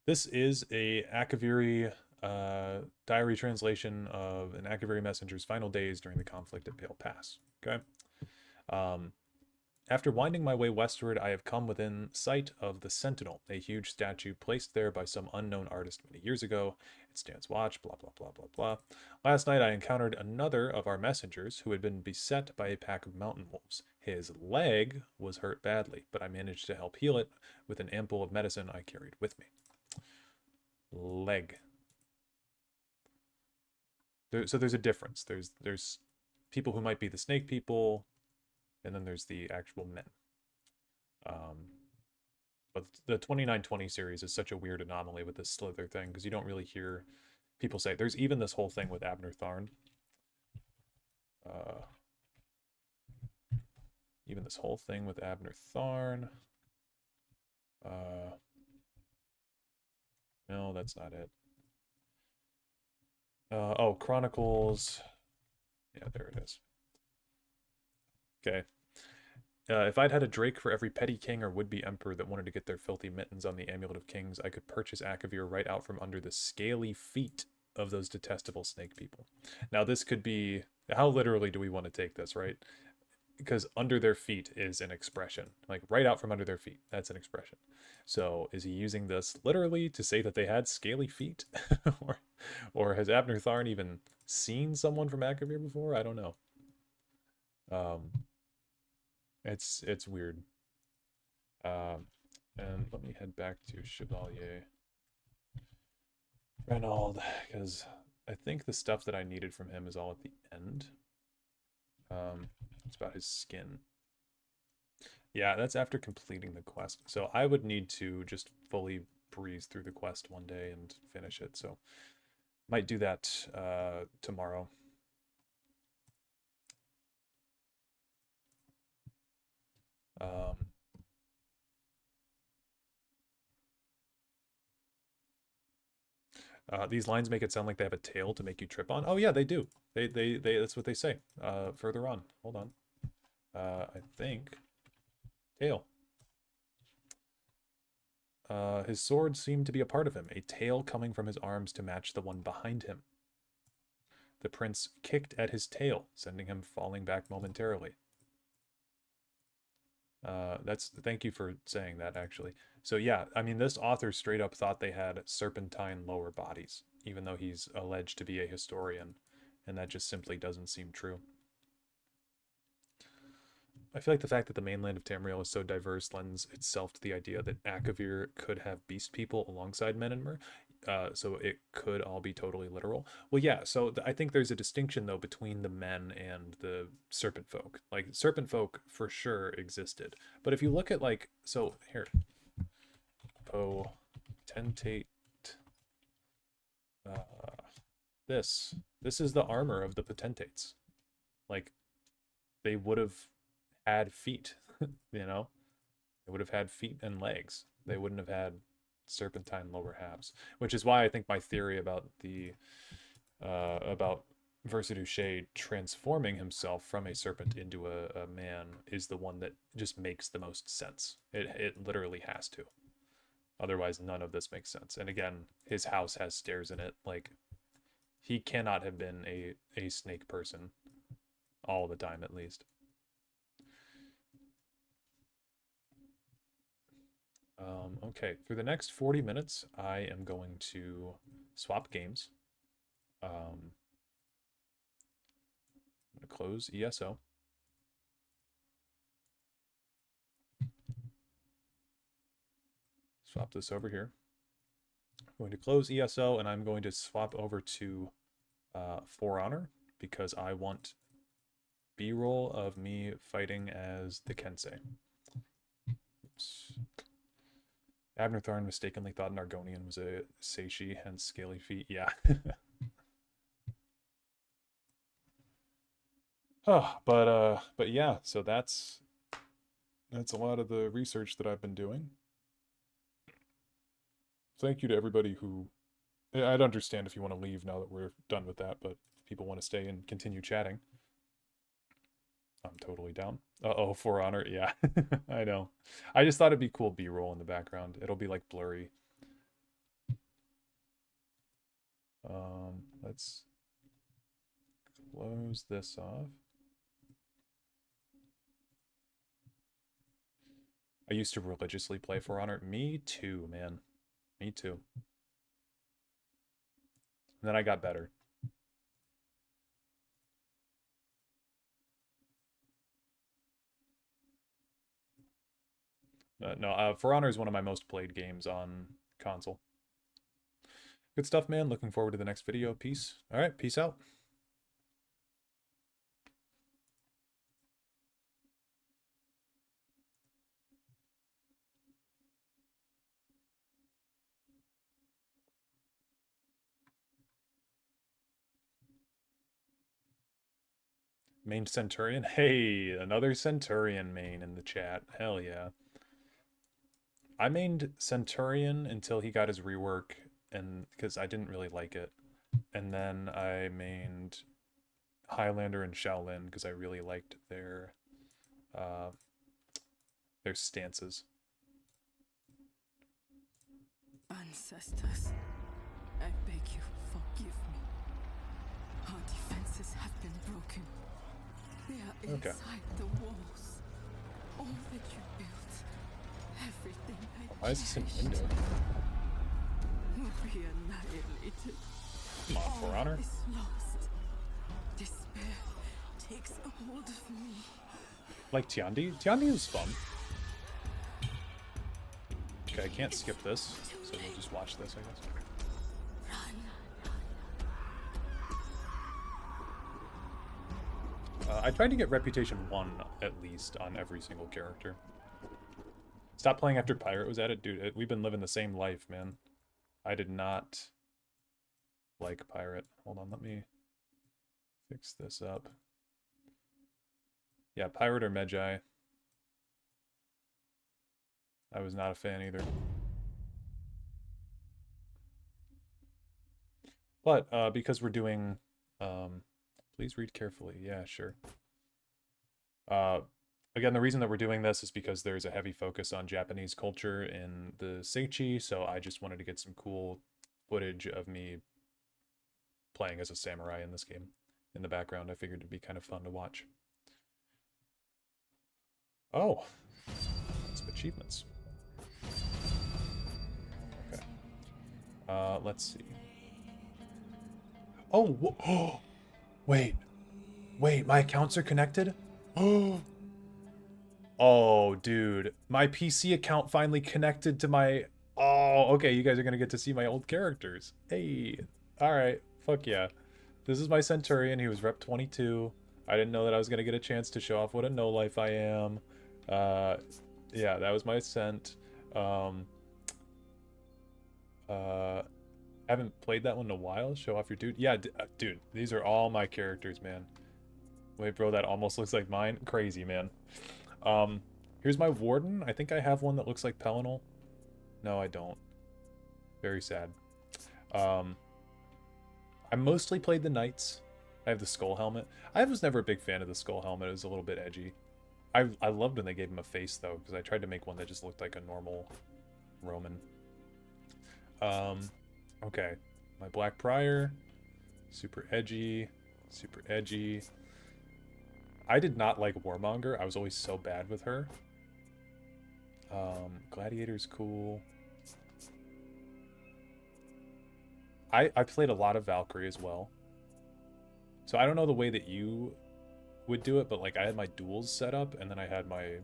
This is a Akaviri diary translation of an Akaviri messenger's final days during the conflict at Pale Pass. Okay? After winding my way westward, I have come within sight of the Sentinel, a huge statue placed there by some unknown artist many years ago. It stands watch, blah, blah, blah, blah, blah. Last night I encountered another of our messengers who had been beset by a pack of mountain wolves. His leg was hurt badly, but I managed to help heal it with an ample of medicine I carried with me. Leg. So there's a difference. There's people who might be the snake people, and then there's the actual men. But the 2920 series is such a weird anomaly with this slither thing, because you don't really hear people say. There's even this whole thing with Abner Tharn. Even this whole thing with Abner Tharn. No, that's not it. Oh, Chronicles. Yeah, there it is. Okay. If I'd had a drake for every petty king or would-be emperor that wanted to get their filthy mittens on the Amulet of Kings, I could purchase Akavir right out from under the scaly feet of those detestable snake people. Now, this could be... How literally do we want to take this, right? Because under their feet is an expression. Like, right out from under their feet. That's an expression. So, is he using this literally to say that they had scaly feet? or has Abner Tharn even seen someone from Akavir before? I don't know. It's weird. And let me head back to Chevalier Renaud, because I think the stuff that I needed from him is all at the end. It's about his skin. Yeah, that's after completing the quest. So I would need to just fully breeze through the quest one day and finish it. So might do that tomorrow. These lines make it sound like they have a tail to make you trip on. Oh yeah, they do. They that's what they say. Further on. Hold on. I think tail. His sword seemed to be a part of him, a tail coming from his arms to match the one behind him. The prince kicked at his tail, sending him falling back momentarily. Thank you for saying that, actually. So yeah, I mean, this author straight up thought they had serpentine lower bodies, even though he's alleged to be a historian, and that just simply doesn't seem true. I feel like the fact that the mainland of Tamriel is so diverse lends itself to the idea that Akavir could have beast people alongside Menenmer, so it could all be totally literal. Well, yeah, so I think there's a distinction, though, between the men and the serpent folk. Like, serpent folk for sure existed. But if you look at, like, so, here. Potentate. This is the armor of the potentates. Like, they would have had feet, you know? They would have had feet and legs. They wouldn't have had serpentine lower halves, which is why I think my theory about the about Versailles transforming himself from a serpent into a man is the one that just makes the most sense. It literally has to. Otherwise, none of this makes sense. And again, his house has stairs in it. Like, he cannot have been a snake person all the time, at least. Okay, for the next 40 minutes, I am going to swap games. I'm going to close ESO. Swap this over here. I'm going to close ESO, and I'm going to swap over to For Honor, because I want B-roll of me fighting as the Kensei. Oops. Abner Tharn mistakenly thought an Argonian was a Tsaesci, hence scaly feet. Yeah. But yeah, so that's a lot of the research that I've been doing. Thank you to everybody who... I'd understand if you want to leave now that we're done with that, but if people want to stay and continue chatting, I'm totally down. Uh-oh, For Honor, yeah. I know. I just thought it'd be cool B-roll in the background. It'll be, like, blurry. Let's close this off. I used to religiously play For Honor. Me too, man. Me too. And then I got better. No, For Honor is one of my most played games on console. Good stuff, man. Looking forward to the next video. Peace. All right, peace out. Main Centurion? Hey, another Centurion main in the chat. Hell yeah. I mained Centurion until he got his rework, and because I didn't really like it. And then I mained Highlander and Shaolin because I really liked their their stances. Ancestors, I beg you, forgive me. Our defenses have been broken. They are Okay. inside the walls. All that you built, everything I Why is this an cherished, window? will be annihilated. Come on, For Honor. All is lost. Despair takes a hold of me. Like Tiandi? Tiandi was fun. Okay, I can't skip this, so we'll just watch this, I guess. I tried to get Reputation 1, at least, on every single character. Stop playing after Pirate was added? Dude, we've been living the same life, man. I did not like Pirate. Hold on, let me fix this up. Yeah, Pirate or Magi. I was not a fan either. But because we're doing, please read carefully. Yeah, sure. Again, the reason that we're doing this is because there's a heavy focus on Japanese culture in the Tsaesci, so I just wanted to get some cool footage of me playing as a samurai in this game in the background. I figured it'd be kind of fun to watch. Oh, some achievements. Okay. Let's see. Oh, wait, my accounts are connected? Oh, dude, my PC account finally connected to my... Oh, okay, you guys are gonna get to see my old characters. Hey, alright, fuck yeah. This is my Centurion, he was Rep 22. I didn't know that I was gonna get a chance to show off what a no-life I am. Yeah, that was my Cent. Haven't played that one in a while. Show off your dude. Yeah, dude, these are all my characters, man. Wait, bro, that almost looks like mine. Crazy, man. Here's my Warden. I think I have one that looks like Pelinal. No, I don't. Very sad. I mostly played the Knights. I have the Skull Helmet. I was never a big fan of the Skull Helmet. It was a little bit edgy. I loved when they gave him a face, though, because I tried to make one that just looked like a normal Roman. Okay. My Black Prior. Super edgy. Super edgy. I did not like Warmonger. I was always so bad with her. Gladiator's cool. I played a lot of Valkyrie as well. So I don't know the way that you would do it, but like I had my duels set up, and then I had my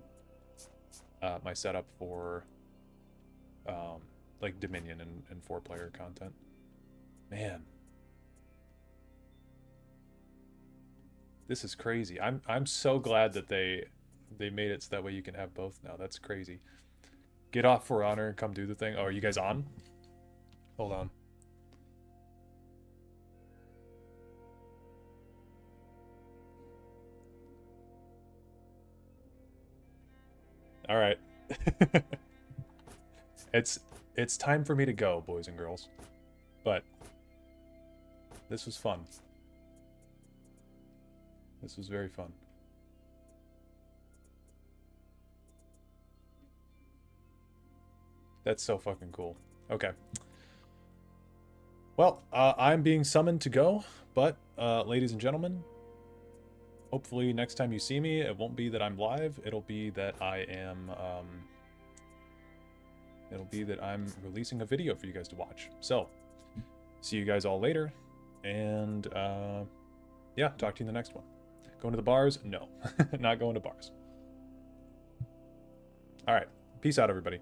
my setup for like Dominion and 4-player content. Man. This is crazy. I'm so glad that they made it so that way you can have both now. That's crazy. Get off For Honor and come do the thing. Oh, are you guys on? Hold on. All right. It's time for me to go, boys and girls. But this was fun. This was very fun. That's so fucking cool. Okay. Well, I'm being summoned to go, but ladies and gentlemen, hopefully next time you see me, it won't be that I'm live. It'll be that I am releasing a video for you guys to watch. So, see you guys all later, and yeah, talk to you in the next one. Going to the bars? No, not going to bars. All right, peace out, everybody.